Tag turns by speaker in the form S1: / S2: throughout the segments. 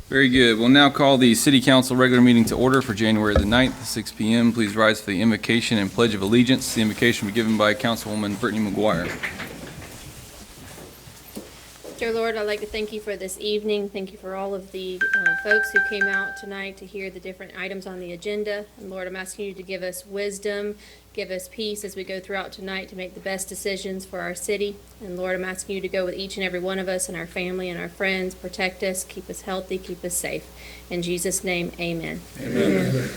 S1: Very good. We'll now call the City Council regular meeting to order for January the 9th, 6 p.m. Please rise for the invocation and pledge of allegiance. The invocation will be given by Councilwoman Brittany McGuire.
S2: Dear Lord, I'd like to thank you for this evening. Thank you for all of the folks who came out tonight to hear the different items on the agenda. And Lord, I'm asking you to give us wisdom, give us peace as we go throughout tonight to make the best decisions for our city. And Lord, I'm asking you to go with each and every one of us and our family and our friends, protect us, keep us healthy, keep us safe. In Jesus' name, amen.
S1: Amen.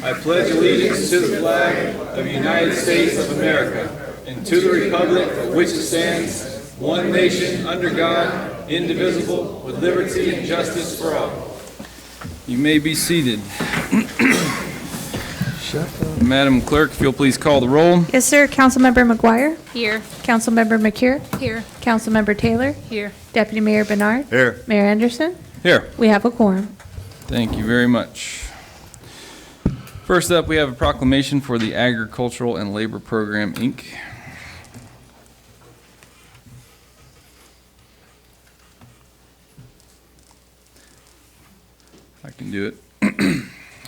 S1: I pledge allegiance to the flag of the United States of America and to the republic for which it stands, one nation, under God, indivisible, with liberty and justice for all. You may be seated. Madam Clerk, if you'll please call the roll.
S3: Yes, sir. Councilmember McGuire.
S2: Here.
S3: Councilmember McCure.
S2: Here.
S3: Councilmember Taylor.
S2: Here.
S3: Deputy Mayor Bernard.
S4: Here.
S3: Mayor Anderson.
S1: Here.
S3: We have a quorum.
S1: Thank you very much. First up, we have a proclamation for the Agricultural and Labor Program, Inc. I can do it.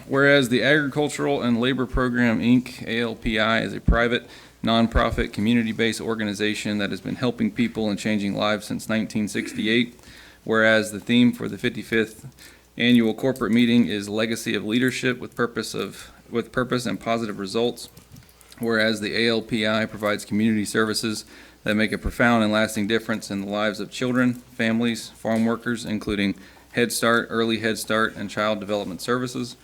S1: Whereas the Agricultural and Labor Program, Inc., ALPI, is a private, nonprofit, community-based organization that has been helping people and changing lives since 1968. Whereas the theme for the 55th annual corporate meeting is Legacy of Leadership with purpose and positive results. Whereas the ALPI provides community services that make a profound and lasting difference in the lives of children, families, farm workers, including Head Start, Early Head Start, and Child Development Services.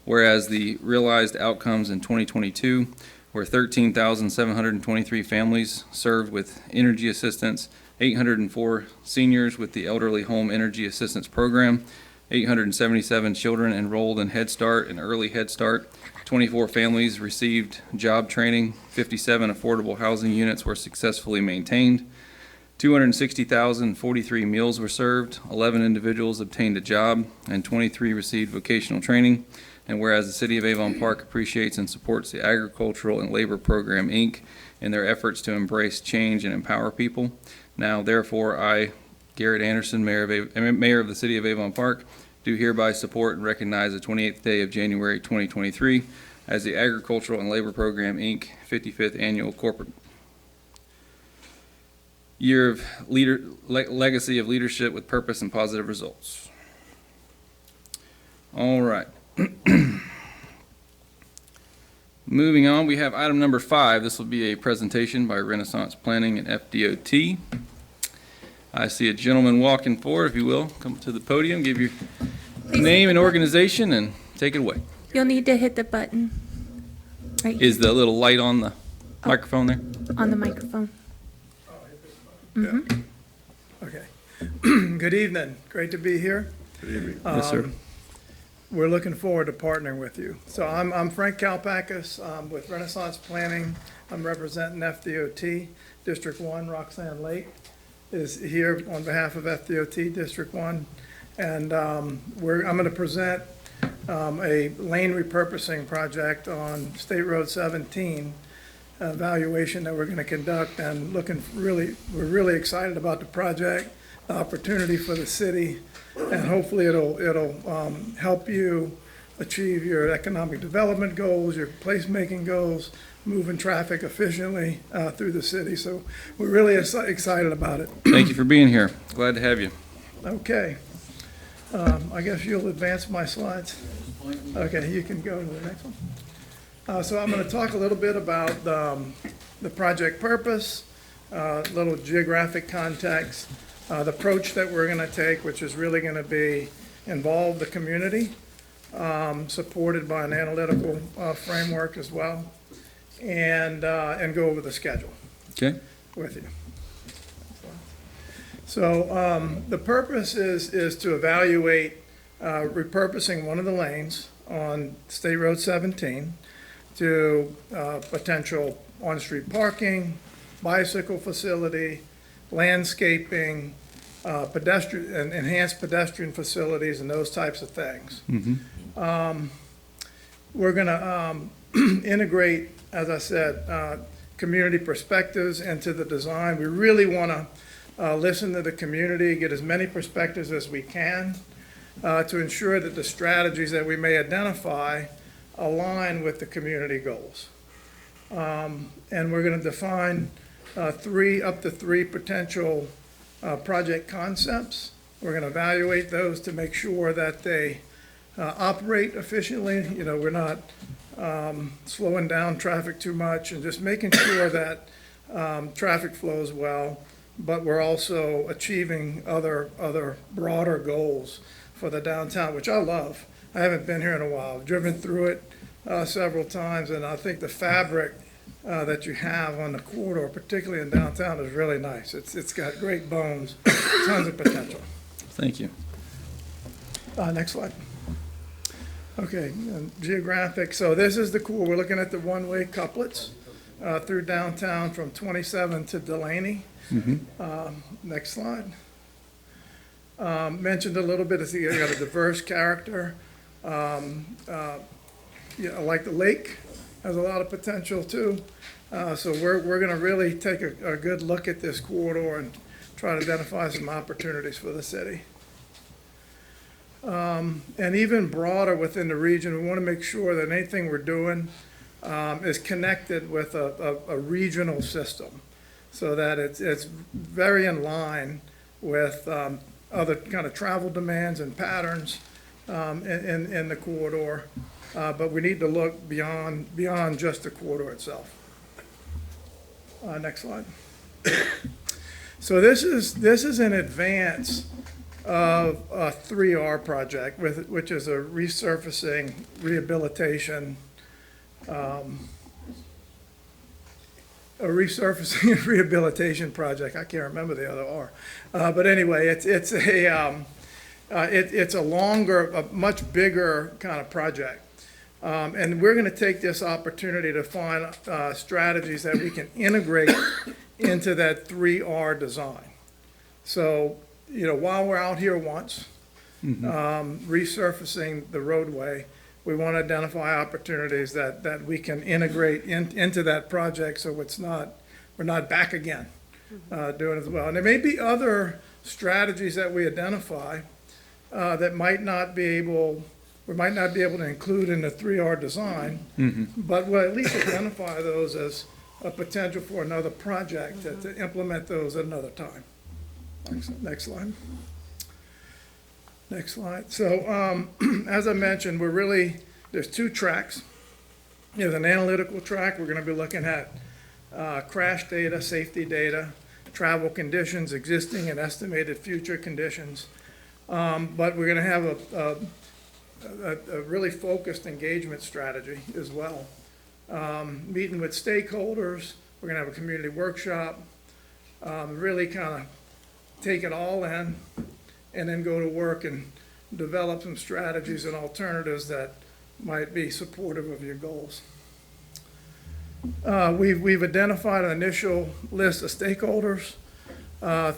S1: Whereas the realized outcomes in 2022 were 13,723 families served with energy assistance, 804 seniors with the Elderly Home Energy Assistance Program, 877 children enrolled in Head Start and Early Head Start, 24 families received job training, 57 affordable housing units were successfully maintained, 260,043 meals were served, 11 individuals obtained a job, and 23 received vocational training. And whereas the City of Avon Park appreciates and supports the Agricultural and Labor Program, Inc., in their efforts to embrace change and empower people, now therefore I, Garrett Anderson, Mayor of the City of Avon Park, do hereby support and recognize the 28th day of January 2023 as the Agricultural and Labor Program, Inc. 55th Annual Corporate Year of Legacy of Leadership with Purpose and Positive Results. All right. Moving on, we have item number 5. This will be a presentation by Renaissance Planning and FDOT. I see a gentleman walking forward. If you will, come to the podium, give your name and organization, and take it away.
S3: You'll need to hit the button right
S1: Is the little light on the microphone there?
S3: on the microphone.
S5: Okay. Good evening. Great to be here.
S4: Good evening.
S1: Yes, sir.
S5: We're looking forward to partnering with you. So I'm Frank Kalpakis with Renaissance Planning. I'm representing FDOT District 1. Roxanne Lake is here on behalf of FDOT District 1. And I'm going to present a lane repurposing project on State Road 17, evaluation that we're going to conduct, and we're really excited about the project, the opportunity for the city, and hopefully it'll help you achieve your economic development goals, your placemaking goals, moving traffic efficiently through the city. So we're really excited about it.
S1: Thank you for being here. Glad to have you.
S5: Okay. I guess you'll advance my slides. Okay, you can go to the next one. So I'm going to talk a little bit about the project purpose, little geographic context, the approach that we're going to take, which is really going to involve the community, supported by an analytical framework as well, and go over the schedule
S1: Okay.
S5: with you. So the purpose is to evaluate repurposing one of the lanes on State Road 17 to potential on-street parking, bicycle facility, landscaping, enhanced pedestrian facilities, and those types of things. We're going to integrate, as I said, community perspectives into the design. We really want to listen to the community, get as many perspectives as we can, to ensure that the strategies that we may identify align with the community goals. And we're going to define up to three potential project concepts. We're going to evaluate those to make sure that they operate efficiently. You know, we're not slowing down traffic too much and just making sure that traffic flows well, but we're also achieving other broader goals for the downtown, which I love. I haven't been here in a while. I've driven through it several times, and I think the fabric that you have on the corridor, particularly in downtown, is really nice. It's got great bones, tons of potential.
S1: Thank you.
S5: Next slide. Okay, geographic. So this is the core. We're looking at the one-way couplets through downtown from 27 to Delaney. Next slide. Mentioned a little bit, you got a diverse character. Yeah, like the lake has a lot of potential too. So we're going to really take a good look at this corridor and try to identify some opportunities for the city. And even broader within the region, we want to make sure that anything we're doing is connected with a regional system so that it's very in line with other kind of travel demands and patterns in the corridor. But we need to look beyond just the corridor itself. Next slide. So this is in advance of a 3R project, which is a resurfacing rehabilitation, project. I can't remember the other R, but anyway, it's a longer, a much bigger kind of project. And we're going to take this opportunity to find strategies that we can integrate into that 3R design. So, you know, while we're out here once, resurfacing the roadway, we want to identify opportunities that we can integrate into that project so we're not back again doing it as well. And there may be other strategies that we identify that we might not be able to include in the 3R design, but we'll at least identify those as a potential for another project to implement those at another time. Next slide. Next slide. So as I mentioned, there's two tracks. There's an analytical track. We're going to be looking at crash data, safety data, travel conditions, existing and estimated future conditions. But we're going to have a really focused engagement strategy as well. Meeting with stakeholders, we're going to have a community workshop, really kind of take it all in and then go to work and develop some strategies and alternatives that might be supportive of your goals. We've identified an initial list of stakeholders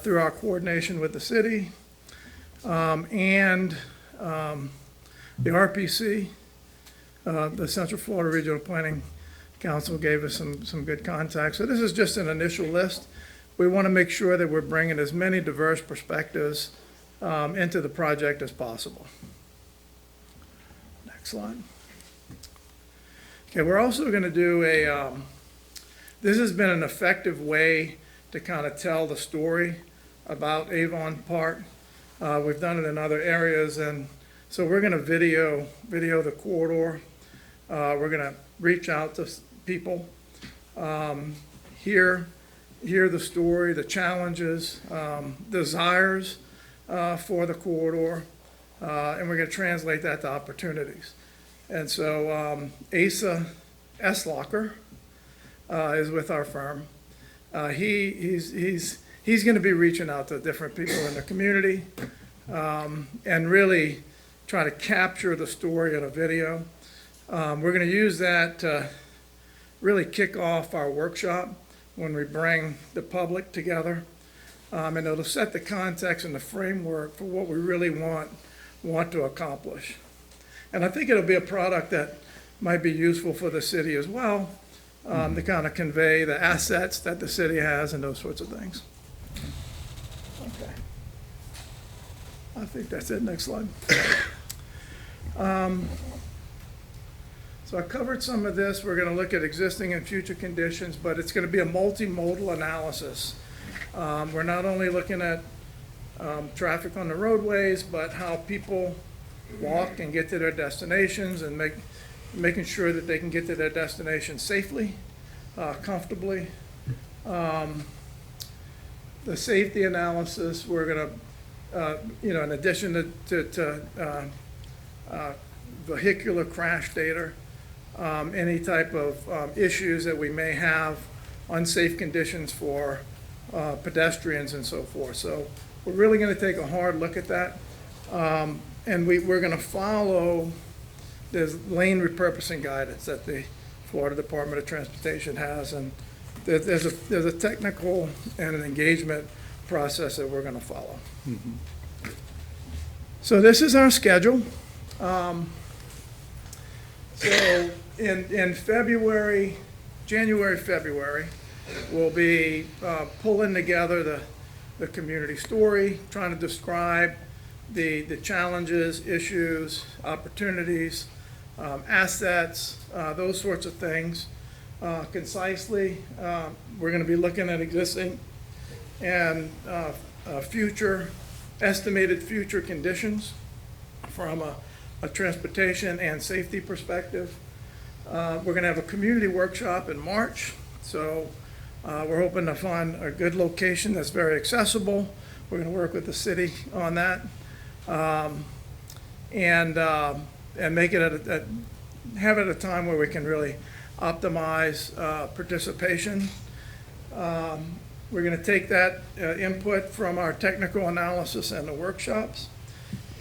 S5: through our coordination with the city and the RPC, the Central Florida Regional Planning Council, gave us some good contacts. So this is just an initial list. We want to make sure that we're bringing as many diverse perspectives into the project as possible. Next slide. Okay, we're also going to do this has been an effective way to kind of tell the story about Avon Park. We've done it in other areas, and so we're going to video the corridor. We're going to reach out to people, hear the story, the challenges, desires for the corridor, and we're going to translate that to opportunities. And so Asa Eslocker is with our firm. He's going to be reaching out to different people in the community and really try to capture the story in a video. We're going to use that to really kick off our workshop when we bring the public together. And it'll set the context and the framework for what we really want to accomplish. And I think it'll be a product that might be useful for the city as well, to kind of convey the assets that the city has and those sorts of things. I think that's it. Next slide. So I covered some of this. We're going to look at existing and future conditions, but it's going to be a multimodal analysis. We're not only looking at traffic on the roadways, but how people walk and get to their destinations, and making sure that they can get to their destination safely, comfortably. The safety analysis, we're going to, in addition to vehicular crash data, any type of issues that we may have, unsafe conditions for pedestrians and so forth. So we're really going to take a hard look at that. And we're going to follow, there's lane repurposing guidance that the Florida Department of Transportation has, and there's a technical and an engagement process that we're going to follow. So this is our schedule. So in February, January, February, we'll be pulling together the community story, trying to describe the challenges, issues, opportunities, assets, those sorts of things concisely. We're going to be looking at existing and estimated future conditions from a transportation and safety perspective. We're going to have a community workshop in March, so we're hoping to find a good location that's very accessible. We're going to work with the city on that, and make it have it at a time where we can really optimize participation. We're going to take that input from our technical analysis and the workshops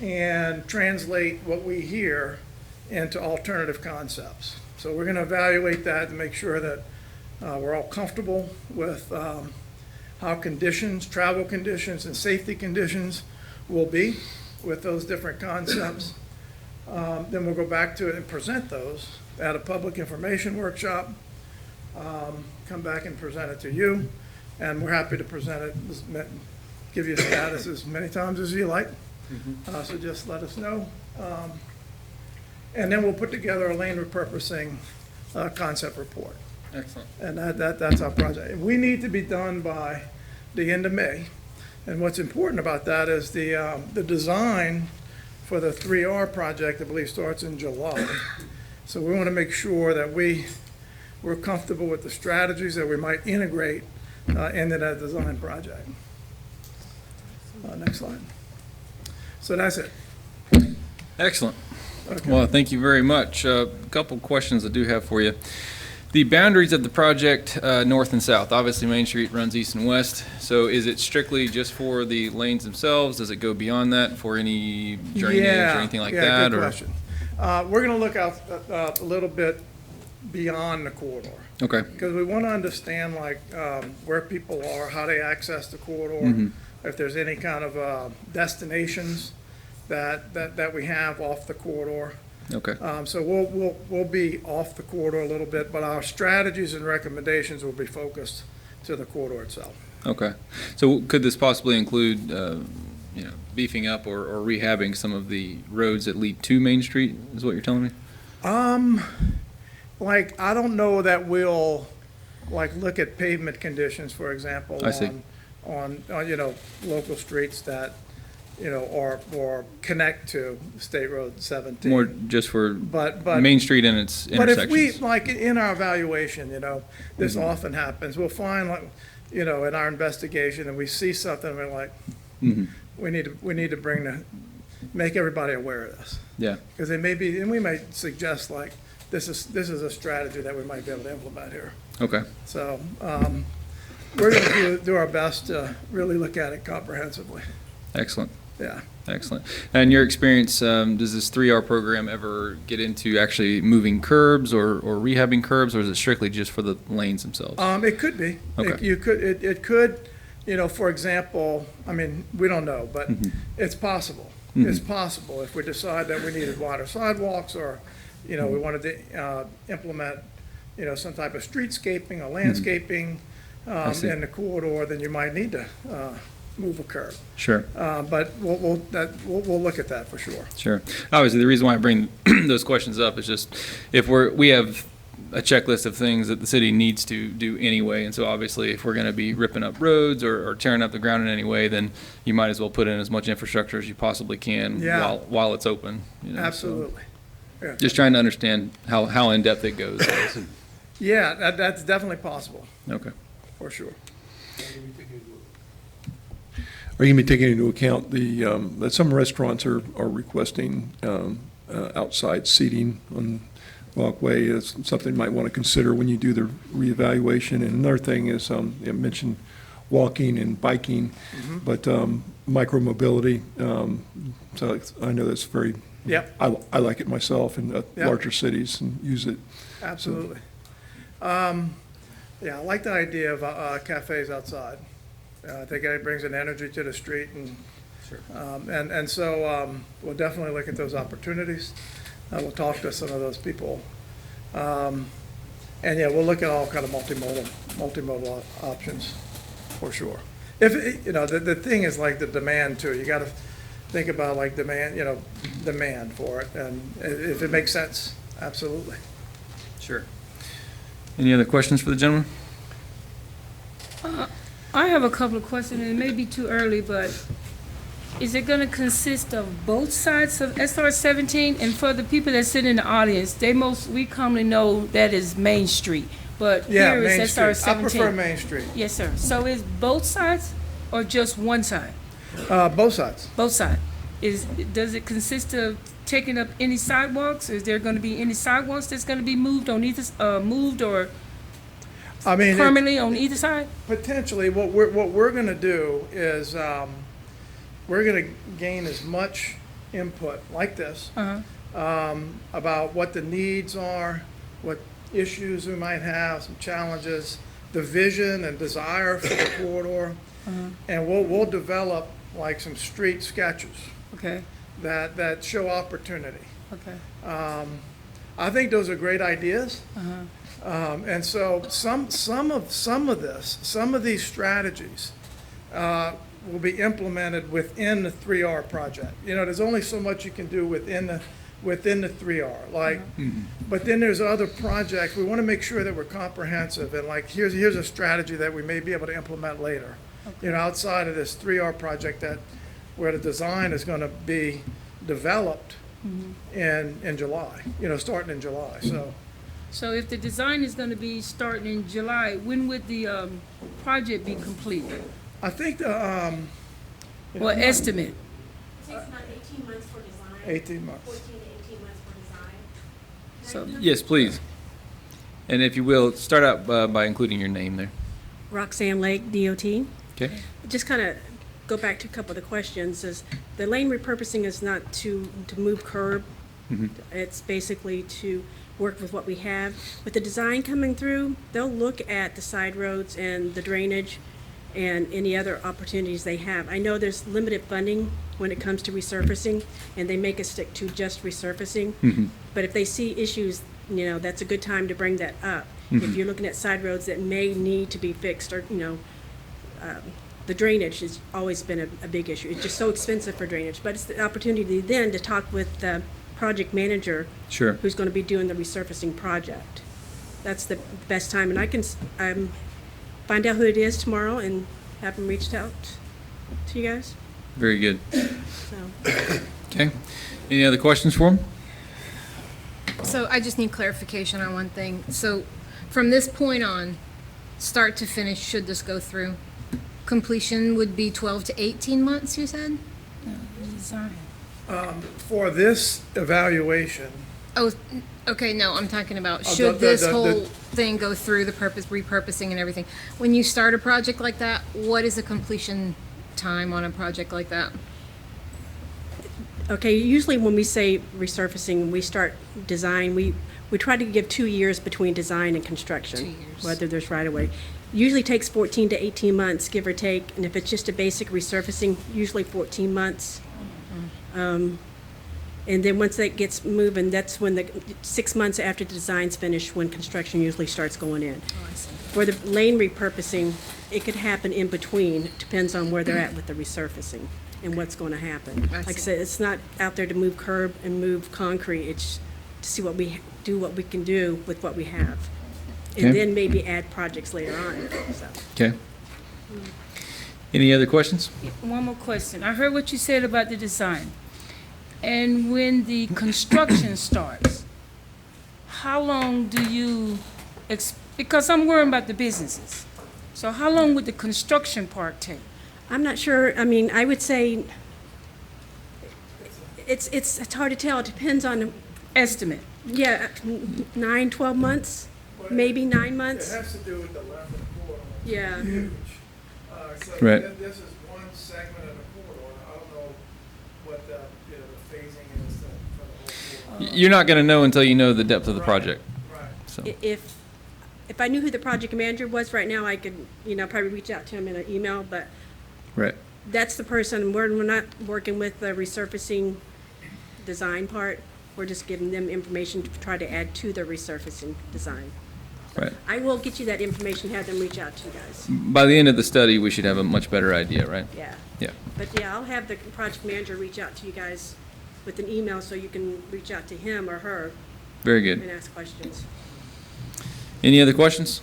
S5: and translate what we hear into alternative concepts. So we're going to evaluate that to make sure that we're all comfortable with how travel conditions and safety conditions will be with those different concepts. Then we'll go back to it and present those at a public information workshop, come back and present it to you, and we're happy to present it, give you status as many times as you like. So just let us know. And then we'll put together a lane repurposing concept report.
S1: Excellent.
S5: And that's our project. We need to be done by the end of May. And what's important about that is the design for the 3R project, I believe, starts in July. So we want to make sure that we're comfortable with the strategies that we might integrate into that design project. Next slide. So that's it.
S1: Excellent.
S5: Okay.
S1: Well, thank you very much. A couple questions I do have for you. The boundaries of the project, north and south, obviously Main Street runs east and west. So is it strictly just for the lanes themselves? Does it go beyond that for any drainage or anything like that?
S5: Good
S1: or?
S5: question. We're going to look out a little bit beyond the corridor,
S1: Okay.
S5: because we want to understand where people are, how they access the corridor,
S1: Mm-hmm.
S5: if there's any kind of destinations that we have off the corridor.
S1: Okay.
S5: So we'll be off the corridor a little bit, but our strategies and recommendations will be focused to the corridor itself.
S1: Okay. So could this possibly include, beefing up or rehabbing some of the roads that lead to Main Street, is what you're telling me?
S5: I don't know that we'll, look at pavement conditions, for example.
S1: I see.
S5: On local streets that, or connect to State Road 17.
S1: More just for
S5: But
S1: Main Street and its
S5: But if
S1: intersections.
S5: we, in our evaluation, this
S1: Mm-hmm.
S5: often happens, we'll find, in our investigation, and we see something, and we're like,
S1: Mhm.
S5: we need to make everybody aware of this.
S1: Yeah.
S5: Because it may be, and we may suggest, this is a strategy that we might be able to implement here.
S1: Okay.
S5: So, we're gonna do our best to really look at it comprehensively,
S1: Excellent.
S5: yeah.
S1: Excellent. And your experience, does this 3R program ever get into actually moving curbs or rehabbing curbs, or is it strictly just for the lanes themselves?
S5: It could be.
S1: Okay.
S5: It could, for example, we don't know, but
S1: Mhm.
S5: it's possible.
S1: Mhm.
S5: It's possible if we decide that we needed wider sidewalks, or, we wanted to implement, some type of streetscaping or landscaping
S1: I see.
S5: in the corridor, then you might need to move a curb.
S1: Sure.
S5: But we'll look at that for sure.
S1: Sure. Obviously, the reason why I bring those questions up is just if we have a checklist of things that the city needs to do anyway, and so obviously if we're going to be ripping up roads or tearing up the ground in any way, then you might as well put in as much infrastructure as you possibly can
S5: Yeah.
S1: while it's open. You know, so
S5: Absolutely. Yeah.
S1: just trying to understand how in depth it goes.
S5: Yeah, that's definitely possible,
S1: Okay.
S5: for sure.
S4: Are you going to be taking into account that some restaurants are requesting outside seating on walkway? Is something you might want to consider when you do the reevaluation. And another thing is, you mentioned walking and biking, but micromobility. So I know that's very,
S5: Yep,
S4: I like it myself in
S5: Yeah.
S4: larger cities and use it.
S5: absolutely. Yeah, I like the idea of cafes outside. I think it brings an energy to the street and so we'll definitely look at those opportunities. We'll talk to some of those people. And yeah, we'll look at all kind of multimodal options, for sure. If, you know, the thing is like the demand too. You gotta think about like demand for it, and if it makes sense, absolutely.
S1: Sure. Any other questions for the gentleman?
S6: I have a couple of questions, and it may be too early, but is it gonna consist of both sides of SR 17? And for the people that sit in the audience, we commonly know that is Main Street, but
S5: Yeah,
S6: here
S5: Main
S6: is SR
S5: Street. I prefer
S6: 17.
S5: Main Street.
S6: Yes, sir. So is both sides or just one side?
S5: Both sides.
S6: Both sides. Does it consist of taking up any sidewalks? Is there gonna be any sidewalks that's gonna be moved on either, moved or
S5: I mean,
S6: permanently on either side?
S5: potentially, what we're gonna do is, we're gonna gain as much input like this,
S6: Uh-huh.
S5: about what the needs are, what issues we might have, some challenges, the vision and desire for the corridor. And we'll develop like some street sketches
S6: Okay,
S5: that show opportunity.
S6: okay.
S5: I think those are great ideas. And so some of these strategies will be implemented within the 3R project. You know, there's only so much you can do within the 3R, like, but then there's other projects. We want to make sure that we're comprehensive and like, here's a strategy that we may be able to implement later. You know, outside of this 3R project where the design is going to be developed in July, you know, starting in July, so.
S6: So if the design is gonna be starting in July, when would the project be complete?
S5: I think the,
S6: Or estimate?
S7: Takes about 18 months for design.
S5: 18 months.
S7: 14 to 18 months for design.
S6: So,
S1: Yes, please. And if you will, start out by including your name there.
S7: Roxanne Lake, DOT.
S1: Okay?
S7: Just kind of go back to a couple of the questions. Is the lane repurposing is not to move curb. It's basically to work with what we have. With the design coming through, they'll look at the side roads and the drainage and any other opportunities they have. I know there's limited funding when it comes to resurfacing, and they make us stick to just resurfacing. But if they see issues, you know, that's a good time to bring that up. If you're looking at side roads that may need to be fixed, or, you know, the drainage has always been a big issue. It's just so expensive for drainage, but it's the opportunity then to talk with the project manager
S1: Sure.
S7: who's going to be doing the resurfacing project. That's the best time, and I can find out who it is tomorrow and have them reached out to you guys.
S1: Very good.
S7: So,
S1: Okay. Any other questions for him?
S8: So I just need clarification on one thing. So from this point on, start to finish, should this go through, completion would be 12 to 18 months, you said?
S6: design.
S5: For this evaluation,
S8: Oh, okay, no, I'm talking about,
S5: Oh,
S8: should
S5: the-
S8: this
S5: the-
S8: whole thing go through the repurposing and everything? When you start a project like that, what is the completion time on a project like that?
S7: okay, usually when we say resurfacing, we start design, we try to give 2 years between design and construction.
S8: 2 years.
S7: Whether there's right of way. Usually takes 14 to 18 months, give or take, and if it's just a basic resurfacing, usually 14 months. And then once that gets moving, that's when 6 months after the design's finished, when construction usually starts going in. For the lane repurposing, it could happen in between, depends on where they're at with the resurfacing and what's going to happen.
S8: I
S7: Like I
S8: see.
S7: said, it's not out there to move curb and move concrete, it's to see what we can do with what we have.
S1: Okay.
S7: And then maybe add projects later on, so.
S1: Okay. Any other questions?
S6: One more question. I heard what you said about the design. And when the construction starts, how long do you, because I'm worrying about the businesses. So how long would the construction part take?
S7: I'm not sure, I mean, I would say, it's hard to tell, it depends on,
S6: Estimate.
S7: yeah, 9, 12 months, maybe 9
S5: It
S7: months.
S5: has to do with the length of the corridor.
S7: Yeah.
S5: Huge. So
S1: Right.
S5: this is one segment of the corridor. I don't know what the, you know, the phasing is for the whole corridor.
S1: You're not going to know until you know the depth of the
S5: Right.
S1: project.
S5: Right.
S1: So,
S7: If I knew who the project manager was right now, I could, probably reach out to him in an email, but
S1: right.
S7: that's the person, we're not working with the resurfacing design part. We're just giving them information to try to add to the resurfacing design.
S1: Right.
S7: I will get you that information, have them reach out to you guys.
S1: By the end of the study, we should have a much better idea, right?
S7: Yeah.
S1: Yeah.
S7: But yeah, I'll have the project manager reach out to you guys with an email so you can reach out to him or her
S1: Very
S7: and
S1: good.
S7: ask questions.
S1: Any other questions?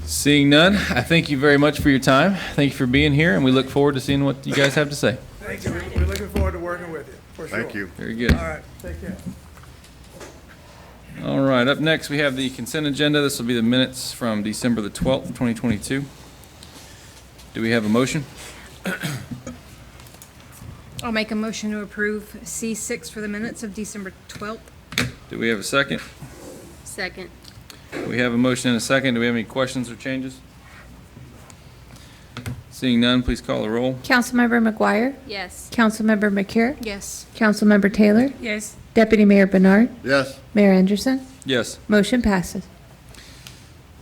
S1: Seeing none, I thank you very much for your time. Thank you for being here, and we look forward to seeing what you guys have to say.
S5: Thank you. We're looking forward to working with you, for sure.
S9: Thank you.
S1: Very good.
S5: All right, take care.
S1: All right, up next, we have the consent agenda. This will be the minutes from December the 12th, 2022. Do we have a motion?
S8: I'll make a motion to approve C6 for the minutes of December 12th.
S1: Do we have a second?
S2: Second.
S1: We have a motion and a second. Do we have any questions or changes? Seeing none, please call the roll.
S3: Councilmember McGuire?
S2: Yes.
S3: Councilmember McCure?
S8: Yes.
S3: Councilmember Taylor?
S6: Yes.
S3: Deputy Mayor Bernard?
S9: Yes.
S3: Mayor Anderson?
S1: Yes.
S3: Motion passes.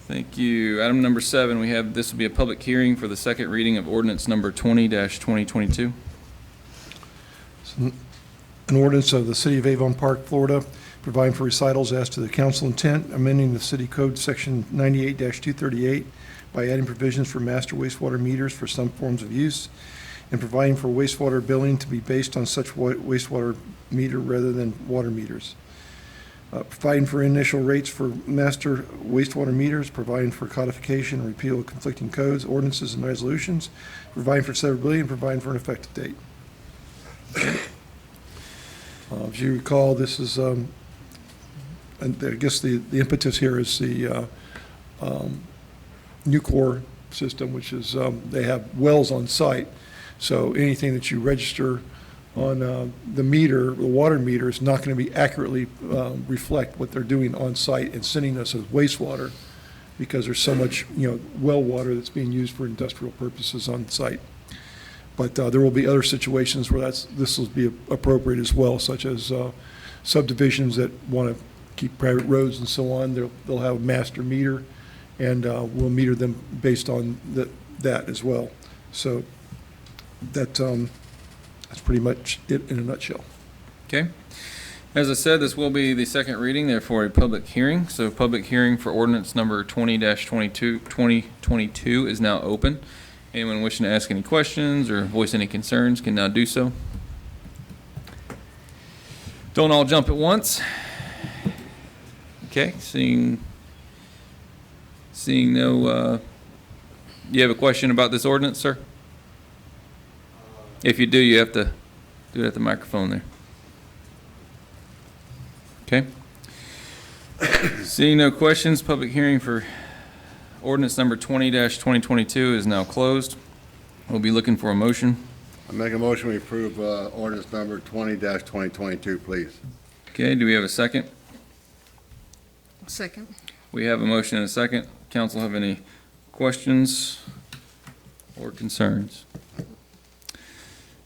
S1: Thank you. Item number 7, we have, this will be a public hearing for the second reading of ordinance number 20-2022.
S4: An ordinance of the City of Avon Park, Florida, providing for recitals as to the council intent, amending the city code section 98-238 by adding provisions for master wastewater meters for some forms of use, and providing for wastewater billing to be based on such wastewater meter rather than water meters. Providing for initial rates for master wastewater meters, providing for codification and repeal of conflicting codes, ordinances, and resolutions, providing for severability, and providing for an effective date. As you recall, this is, and I guess the impetus here is the Nucor system, which is, they have wells on site. So anything that you register on the meter, the water meter, is not going to be accurately reflect what they're doing on site and sending us as wastewater, because there's so much, well water that's being used for industrial purposes on site. But there will be other situations where this will be appropriate as well, such as subdivisions that want to keep private roads and so on. They'll have a master meter, and we'll meter them based on that as well. So that's pretty much it in a nutshell.
S1: Okay. As I said, this will be the second reading, therefore a public hearing. So public hearing for ordinance number 20-2022 is now open. Anyone wishing to ask any questions or voice any concerns can now do so. Don't all jump at once. Okay, seeing no, you have a question about this ordinance, sir? If you do, you have to do it at the microphone there. Okay. Seeing no questions, public hearing for ordinance number 20-2022 is now closed. We'll be looking for a motion.
S9: I make a motion we approve ordinance number 20-2022, please.
S1: Okay, do we have a second?
S8: Second.
S1: We have a motion and a second. Council have any questions or concerns?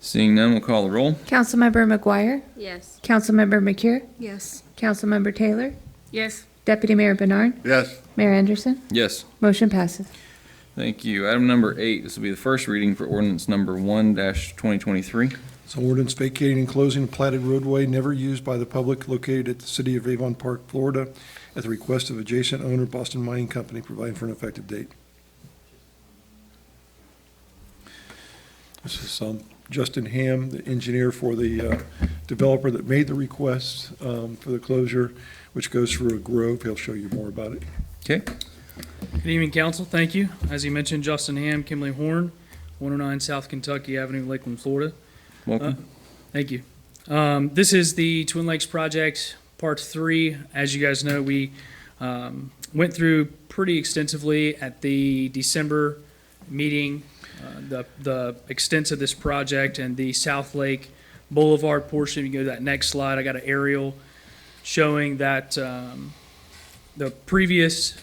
S1: Seeing none, we'll call the roll.
S3: Councilmember McGuire?
S2: Yes.
S3: Councilmember McCure?
S8: Yes.
S3: Councilmember Taylor?
S6: Yes.
S3: Deputy Mayor Bernard?
S9: Yes.
S3: Mayor Anderson?
S1: Yes.
S3: Motion passes.
S1: Thank you. Item number 8, this will be the first reading for ordinance number 1-2023.
S4: It's an ordinance vacating and closing a platted roadway never used by the public located at the city of Avon Park, Florida, at the request of adjacent owner Boston Mining Company, providing for an effective date. This is Justin Ham, the engineer for the developer that made the request for the closure, which goes through a grove. He'll show you more about it.
S1: Okay,
S10: Good evening, council. Thank you. As you mentioned, Justin Ham, Kimley Horn, 109 South Kentucky Avenue, Lakeland, Florida.
S1: welcome.
S10: Thank you. This is the Twin Lakes Project, Part 3. As you guys know, we went through pretty extensively at the December meeting the extent of this project and the South Lake Boulevard portion. You go to that next slide, I got an aerial showing that the previous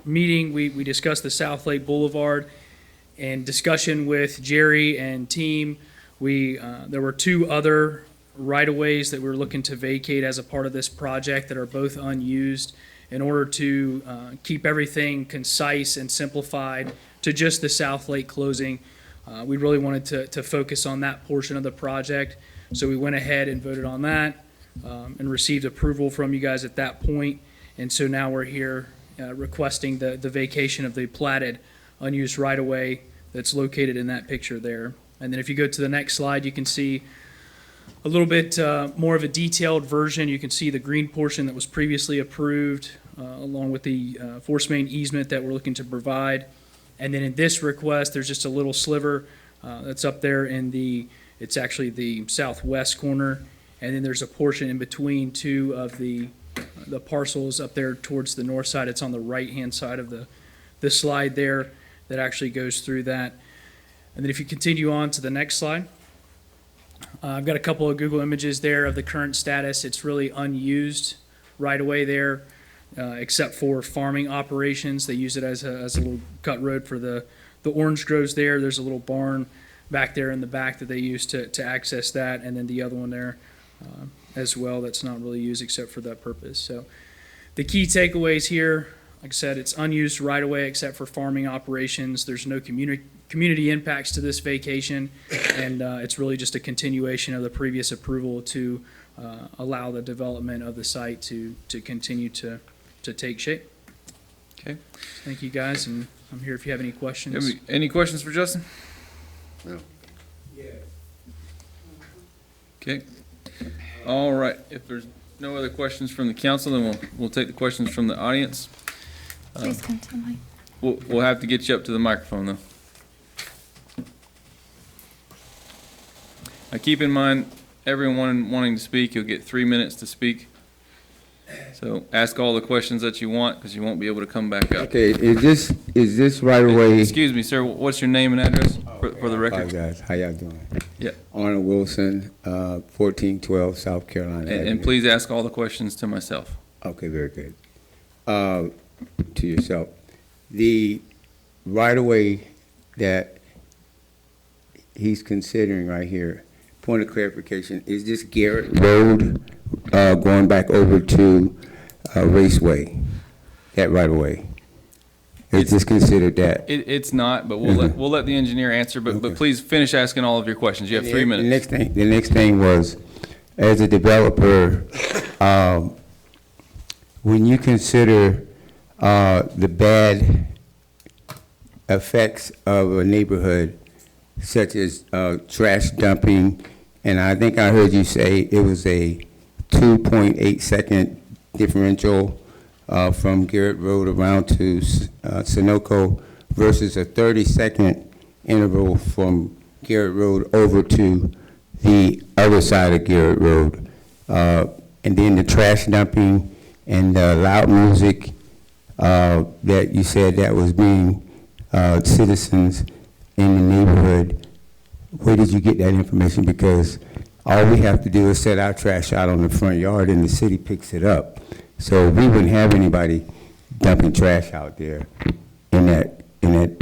S10: meeting, we discussed the South Lake Boulevard. In discussion with Jerry and team, there were two other right-of-ways that we were looking to vacate as a part of this project that are both unused in order to keep everything concise and simplified to just the South Lake closing. We really wanted to focus on that portion of the project, so we went ahead and voted on that and received approval from you guys at that point. And so now we're here requesting the vacation of the platted unused right-of-way that's located in that picture there. And then if you go to the next slide, you can see a little bit more of a detailed version. You can see the green portion that was previously approved, along with the force main easement that we're looking to provide. And then in this request, there's just a little sliver that's up there it's actually the southwest corner. And then there's a portion in between two of the parcels up there towards the north side. It's on the right-hand side of the slide there that actually goes through that. And then if you continue on to the next slide, I've got a couple of Google images there of the current status. It's really unused right away there, except for farming operations. They use it as a little cut road for the orange groves there. There's a little barn back there in the back that they use to access that, and then the other one there as well that's not really used except for that purpose. So the key takeaways here, like I said, it's unused right away except for farming operations. There's no community impacts to this vacation, and it's really just a continuation of the previous approval to allow the development of the site to continue to take shape.
S1: Okay.
S10: Thank you, guys, and I'm here if you have any questions.
S1: Any questions for Justin?
S9: No.
S1: Okay. All right. If there's no other questions from the council, then we'll take the questions from the audience.
S3: Please come to the mic.
S1: We'll have to get you up to the microphone, though. Now, keep in mind, everyone wanting to speak, you'll get 3 minutes to speak. So ask all the questions that you want, because you won't be able to come back up.
S11: Okay, is this right away?
S1: Excuse me, sir, what's your name and address for the record?
S11: Guys, how y'all doing?
S1: Yeah.
S11: Arnold Wilson, 1412 South Carolina Avenue.
S1: And please ask all the questions to myself.
S11: Okay, very good. To yourself, the right-of-way that he's considering right here, point of clarification, is this Garrett Road going back over to Raceway, that right-of-way? Is this considered that?
S1: It's not, but we'll let the engineer answer, but please finish asking all of your questions. You have 3 minutes.
S11: The next thing was, as a developer, when you consider the bad effects of a neighborhood, such as trash dumping, and I think I heard you say it was a 2.8 second differential from Garrett Road around to Sunoco versus a 30-second interval from Garrett Road over to the other side of Garrett Road. And then the trash dumping and the loud music that you said that was being citizens in the neighborhood. Where did you get that information? Because all we have to do is set our trash out on the front yard and the city picks it up. So we wouldn't have anybody dumping trash out there on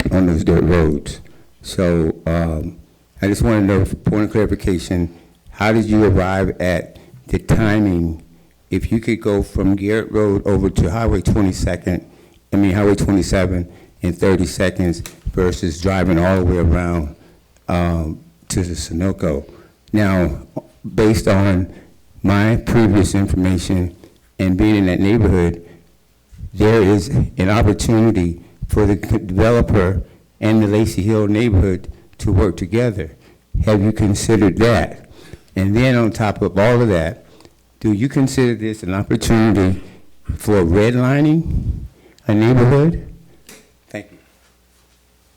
S11: those dirt roads. So I just want to know, for point of clarification, how did you arrive at the timing? If you could go from Garrett Road over to Highway 27 in 30 seconds versus driving all the way around to the Sunoco. Now, based on my previous information and being in that neighborhood, there is an opportunity for the developer and the Lacey Hill neighborhood to work together. Have you considered that? And then on top of all of that, do you consider this an opportunity for redlining a neighborhood? Thank you.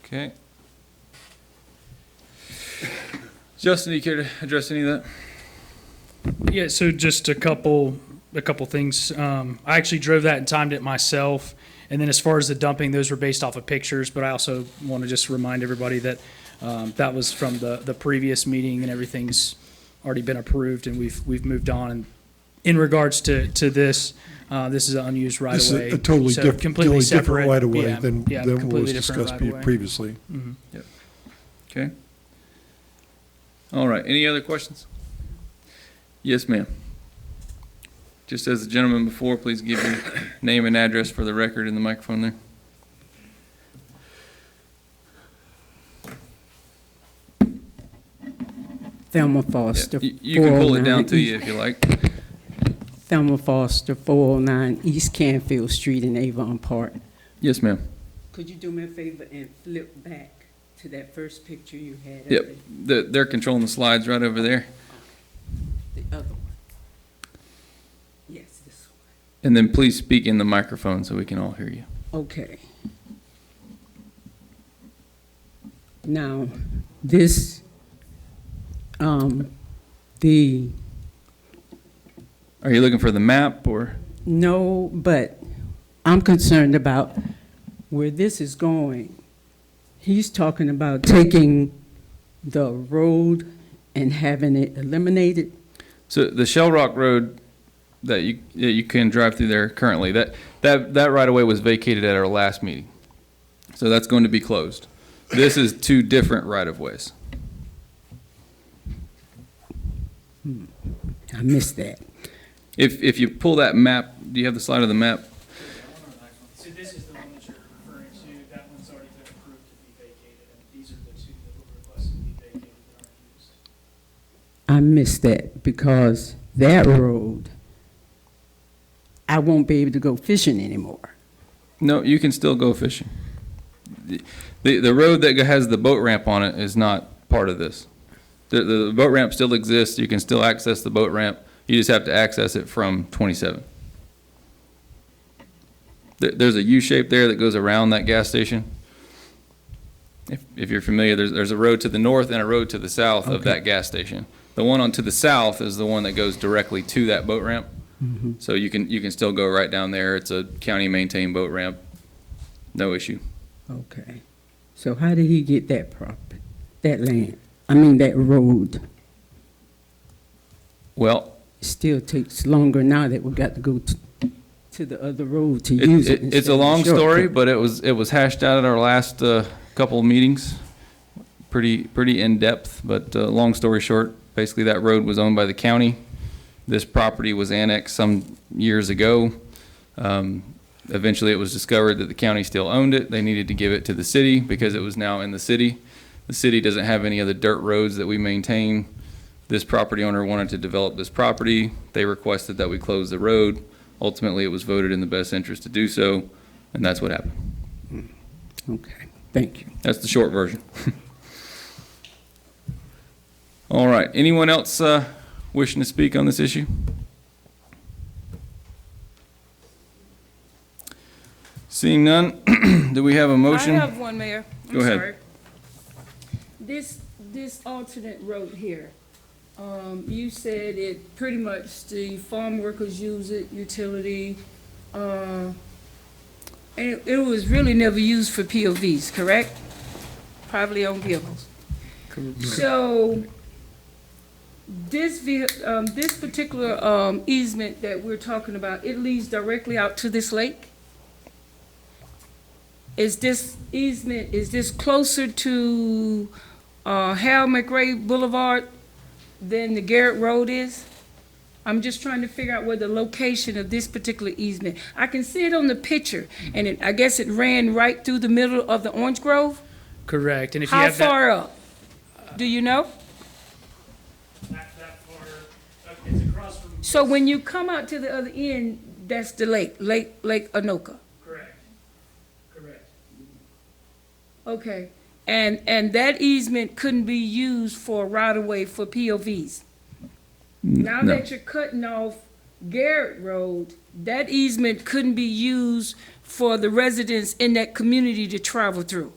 S1: Okay. Justin, do you care to address any of that?
S10: Yeah, so just a couple things. I actually drove that and timed it myself. And then as far as the dumping, those were based off of pictures, but I also want to just remind everybody that that was from the previous meeting and everything's already been approved and we've moved on. And in regards to this, this is an unused right
S4: This
S10: of way.
S4: is a totally
S10: So completely
S4: different
S10: separate.
S4: right of way
S10: Yeah,
S4: than
S10: yeah,
S4: what
S10: completely
S4: was
S10: different
S4: discussed
S10: right-of-way.
S4: previously.
S10: Mhm.
S1: Okay. All right, any other questions? Yes, ma'am. Just as the gentleman before, please give your name and address for the record in the microphone there.
S12: Thelma Foster.
S1: You can pull it down
S12: 409
S1: to you if you like.
S12: Thelma Foster, 409 East Canfield Street in Avon Park.
S1: Yes, ma'am.
S12: Could you do me a favor and flip back to that first picture you had?
S1: Yep, they're controlling the slides right over there.
S12: The other one. Yes, this one.
S1: And then please speak in the microphone so we can all hear you.
S12: Okay. Now, this, the,
S1: Are you looking for the map or?
S12: no, but I'm concerned about where this is going. He's talking about taking the road and having it eliminated.
S1: So the Shell Rock Road that you can drive through there currently, that right of way was vacated at our last meeting. So that's going to be closed. This is two different right of ways.
S12: I missed that.
S1: If you pull that map, do you have the slide of the map?
S10: So this is the one that you're referring to. That one's already been approved to be vacated, and these are the two that were requested to be vacated that aren't used.
S12: I missed that because that road, I won't be able to go fishing anymore.
S1: No, you can still go fishing. The road that has the boat ramp on it is not part of this. The boat ramp still exists. You can still access the boat ramp. You just have to access it from 27. There's a U shape there that goes around that gas station. If you're familiar, there's a road to the north and a road to the south of that gas station. The one on to the south is the one that goes directly to that boat ramp. So you can still go right down there. It's a county maintained boat ramp. No issue.
S12: Okay. So how did he get that property, that land? I mean, that road?
S1: Well,
S12: It still takes longer now that we got to go to the other road to use it.
S1: it's
S12: instead
S1: a
S12: of the
S1: long story,
S12: shortcut.
S1: but it was hashed out at our last couple of meetings. Pretty in depth, but long story short, basically that road was owned by the county. This property was annexed some years ago. Eventually, it was discovered that the county still owned it. They needed to give it to the city because it was now in the city. The city doesn't have any other dirt roads that we maintain. This property owner wanted to develop this property. They requested that we close the road. Ultimately, it was voted in the best interest to do so, and that's what happened.
S12: Okay, thank you.
S1: That's the short version. All right, anyone else wishing to speak on this issue? Seeing none, do we have a motion?
S6: I have one, Mayor.
S1: Go ahead.
S6: Sorry. This alternate road here, you said it pretty much the farm workers use it, utility, and it was really never used for POVs, correct? Privately owned vehicles. So this particular easement that we're talking about, it leads directly out to this lake? Is this easement, is this closer to Hal McRae Boulevard than the Garrett Road is? I'm just trying to figure out where the location of this particular easement. I can see it on the picture, and I guess it ran right through the middle of the orange grove?
S10: Correct. And if you
S6: How
S10: have that,
S6: far up? Do you know? So when you come out to the other end, that's the Lake Anoka.
S10: Correct. Correct.
S6: Okay, and that easement couldn't be used for right-of-way for POVs? Now
S1: No.
S6: that you're cutting off Garrett Road, that easement couldn't be used for the residents in that community to travel through?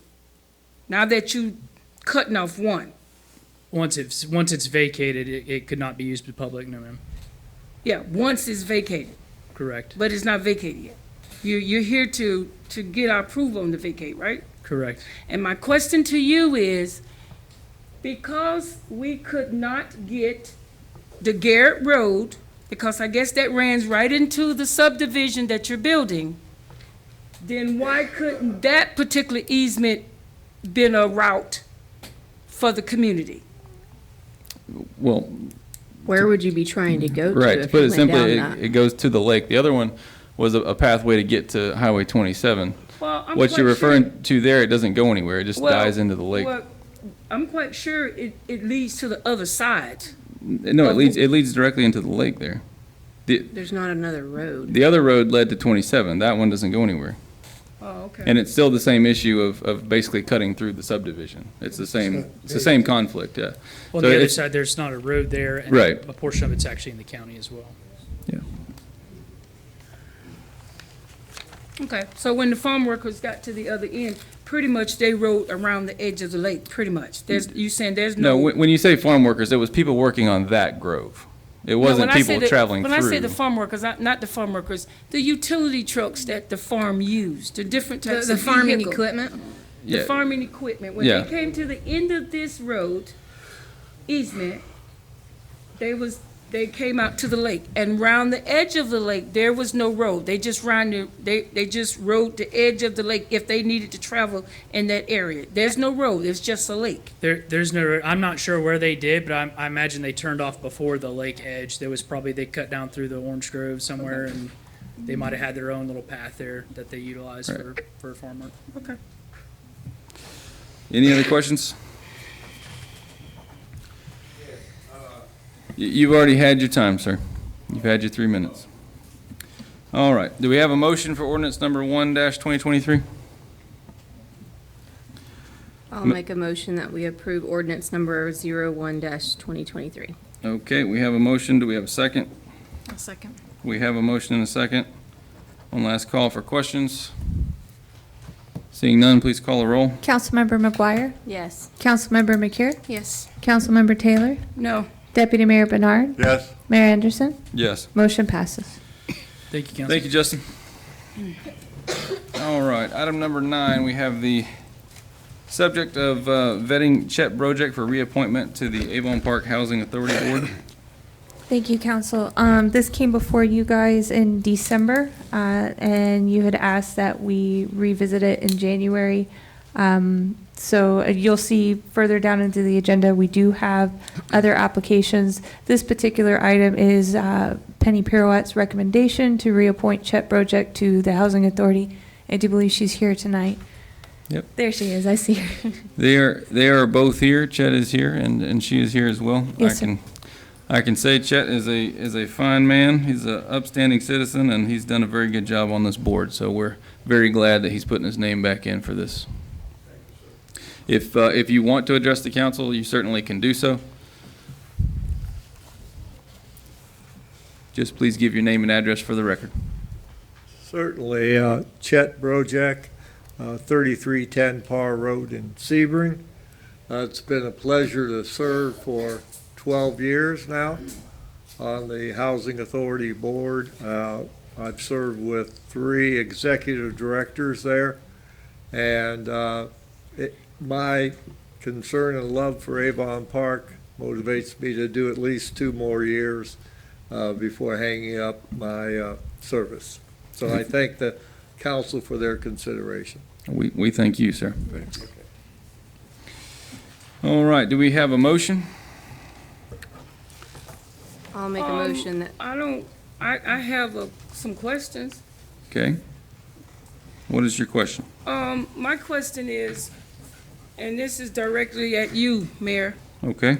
S6: Now that you cutting off one?
S10: Once it's vacated, it could not be used to public, no ma'am.
S6: Yeah, once it's vacated,
S10: Correct.
S6: but it's not vacated yet. You're here to get our approval on the vacate, right?
S10: Correct.
S6: And my question to you is, because we could not get the Garrett Road, because I guess that runs right into the subdivision that you're building, then why couldn't that particular easement been a route for the community?
S1: Well,
S2: Where would you be trying to go to
S1: right, to
S2: if
S1: put
S2: you
S1: it
S2: went
S1: simply,
S2: down that?
S1: it goes to the lake. The other one was a pathway to get to Highway 27.
S6: Well, I'm
S1: What
S6: quite
S1: you're
S6: sure-
S1: referring to there, it doesn't go anywhere, it just
S6: Well,
S1: dies into the lake.
S6: well, I'm quite sure it leads to the other side.
S1: No, it leads directly into the lake there.
S2: There's not another road.
S1: The other road led to 27, that one doesn't go anywhere.
S6: Oh, okay.
S1: And it's still the same issue of basically cutting through the subdivision. It's the same conflict, yeah.
S10: On
S1: So
S10: the other
S1: it's-
S10: side, there's not a road there, and
S1: Right.
S10: a portion of it's actually in the county as well.
S1: Yeah.
S6: Okay, so when the farm workers got to the other end, pretty much they rode around the edge of the lake, pretty much. You saying there's
S1: No,
S6: no?
S1: when you say farm workers, it was people working on that grove. It
S6: No,
S1: wasn't
S6: when I say
S1: people
S6: the-
S1: traveling through.
S6: When I say the farm workers, not the farm workers, the utility trucks that the farm used, the different
S8: The,
S6: types
S8: the
S6: of
S8: farming
S6: vehicle.
S8: equipment?
S6: The
S1: Yeah.
S6: farming equipment, when
S1: Yeah.
S6: they came to the end of this road easement, they came out to the lake, and round the edge of the lake, there was no road. They just they just rode the edge of the lake if they needed to travel in that area. There's no road, it's just a lake.
S10: There's no, I'm not sure where they did, but I imagine they turned off before the lake edge. There was probably, they cut down through the orange grove somewhere, and they might have had their own little path there that they utilized for farm work.
S6: Okay.
S1: Any other questions? You've already had your time, sir. You've had your 3 minutes. All right. Do we have a motion for ordinance number 1-2023?
S2: I'll make a motion that we approve ordinance number 01-2023.
S1: Okay, we have a motion. Do we have a second?
S8: A second.
S1: We have a motion and a second. One last call for questions. Seeing none, please call the roll.
S3: Councilmember McGuire?
S2: Yes.
S3: Councilmember McCure?
S8: Yes.
S3: Councilmember Taylor?
S6: No,
S3: Deputy Mayor Bernard?
S9: Yes.
S3: Mayor Anderson?
S1: Yes.
S3: Motion passes.
S10: Thank you, Council.
S1: Thank you, Justin. All right, item number 9, we have the subject of vetting Chet Brojek for reappointment to the Avon Park Housing Authority Board.
S3: Thank you, Council. This came before you guys in December, and you had asked that we revisit it in January. So you'll see further down into the agenda, we do have other applications. This particular item is Penny Pirouette's recommendation to reappoint Chet Brojek to the Housing Authority. I do believe she's here tonight.
S1: Yep.
S3: There she is, I see her.
S1: They are both here. Chet is here, and she is here as well.
S3: Yes, sir.
S1: I can say Chet is a fine man. He's an upstanding citizen, and he's done a very good job on this board. So we're very glad that he's putting his name back in for this. If you want to address the council, you certainly can do so. Just please give your name and address for the record.
S13: Certainly. Chet Brojek, 3310 Parr Road in Sebring. It's been a pleasure to serve for 12 years now on the Housing Authority Board. I've served with 3 executive directors there, and my concern and love for Avon Park motivates me to do at least 2 more years before hanging up my service. So I thank the council for their consideration.
S1: We thank you, sir. All right, do we have a motion?
S2: I'll make a motion that,
S6: I have some questions.
S1: Okay. What is your question?
S6: My question is, and this is directly at you, Mayor.
S1: Okay.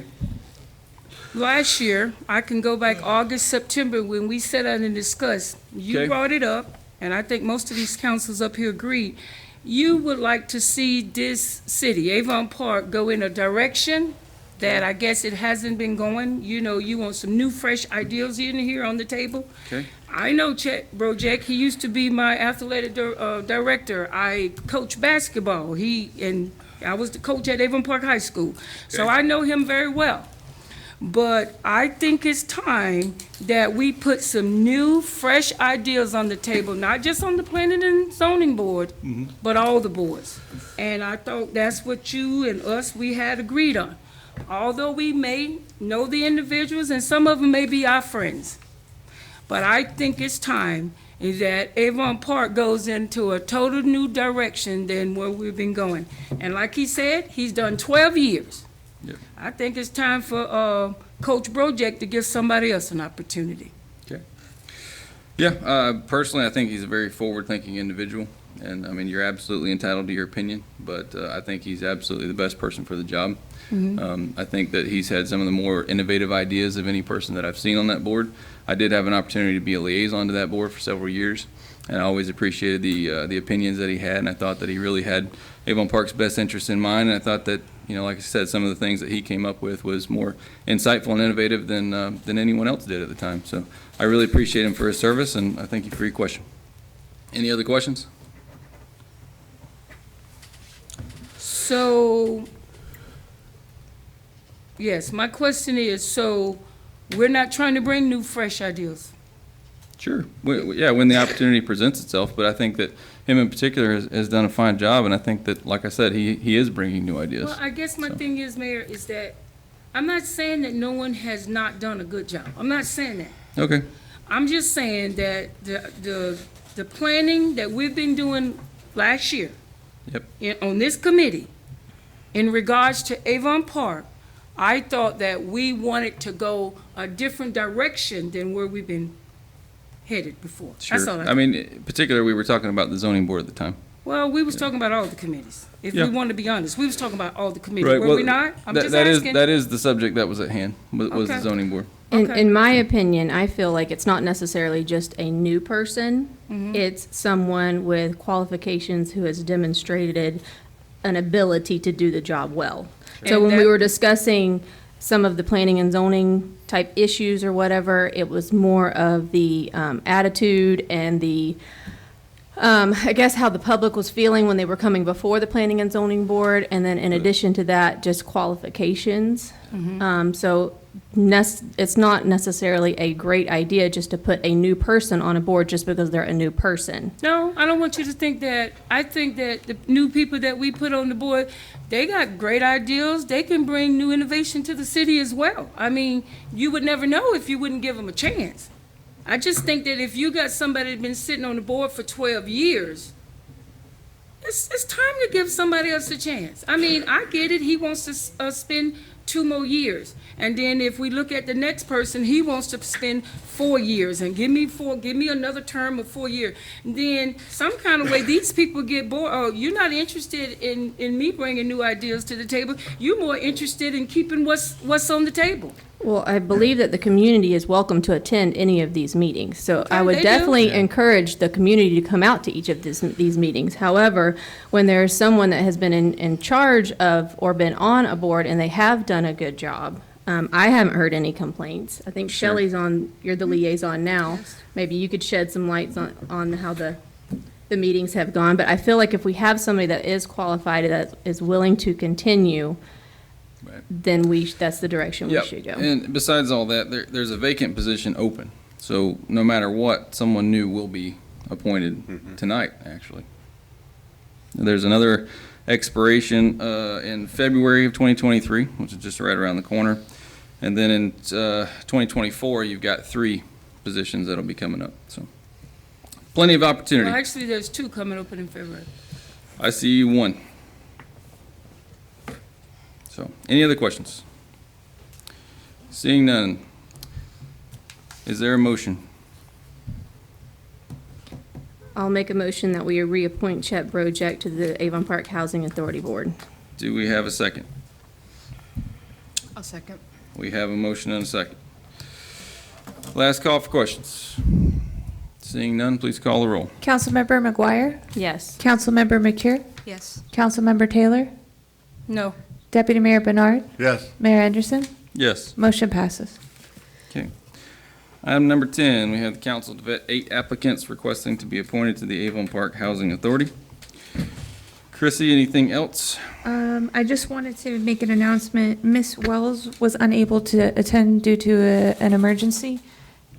S6: last year, I can go back August, September, when we sat down and discussed, you
S1: Okay.
S6: brought it up, and I think most of these councils up here agreed. You would like to see this city, Avon Park, go in a direction that I guess it hasn't been going. You know, you want some new, fresh ideas in here on the table.
S1: Okay.
S6: I know Chet Brojack, he used to be my athletic director. I coach basketball. I was the coach at Avon Park High School. So
S1: Okay.
S6: I know him very well. But I think it's time that we put some new, fresh ideas on the table, not just on the planning and zoning board, but all the boards. And I thought that's what you and us, we had agreed on. Although we may know the individuals and some of them may be our friends. But I think it's time that Avon Park goes into a total new direction than where we've been going. And like he said, he's done 12 years.
S1: Yep.
S6: I think it's time for Coach Brojack to give somebody else an opportunity.
S1: Yeah, personally, I think he's a very forward-thinking individual, and I mean, you're absolutely entitled to your opinion, but I think he's absolutely the best person for the job. I think that he's had some of the more innovative ideas of any person that I've seen on that board. I did have an opportunity to be a liaison to that board for several years, and I always appreciated the opinions that he had, and I thought that he really had Avon Park's best interest in mind, and I thought that, you know, like I said, some of the things that he came up with was more insightful and innovative than anyone else did at the time. So I really appreciate him for his service, and I thank you for your question. Any other questions?
S6: So, yes, my question is, so we're not trying to bring new, fresh ideas?
S1: Sure. Yeah, when the opportunity presents itself, but I think that him in particular has done a fine job, and I think that, like I said, he is bringing new ideas.
S6: Well, I guess my
S1: So.
S6: thing is, Mayor, is that I'm not saying that no one has not done a good job. I'm not saying that.
S1: Okay.
S6: I'm just saying that the planning that we've been doing last year
S1: Yep.
S6: on this committee in regards to Avon Park, I thought that we wanted to go a different direction than where we've been headed before.
S1: Sure.
S6: That's all
S1: I mean, in particular, we were talking about the zoning board at the time.
S6: Well, we was talking about all the committees. If
S1: Yeah.
S6: we want to be honest, we was talking about all the committees.
S1: Right.
S6: Were
S1: well,
S6: we not? I'm
S1: that-
S6: just
S1: that is-
S6: asking.
S1: that is the subject that was at hand, was the
S6: Okay.
S1: zoning board.
S6: Okay.
S2: In my opinion, I feel like it's not necessarily just a new person. It's someone with qualifications who has demonstrated an ability to do the job well. So
S6: And
S2: when we
S6: that-
S2: were discussing some of the planning and zoning type issues or whatever, it was more of the attitude and the, I guess, how the public was feeling when they were coming before the planning and zoning board. And then in addition to that, just qualifications. So it's not necessarily a great idea just to put a new person on a board just because they're a new person.
S6: No, I don't want you to think that. I think that the new people that we put on the board, they got great ideas. They can bring new innovation to the city as well. I mean, you would never know if you wouldn't give them a chance. I just think that if you got somebody that's been sitting on the board for 12 years, it's time to give somebody else a chance. I mean, I get it. He wants to spend 2 more years. And then if we look at the next person, he wants to spend 4 years and give me another term of 4 years. And then some kind of way, these people get bored. Oh, you're not interested in me bringing new ideas to the table. You're more interested in keeping what's on the table.
S2: Well, I believe that the community is welcome to attend any of these meetings. So I
S6: Okay,
S2: would
S6: they do.
S2: definitely encourage the community to come out to each of these meetings. However, when there is someone that has been in charge of or been on a board and they have done a good job, I haven't heard any complaints. I think
S1: Sure.
S2: Shelley's you're the liaison now. Maybe you could shed some lights on how the meetings have gone. But I feel like if we have somebody that is qualified, that is willing to continue,
S1: Right.
S2: then that's the direction we
S1: Yep.
S2: should go.
S1: And besides all that, there's a vacant position open. So no matter what, someone new will be appointed tonight, actually. There's another expiration in February of 2023, which is just right around the corner. And then in 2024, you've got 3 positions that'll be coming up. So plenty of opportunity.
S6: Well, actually, there's 2 coming open in February.
S1: I see 1. So, any other questions? Seeing none, is there a motion?
S2: I'll make a motion that we reappoint Chet Brojack to the Avon Park Housing Authority Board.
S1: Do we have a second?
S8: I'll second.
S1: We have a motion and a second. Last call for questions. Seeing none, please call the roll.
S3: Councilmember McGuire?
S2: Yes.
S3: Councilmember McCure?
S8: Yes.
S3: Councilmember Taylor?
S6: No.
S3: Deputy Mayor Bernard?
S9: Yes.
S3: Mayor Anderson?
S1: Yes.
S3: Motion passes.
S1: Okay. Item number 10, we have the council to vet 8 applicants requesting to be appointed to the Avon Park Housing Authority. Chrissy, anything else?
S3: I just wanted to make an announcement. Miss Wells was unable to attend due to an emergency,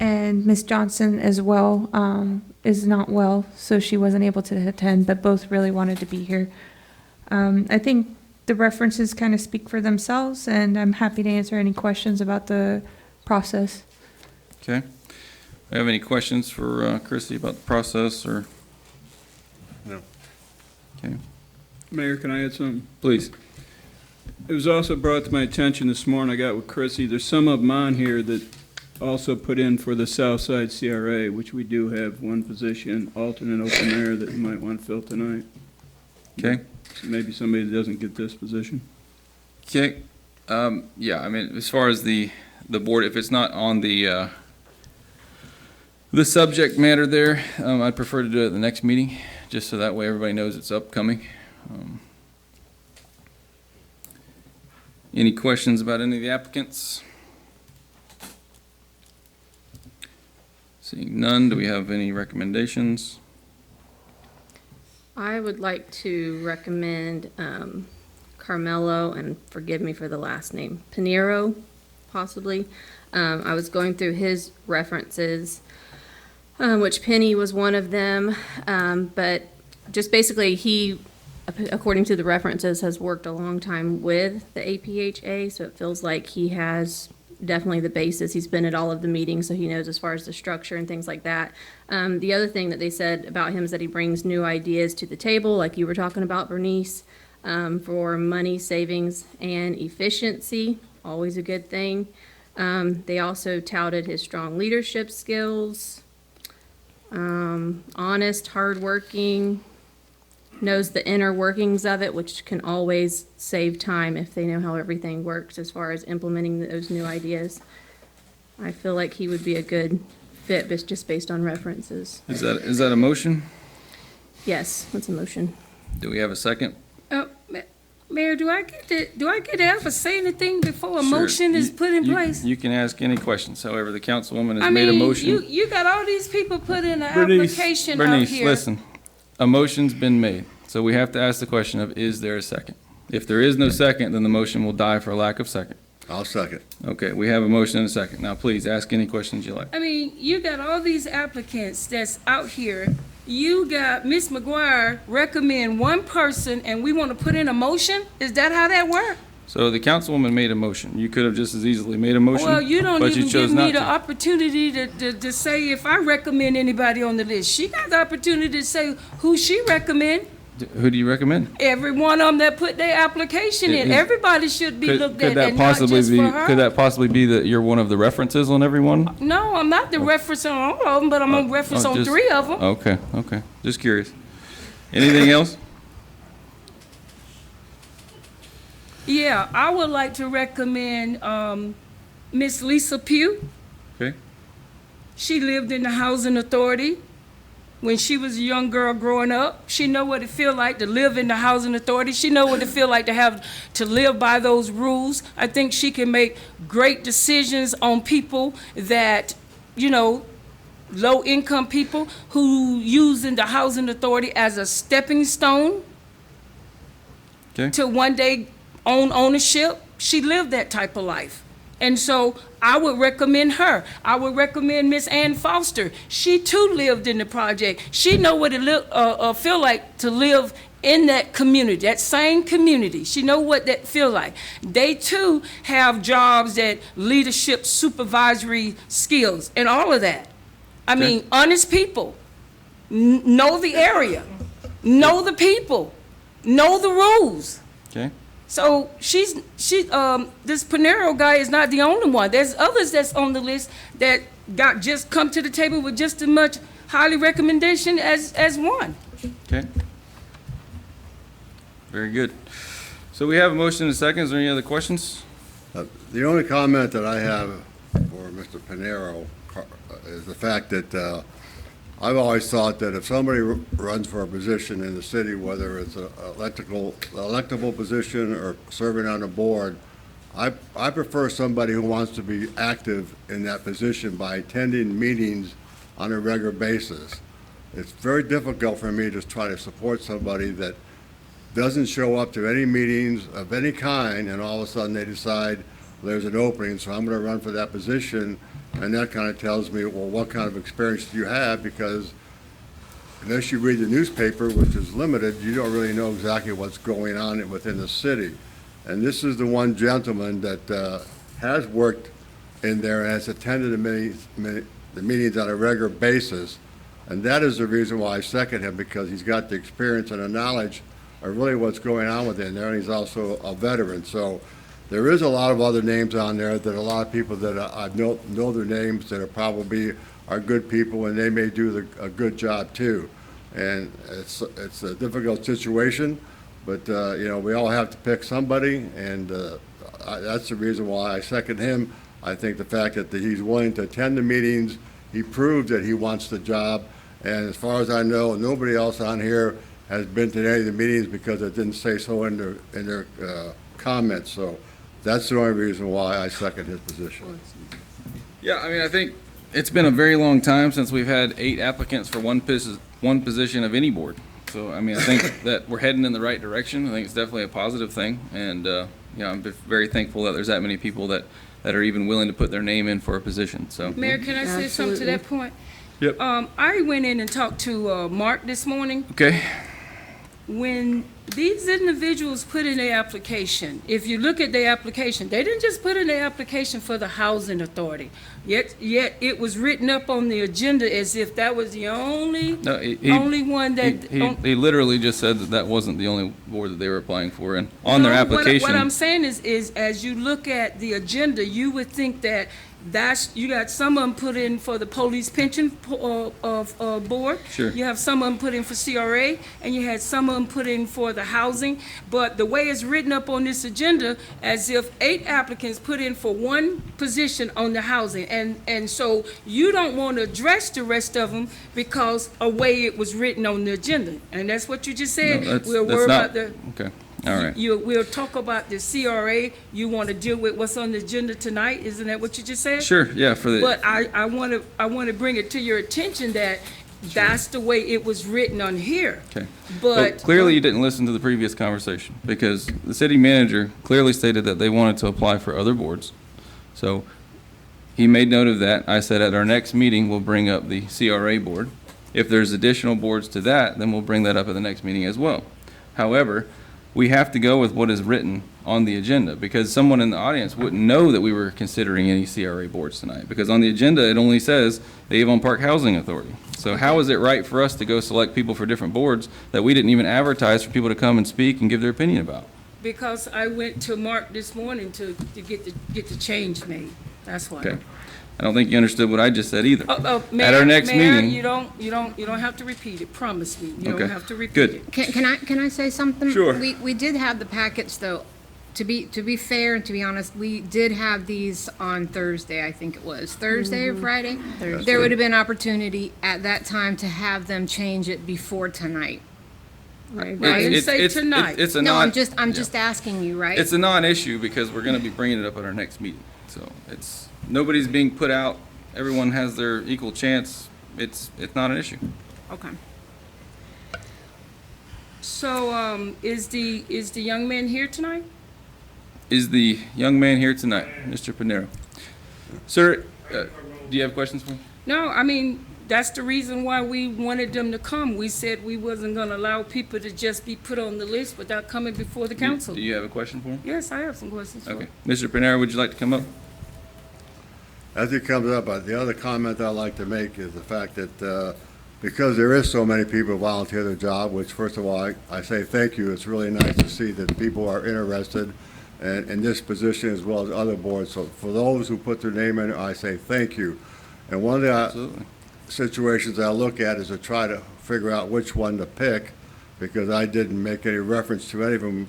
S3: and Miss Johnson as well is not well, so she wasn't able to attend, but both really wanted to be here. I think the references kind of speak for themselves, and I'm happy to answer any questions about the process.
S1: Okay. Do you have any questions for Chrissy about the process, or?
S9: No.
S1: Okay,
S14: Mayor, can I add something?
S1: please.
S14: It was also brought to my attention this morning, I got with Chrissy, there's some of them on here that also put in for the Southside CRA, which we do have one position, alternate open there, that you might want to fill tonight.
S1: Okay.
S14: So maybe somebody that doesn't get this position.
S1: Okay. Yeah, I mean, as far as the board, if it's not on the subject matter there, I'd prefer to do it at the next meeting, just so that way everybody knows it's upcoming. Any questions about any of the applicants? Seeing none, do we have any recommendations?
S2: I would like to recommend Carmelo, and forgive me for the last name, Pinheiro, possibly. I was going through his references, which Penny was one of them, but just basically he, according to the references, has worked a long time with the APHA, so it feels like he has definitely the basis. He's been at all of the meetings, so he knows as far as the structure and things like that. The other thing that they said about him is that he brings new ideas to the table, like you were talking about, Bernice, for money savings and efficiency, always a good thing. They also touted his strong leadership skills, honest, hardworking, knows the inner workings of it, which can always save time if they know how everything works as far as implementing those new ideas. I feel like he would be a good fit just based on references.
S1: Is that a motion?
S2: Yes, that's a motion.
S1: Do we have a second?
S6: Mayor, do I get to ever say anything before a
S1: Sure.
S6: motion is put in place?
S1: You can ask any questions. However, the councilwoman has
S6: I
S1: made a
S6: mean,
S1: motion.
S6: you got all these people put in an
S14: Bernice,
S6: application out
S1: Bernice,
S6: here.
S1: listen, a motion's been made, so we have to ask the question of, is there a second? If there is no second, then the motion will die for lack of second.
S9: I'll second.
S1: Okay, we have a motion and a second. Now, please, ask any questions you like.
S6: I mean, you got all these applicants that's out here. You got Ms. McGuire recommend one person, and we want to put in a motion? Is that how that works?
S1: So the councilwoman made a motion. You could have just as easily made a motion,
S6: Well, you don't
S1: but you
S6: even
S1: chose
S6: give me
S1: not
S6: the
S1: to.
S6: opportunity to say if I recommend anybody on the list. She got the opportunity to say who she recommend.
S1: Who do you recommend?
S6: Every one of them that put their application in.
S1: Is-
S6: Everybody should be looked at,
S1: that
S6: and not
S1: possibly
S6: just
S1: be?
S6: for her.
S1: Could that possibly be that you're one of the references on every one?
S6: No, I'm not the reference on all of them, but I'm a reference on
S1: just-
S6: 3 of them.
S1: Okay, okay. Just curious. Anything else?
S6: Yeah, I would like to recommend Miss Lisa Pugh.
S1: Okay.
S6: She lived in the housing authority when she was a young girl growing up. She know what it feel like to live in the housing authority. She know what it feel like to live by those rules. I think she can make great decisions on people that, low-income people who using the housing authority as a stepping stone
S1: Okay.
S6: to one day own ownership. She lived that type of life. And so I would recommend her. I would recommend Miss Ann Foster. She too lived in the project. She know what it feel like to live in that community, that same community. She know what that feel like. They too have jobs that leadership, supervisory skills, and all of that. I mean, honest people, know the area, know the people, know the rules.
S1: Okay.
S6: So this Pinheiro guy is not the only one. There's others that's on the list that got just come to the table with just as much highly recommendation as one.
S1: Okay. Very good. So we have a motion and a second. Is there any other questions?
S9: The only comment that I have for Mr. Pinero is the fact that I've always thought that if somebody runs for a position in the city, whether it's an electable position or serving on a board, I prefer somebody who wants to be active in that position by attending meetings on a regular basis. It's very difficult for me to try to support somebody that doesn't show up to any meetings of any kind, and all of a sudden they decide there's an opening, so I'm going to run for that position, and that kind of tells me, well, what kind of experience do you have? Because unless you read the newspaper, which is limited, you don't really know exactly what's going on within the city. And this is the one gentleman that has worked in there and has attended the meetings on a regular basis, and that is the reason why I second him, because he's got the experience and the knowledge of really what's going on within there, and he's also a veteran. So there is a lot of other names on there that a lot of people that I know their names that are probably are good people, and they may do a good job too. And it's a difficult situation, but we all have to pick somebody, and that's the reason why I second him. I think the fact that he's willing to attend the meetings, he proved that he wants the job. And as far as I know, nobody else on here has been to any of the meetings because it didn't say so in their comments. So that's the only reason why I second his position.
S1: Yeah, I mean, I think it's been a very long time since we've had 8 applicants for one position of any board. So, I mean, I think that we're heading in the right direction. I think it's definitely a positive thing. And, I'm very thankful that there's that many people that are even willing to put their name in for a position. So,
S6: Mayor, can I say something to that point?
S1: Yep.
S6: I went in and talked to Mark this morning.
S1: Okay.
S6: When these individuals put in their application, if you look at their application, they didn't just put in their application for the housing authority. Yet it was written up on the agenda as if that was the only one that.
S1: He literally just said that wasn't the only board that they were applying for, and on their application.
S6: What I'm saying is as you look at the agenda, you would think that you got some of them put in for the police pension board.
S1: Sure.
S6: You have some of them put in for CRA, and you had some of them put in for the housing. But the way it's written up on this agenda, as if 8 applicants put in for one position on the housing, and so you don't want to address the rest of them because of the way it was written on the agenda, and that's what you just said.
S1: No,
S6: We'll worry about the.
S1: Okay. All right.
S6: We'll talk about the CRA. You want to deal with what's on the agenda tonight? Isn't that what you just said?
S1: Sure. Yeah.
S6: But I want to bring it to your attention that that's the way it was written on here.
S1: Okay.
S6: But
S1: well, clearly you didn't listen to the previous conversation, because the city manager clearly stated that they wanted to apply for other boards. So he made note of that. I said at our next meeting, we'll bring up the CRA board. If there's additional boards to that, then we'll bring that up at the next meeting as well. However, we have to go with what is written on the agenda, because someone in the audience wouldn't know that we were considering any CRA boards tonight, because on the agenda, it only says the Avon Park Housing Authority. So how is it right for us to go select people for different boards that we didn't even advertise for people to come and speak and give their opinion about?
S6: because I went to Mark this morning to get the change made. That's why.
S1: Okay. I don't think you understood what I just said either.
S6: Mayor,
S1: At our next
S6: Mayor,
S1: meeting.
S6: you don't have to repeat it. Promise me. You
S1: Okay.
S6: don't have to repeat
S1: Good.
S6: it.
S8: Can I say something?
S1: Sure.
S8: We did have the packets, though. To be fair and to be honest, we did have these on Thursday, I think it was. Thursday or Friday? There would have been opportunity at that time to have them change it before tonight.
S6: I didn't say tonight.
S1: It's a
S8: No,
S1: non.
S8: I'm just asking you, right?
S1: It's a non-issue because we're gonna be bringing it up at our next meeting. So nobody's being put out. Everyone has their equal chance. It's not an issue.
S8: Okay.
S6: So, is the young man here tonight?
S1: Is the young man here tonight, Mr. Pinero? Sir, do you have questions for him?
S6: No, I mean, that's the reason why we wanted them to come. We said we wasn't gonna allow people to just be put on the list without coming before the council.
S1: Do you have a question for him?
S6: Yes, I have some questions for
S1: Okay.
S6: him.
S1: Mr. Pinero, would you like to come up?
S9: As it comes up, the other comment I'd like to make is the fact that because there is so many people who volunteer their job, which first of all, I say thank you. It's really nice to see that people are interested in this position as well as other boards. So for those who put their name in, I say thank you. And one of the
S1: Absolutely.
S9: situations I look at is to try to figure out which one to pick, because I didn't make any reference to any of them.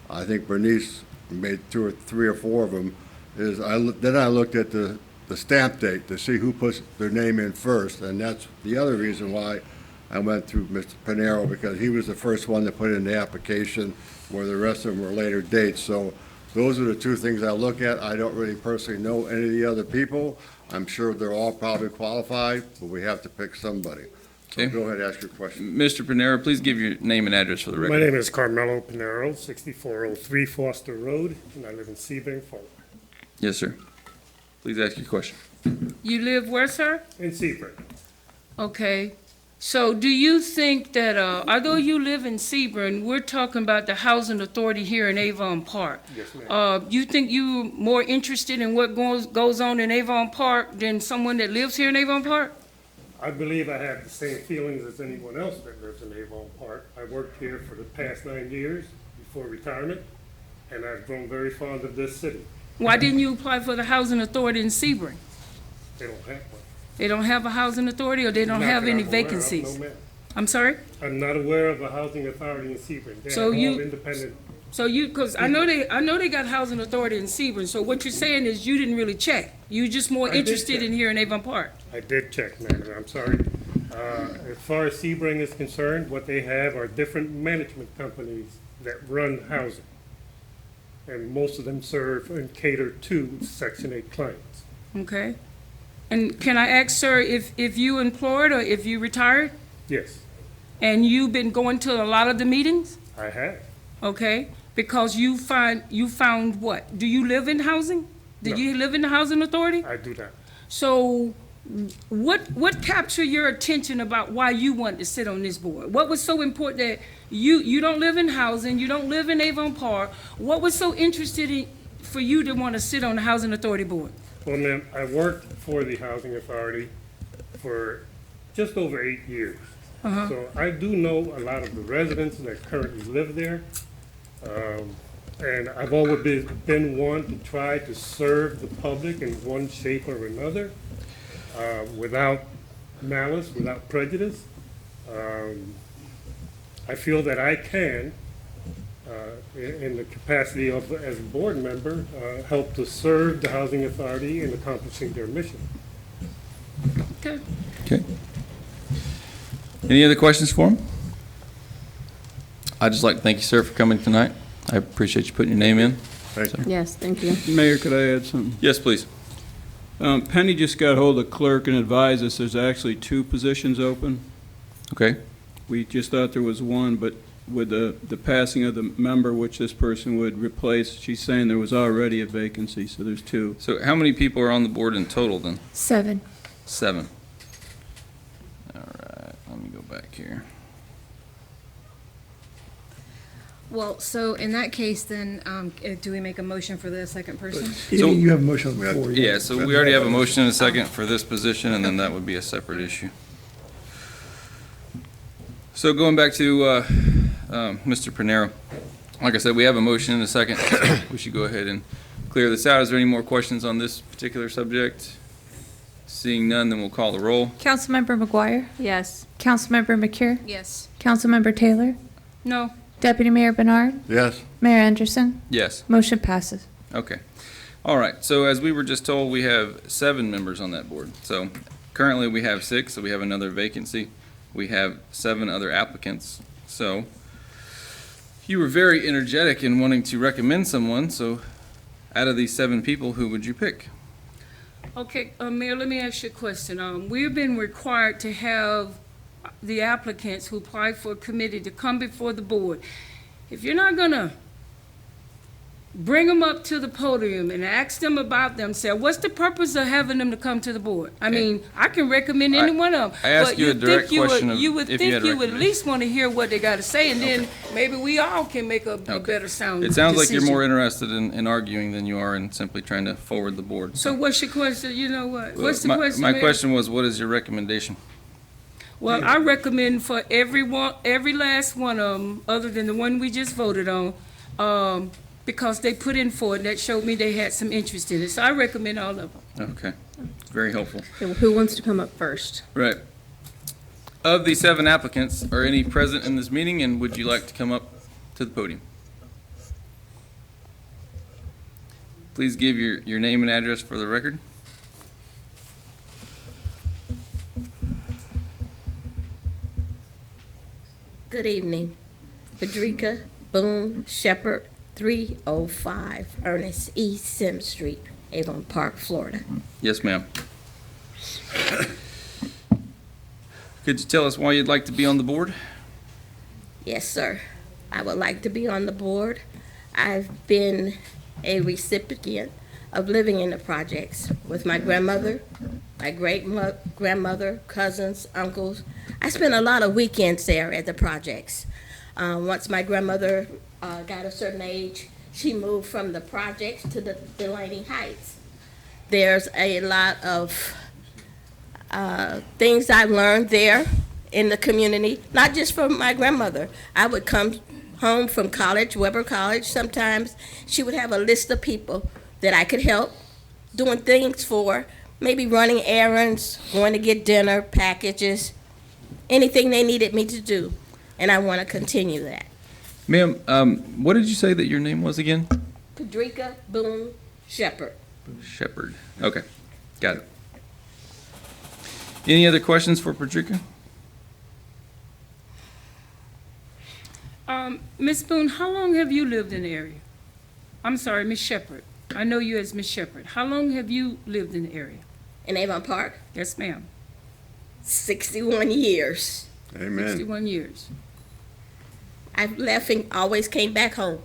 S9: I think Bernice made 2 or 3 or 4 of them, is then I looked at the stamp date to see who puts their name in first, and that's the other reason why I went through Mr. Panero, because he was the first one to put in the application, where the rest of them were later dates. So those are the two things I look at. I don't really personally know any of the other people. I'm sure they're all probably qualified, but we have to pick somebody. So
S1: Okay.
S9: go ahead, ask your question.
S1: Mr. Panera, please give your name and address for the
S15: My
S1: record.
S15: name is Carmelo Pinero, 6403 Foster Road, and I live in Sebring, Florida.
S1: Yes, sir. Please ask your question.
S6: You live where, sir?
S15: In Sebring.
S6: Okay. So do you think that, although you live in Sebring, we're talking about the housing authority here in Avon Park.
S15: Yes, ma'am.
S6: You think you're more interested in what goes on in Avon Park than someone that lives here in Avon Park?
S15: I believe I have the same feelings as anyone else that lives in Avon Park. I worked here for the past 9 years before retirement, and I've grown very fond of this city.
S6: Why didn't you apply for the housing authority in Sebring?
S15: They don't have one.
S6: They don't have a housing authority, or they don't
S15: Not
S6: have
S15: that
S6: any
S15: I'm aware of,
S6: vacancies?
S15: no, ma'am.
S6: I'm sorry?
S15: I'm not aware of a housing authority in Sebring. They
S6: So
S15: are
S6: you-
S15: all independent.
S6: So you, because I know they got housing authority in Sebring, so what you're saying is you didn't really check. You just more
S15: I did
S6: interested
S15: check.
S6: in here in Avon Park.
S15: I did check, ma'am, and I'm sorry. As far as Sebring is concerned, what they have are different management companies that run housing. And most of them serve and cater to Section 8 clients.
S6: Okay? And can I ask, sir, if you employed or if you retired,
S15: Yes,
S6: and you've been going to a lot of the meetings?
S15: I have.
S6: Okay? Because you found what? Do you live in housing? Do
S15: No.
S6: you live in the housing authority?
S15: I do not.
S6: So what captured your attention about why you wanted to sit on this board? What was so important that you don't live in housing, you don't live in Avon Park? What was so interested for you to want to sit on the housing authority board?
S15: Well, ma'am, I worked for the Housing Authority for just over 8 years.
S6: Uh-huh.
S15: So I do know a lot of the residents that currently live there. And I've always been one to try to serve the public in one shape or another, without malice, without prejudice. I feel that I can, in the capacity of, as a board member, help to serve the Housing Authority in accomplishing their mission.
S6: Okay.
S1: Okay. Any other questions for him? I'd just like to thank you, sir, for coming tonight. I appreciate you putting your name in.
S9: Thank you.
S2: Yes, thank you.
S14: Mayor, could I add something?
S1: Yes, please.
S14: Penny just got hold of the clerk and advised us there's actually 2 positions open.
S1: Okay.
S14: We just thought there was one, but with the passing of the member which this person would replace, she's saying there was already a vacancy, so there's 2.
S1: So how many people are on the board in total then?
S3: 7.
S1: 7. All right, let me go back here.
S8: Well, so in that case, then, do we make a motion for the second person?
S1: So-
S4: You have a motion on the floor.
S1: Yeah, so we already have a motion and a second for this position, and then that would be a separate issue. So going back to Mr. Panero, like I said, we have a motion and a second. So we should go ahead and clear this out. Is there any more questions on this particular subject? Seeing none, then we'll call the roll.
S3: Councilmember McGuire?
S2: Yes.
S3: Councilmember McCure?
S8: Yes.
S3: Councilmember Taylor?
S6: No.
S3: Deputy Mayor Bernard?
S9: Yes,
S3: Mayor Anderson?
S1: Yes.
S3: Motion passes.
S1: Okay. All right. So as we were just told, we have 7 members on that board. So currently we have 6, so we have another vacancy. We have 7 other applicants. So you were very energetic in wanting to recommend someone. So out of these 7 people, who would you pick?
S6: Okay, Mayor, let me ask you a question. We've been required to have the applicants who apply for a committee to come before the board. If you're not gonna bring them up to the podium and ask them about themselves, what's the purpose of having them to come to the board? I mean, I can recommend any one of them.
S1: I asked
S6: but
S1: you a
S6: you'd
S1: direct
S6: think you would-
S1: question of
S6: You would
S1: if you had
S6: think
S1: a
S6: you would at least want to hear what they gotta say, and then maybe we all can make a better sound
S1: It sounds like you're
S6: decision.
S1: more interested in arguing than you are in simply trying to forward the board.
S6: So what's your question? You know what? What's the
S1: My-
S6: question,
S1: My
S6: Mayor?
S1: question was, what is your recommendation?
S6: Well, I recommend for every last one of them, other than the one we just voted on, because they put in for it, and that showed me they had some interest in it. So I recommend all of them.
S1: Okay. Very helpful.
S2: Who wants to come up first?
S1: Right. Of the 7 applicants, are any present in this meeting, and would you like to come up to the podium? Please give your name and address for the record.
S16: Good evening. Frederica Boone Shepherd, 305 Ernest E. Sims Street, Avon Park, Florida.
S1: Yes, ma'am. Could you tell us why you'd like to be on the board?
S16: Yes, sir. I would like to be on the board. I've been a recipient of living in the projects with my grandmother, my great-grandmother, cousins, uncles. I spent a lot of weekends there at the projects. Once my grandmother got a certain age, she moved from the projects to the Delaney Heights. There's a lot of things I learned there in the community, not just from my grandmother. I would come home from college, Weber College. Sometimes she would have a list of people that I could help, doing things for, maybe running errands, going to get dinner, packages, anything they needed me to do. And I want to continue that.
S1: Ma'am, what did you say that your name was again?
S16: Frederica Boone Shepherd.
S1: Shepherd. Okay, got it. Any other questions for Frederica?
S6: Ms. Boone, how long have you lived in the area? I'm sorry, Ms. Shepherd. I know you as Ms. Shepherd. How long have you lived in the area?
S16: In Avon Park?
S6: Yes, ma'am.
S16: 61 years.
S9: Amen.
S6: 61 years.
S16: I've left and always came back home.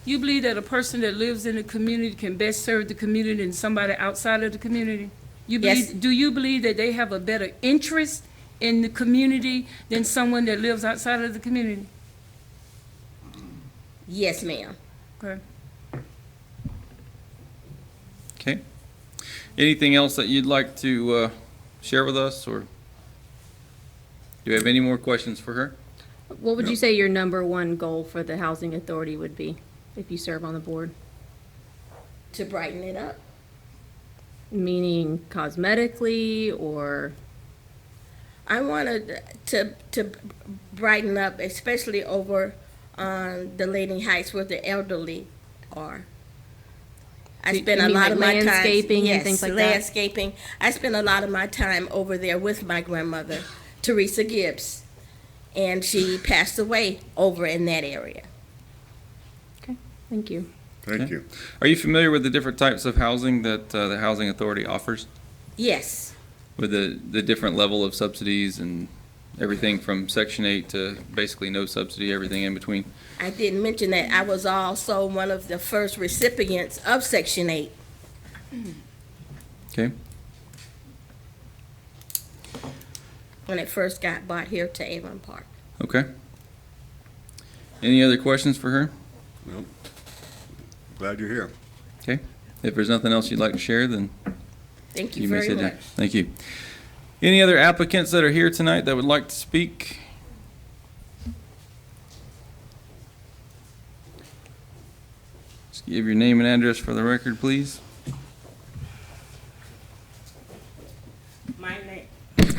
S6: You believe that a person that lives in the community can best serve the community than somebody outside of the community? You believe,
S16: Yes.
S6: Do you believe that they have a better interest in the community than someone that lives outside of the community?
S16: Yes, ma'am.
S6: Okay.
S1: Okay. Anything else that you'd like to share with us, or do you have any more questions for her?
S2: What would you say your number one goal for the Housing Authority would be if you serve on the board?
S16: To brighten it up.
S2: Meaning cosmetically or?
S16: I wanted to brighten up, especially over on the Delaney Heights where the elderly are. I
S2: You
S16: spend a
S2: mean
S16: lot
S2: like
S16: of my time.
S2: landscaping and things like that?
S16: Landscaping. I spend a lot of my time over there with my grandmother, Teresa Gibbs, and she passed away over in that area.
S2: Okay, thank you.
S9: Thank you.
S1: Are you familiar with the different types of housing that the Housing Authority offers?
S16: Yes,
S1: With the different level of subsidies and everything from Section 8 to basically no subsidy, everything in between?
S16: I didn't mention that I was also one of the first recipients of Section 8.
S1: Okay.
S16: When it first got bought here to Avon Park.
S1: Okay. Any other questions for her?
S9: Nope. Glad you're here.
S1: Okay. If there's nothing else you'd like to share, then
S16: Thank you
S1: you may
S16: very
S1: sit down.
S16: much.
S1: Thank you. Any other applicants that are here tonight that would like to speak? Just give your name and address for the record, please.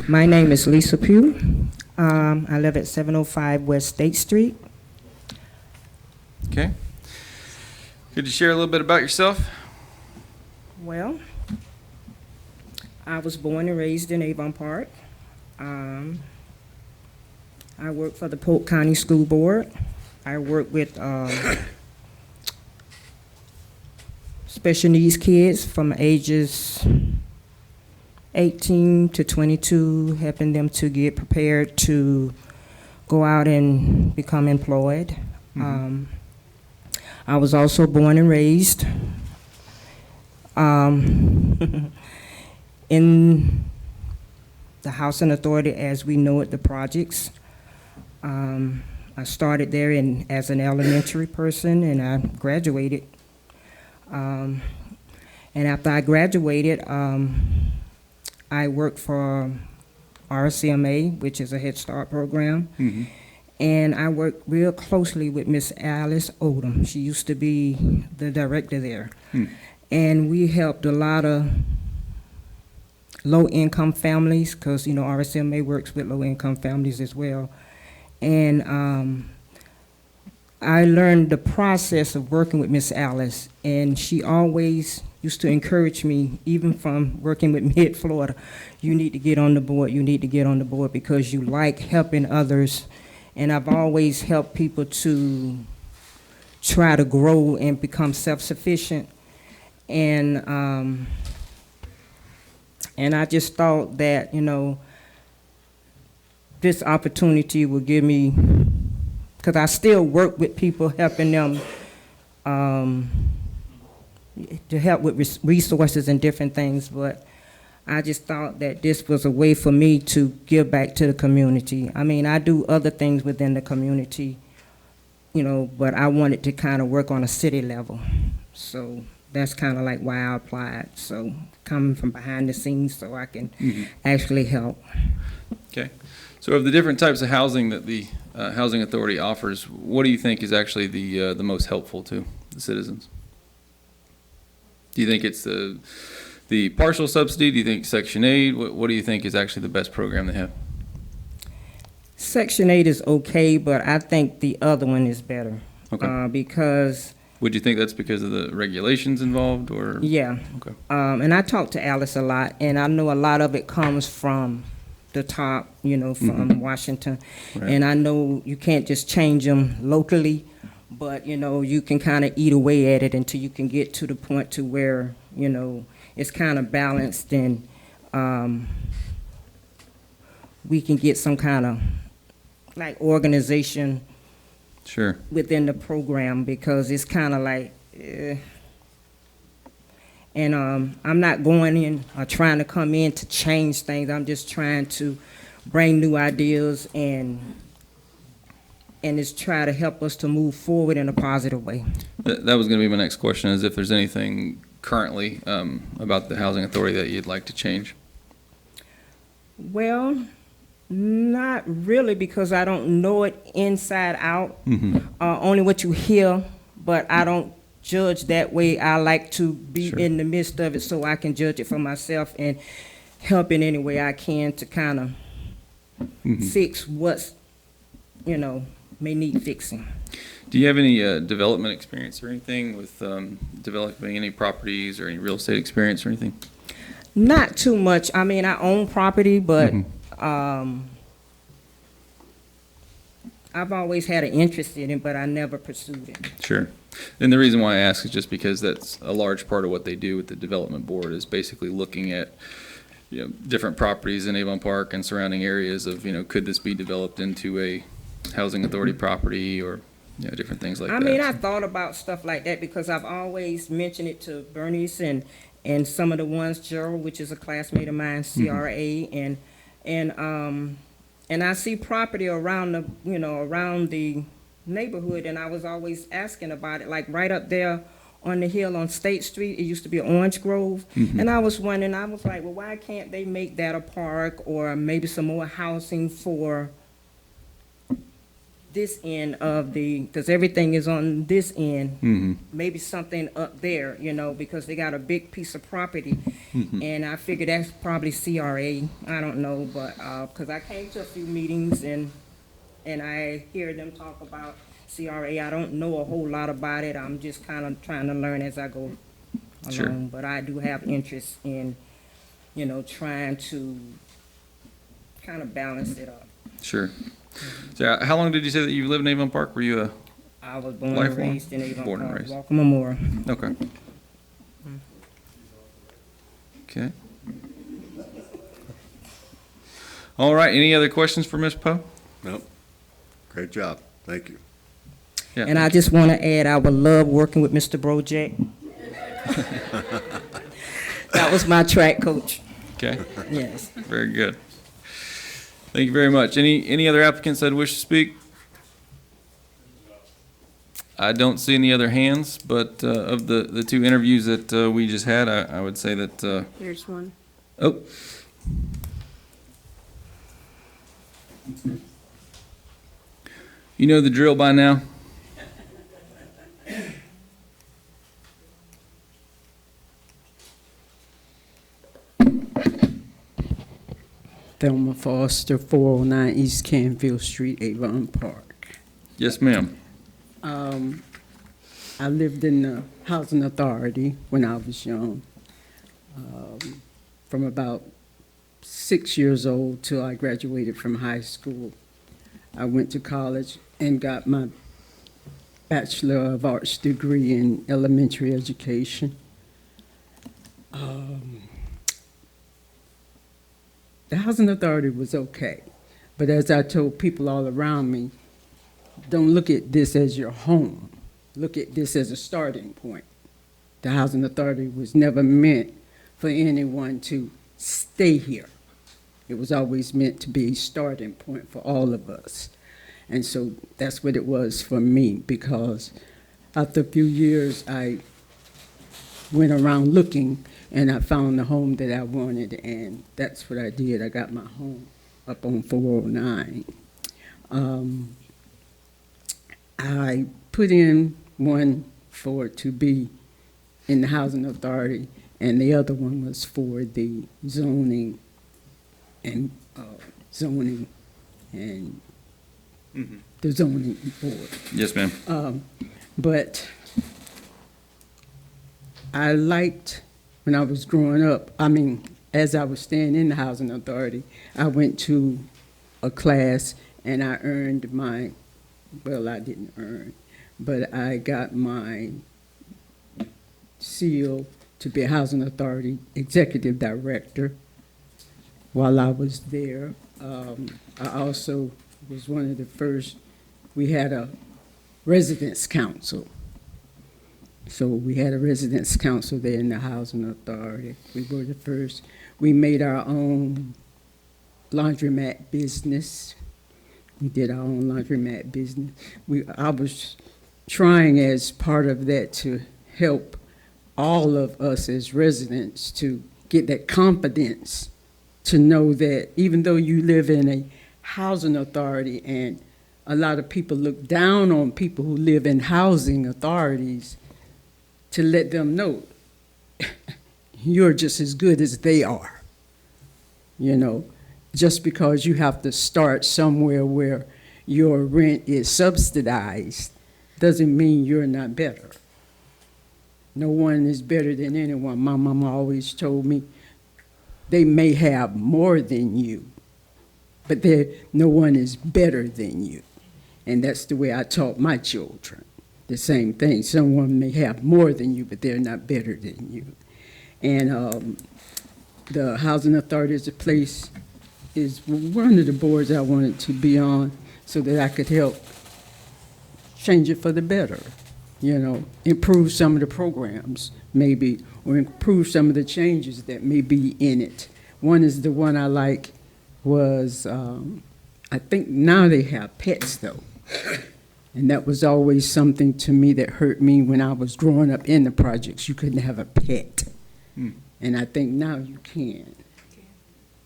S17: My name is Lisa Pugh. I live at 705 West State Street.
S1: Okay. Could you share a little bit about yourself?
S17: Well, I was born and raised in Avon Park. I work for the Polk County School Board. I work with special needs kids from ages 18 to 22, helping them to get prepared to go out and become employed. I was also born and raised in the Housing Authority as we know it, the projects. I started there as an elementary person, and I graduated. And after I graduated, I worked for RCMA, which is a Head Start program. And I worked real closely with Miss Alice Odom. She used to be the director there. And we helped a lot of low-income families, because, you know, RSMA works with low-income families as well. And I learned the process of working with Miss Alice, and she always used to encourage me, even from working with Mid-Florida, you need to get on the board, you need to get on the board because you like helping others. And I've always helped people to try to grow and become self-sufficient. And I just thought that, you know, this opportunity would give me, because I still work with people, helping them to help with resources and different things, but I just thought that this was a way for me to give back to the community. I mean, I do other things within the community, you know, but I wanted to kind of work on a city level. So that's kind of like why I applied. So coming from behind the scenes so I can actually help.
S1: Okay. So of the different types of housing that the Housing Authority offers, what do you think is actually the most helpful to the citizens? Do you think it's the partial subsidy? Do you think Section 8? What do you think is actually the best program they have?
S17: Section 8 is okay, but I think the other one is better.
S1: Okay.
S17: Because...
S1: Would you think that's because of the regulations involved, or?
S17: Yeah.
S1: Okay.
S17: And I talk to Alice a lot, and I know a lot of it comes from the top, you know, from Washington.
S1: Right.
S17: And I know you can't just change them locally, but, you know, you can kind of eat away at it until you can get to the point to where, you know, it's kind of balanced and we can get some kind of like organization
S1: Sure.
S17: within the program, because it's kind of like, and I'm not going in or trying to come in to change things. I'm just trying to bring new ideas and just try to help us to move forward in a positive way.
S1: That was going to be my next question, is if there's anything currently about the Housing Authority that you'd like to change.
S17: Well, not really, because I don't know it inside out. Only what you hear, but I don't judge that way. I like to be in the midst of it so I can judge it for myself and help in any way I can to kind of fix what's, you know, may need fixing.
S1: Do you have any development experience or anything with developing any properties or any real estate experience or anything?
S17: Not too much. I mean, I own property, but I've always had an interest in it, but I never pursued it.
S1: Sure. And the reason why I ask is just because that's a large part of what they do with the development board, is basically looking at, you know, different properties in Avon Park and surrounding areas of, you know, could this be developed into a Housing Authority property, or, you know, different things like that.
S17: I mean, I thought about stuff like that because I've always mentioned it to Bernice and some of the ones, Gerald, which is a classmate of mine, CRA, and I see property around the, you know, around the neighborhood, and I was always asking about it, like right up there on the hill on State Street. It used to be Orange Grove, and I was wondering, I was like, well, why can't they make that a park, or maybe some more housing for this end of the, because everything is on this end, maybe something up there, you know, because they got a big piece of property, and I figured that's probably CRA, I don't know, but, because I came to a few meetings and I hear them talk about CRA. I don't know a whole lot about it. I'm just kind of trying to learn as I go along,
S1: Sure.
S17: But I do have interest in, you know, trying to kind of balance it up.
S1: Sure. So how long did you say that you lived in Avon Park? Were you a
S17: I was born and
S1: lifelong?
S17: raised in Avon
S1: Born and
S17: Park,
S1: raised.
S17: Walker Memorial.
S1: Okay. Okay. All right. Any other questions for Ms. Poe?
S9: Nope. Great job. Thank you.
S1: Yeah.
S17: And I just want to add, I would love working with Mr. Brojack. That was my track coach.
S1: Okay.
S17: Yes.
S1: Very good. Thank you very much. Any other applicants that wish to speak? I don't see any other hands, but of the two interviews that we just had, I would say that.
S7: Here's one.
S1: Oh. You know the drill by now.
S12: Thelma Foster, 409 East Canfield Street, Avon Park.
S1: Yes, ma'am.
S12: I lived in the Housing Authority when I was young, from about 6 years old till I graduated from high school. I went to college and got my Bachelor of Arts degree in elementary education. The Housing Authority was okay, but as I told people all around me, don't look at this as your home. Look at this as a starting point. The Housing Authority was never meant for anyone to stay here. It was always meant to be a starting point for all of us. And so that's what it was for me, because after a few years, I went around looking and I found the home that I wanted, and that's what I did. I got my home up on 409. I put in one for it to be in the Housing Authority, and the other one was for the zoning and the zoning board.
S1: Yes, ma'am.
S12: But I liked, when I was growing up, as I was staying in the Housing Authority, I went to a class and I earned my, well, I didn't earn, but I got my seal to be a Housing Authority Executive Director while I was there. I also was one of the first, we had a residence council. So we had a residence council there in the Housing Authority. We were the first. We made our own laundromat business. We did our own laundromat business. I was trying as part of that to help all of us as residents to get that confidence to know that even though you live in a housing authority and a lot of people look down on people who live in housing authorities, to let them know you're just as good as they are. You know, just because you have to start somewhere where your rent is subsidized doesn't mean you're not better. No one is better than anyone. My mama always told me they may have more than you, but no one is better than you. And that's the way I taught my children. The same thing. Someone may have more than you, but they're not better than you. And the Housing Authority is one of the boards I wanted to be on so that I could help change it for the better. You know, improve some of the programs, maybe, or improve some of the changes that may be in it. One is the one I like was, I think now they have pets, though. And that was always something to me that hurt me when I was growing up in the projects. You couldn't have a pet. And I think now you can.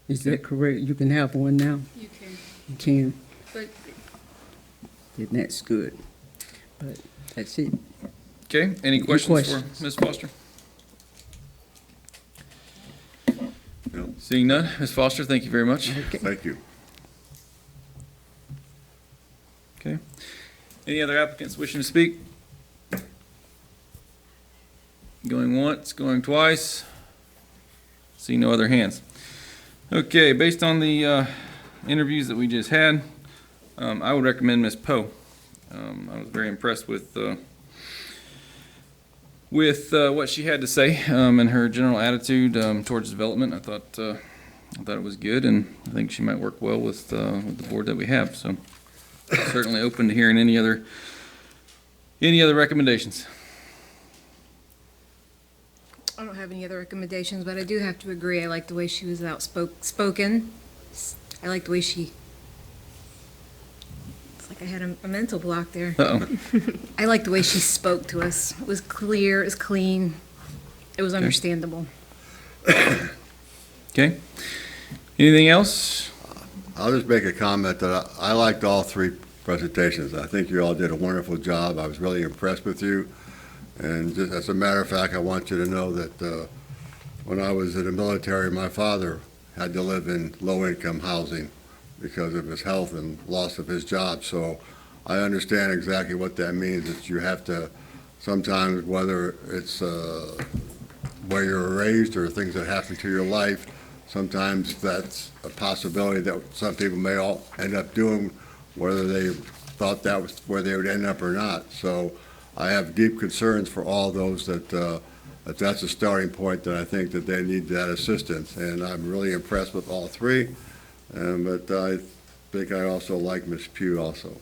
S12: Is that correct? You can have one now?
S8: You can.
S12: You can.
S8: But
S12: And that's good. But that's it.
S1: Okay, any questions for Ms. Foster?
S9: No.
S1: Seeing none, Ms. Foster, thank you very much.
S9: Thank you.
S1: Okay. Any other applicants wishing to speak? Going once, going twice. See no other hands. Okay, based on the interviews that we just had, I would recommend Ms. Poe. I was very impressed with what she had to say and her general attitude towards development. I thought it was good, and I think she might work well with the board that we have. So certainly open to hearing any other recommendations.
S8: I don't have any other recommendations, but I do have to agree. I like the way she was outspoken. I like the way she. It's like I had a mental block there.
S1: Uh-oh.
S8: I like the way she spoke to us. It was clear, it was clean, it was understandable.
S1: Okay. Anything else?
S9: I'll just make a comment that I liked all three presentations. I think you all did a wonderful job. I was really impressed with you. And just as a matter of fact, I want you to know that when I was in the military, my father had to live in low-income housing because of his health and loss of his job. So I understand exactly what that means, that you have to, sometimes whether it's where you were raised or things that happen to your life, sometimes that's a possibility that some people may all end up doing, whether they thought that was where they would end up or not. So I have deep concerns for all those that's a starting point, that I think that they need that assistance. And I'm really impressed with all three, but I think I also like Ms. Pugh also.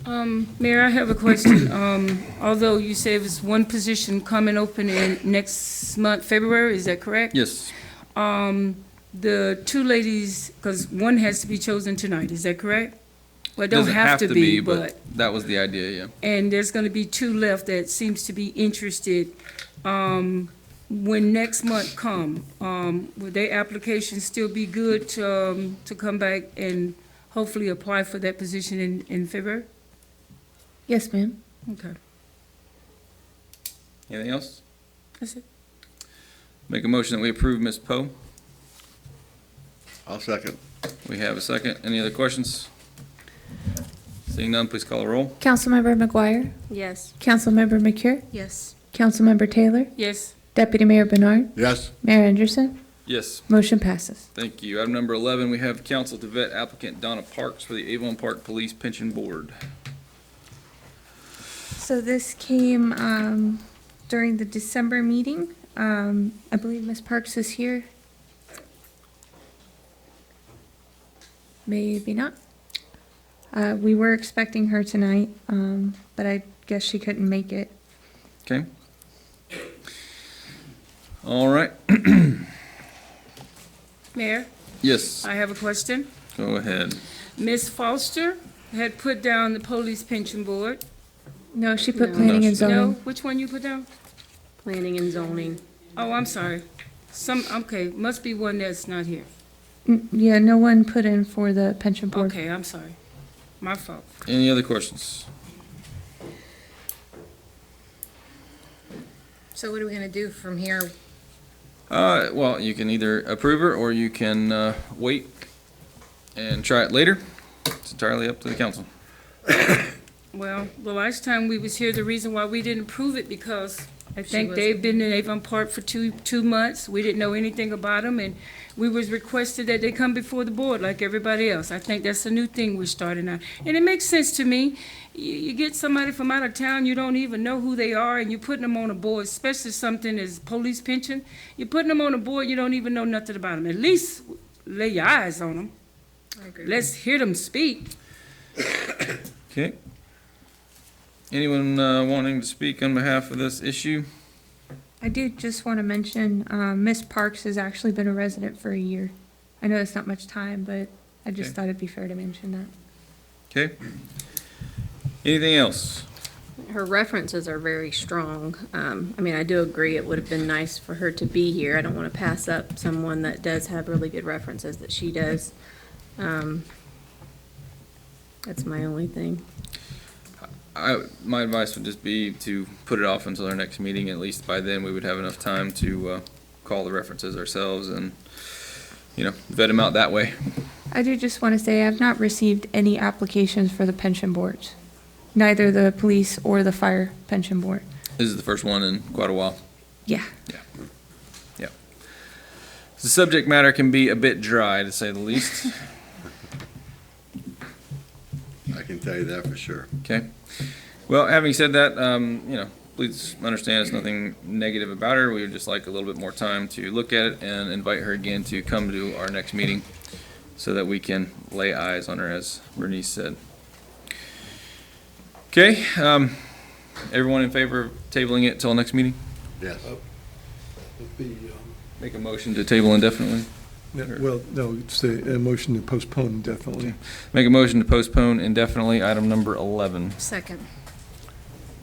S6: Mayor, I have a question. Although you say it's one position coming open in next month, February, is that correct?
S1: Yes.
S6: The two ladies, because one has to be chosen tonight, is that correct? Well, it don't
S1: Doesn't
S6: have to be, but,
S1: that was the idea, yeah.
S6: and there's gonna be two left that seems to be interested. When next month come, will their application still be good to come back and hopefully apply for that position in February?
S3: Yes, ma'am.
S6: Okay.
S1: Anything else?
S6: That's it.
S1: Make a motion that we approve Ms. Poe.
S9: I'll second.
S1: We have a second. Any other questions? Seeing none, please call a roll.
S3: Councilmember McGuire?
S2: Yes.
S3: Councilmember McCure?
S8: Yes.
S3: Councilmember Taylor?
S6: Yes.
S3: Deputy Mayor Bernard?
S9: Yes.
S3: Mayor Anderson?
S1: Yes.
S3: Motion passes.
S1: Thank you. Item number 11, we have council to vet applicant Donna Parks for the Avon Park Police Pension Board.
S3: So this came during the December meeting. I believe Ms. Parks is here. Maybe not. We were expecting her tonight, but I guess she couldn't make it.
S1: Okay. All right.
S6: Mayor,
S1: Yes,
S6: I have a question.
S1: go ahead.
S6: Ms. Foster had put down the police pension board.
S3: No, she put
S2: No.
S3: planning
S1: No,
S3: and
S1: she-
S6: No,
S3: zoning.
S6: which one you put down?
S2: Planning and zoning.
S6: Oh, I'm sorry. Okay, must be one that's not here.
S3: Yeah, no one put in for the pension board.
S6: Okay, I'm sorry. My fault.
S1: Any other questions?
S8: So what are we gonna do from here?
S1: Well, you can either approve her or you can wait and try it later. It's entirely up to the council.
S6: Well, the last time we was here, the reason why we didn't approve it because I think
S8: wasn't-
S6: they've been in Avon Park for two months. We didn't know anything about them, and we was requested that they come before the board like everybody else. I think that's a new thing we're starting out. And it makes sense to me. You get somebody from out of town, you don't even know who they are, and you're putting them on a board, especially something as police pension. You're putting them on a board, you don't even know nothing about them. At least lay your eyes on them.
S8: I agree.
S6: Let's hear them speak.
S1: Okay. Anyone wanting to speak on behalf of this issue?
S3: I did just want to mention, Ms. Parks has actually been a resident for a year. I know it's not much time, but I just
S1: Okay.
S3: thought it'd be fair to mention that.
S1: Okay. Anything else?
S2: Her references are very strong. I mean, I do agree it would have been nice for her to be here. I don't want to pass up someone that does have really good references that she does. That's my only thing.
S1: My advice would just be to put it off until our next meeting. At least by then, we would have enough time to call the references ourselves and, vet them out that way.
S3: I do just want to say I've not received any applications for the pension boards, neither the police or the fire pension board.
S1: This is the first one in quite a while.
S3: Yeah.
S1: Yeah. The subject matter can be a bit dry, to say the least.
S9: I can tell you that for sure.
S1: Okay. Well, having said that, please understand it's nothing negative about her. We would just like a little bit more time to look at it and invite her again to come to our next meeting so that we can lay eyes on her, as Bernice said. Okay, everyone in favor of tabling it till next meeting?
S9: Yes.
S1: Make a motion to table indefinitely.
S4: Well, no, it's a motion to postpone indefinitely.
S1: Make a motion to postpone indefinitely item number 11.
S8: Second.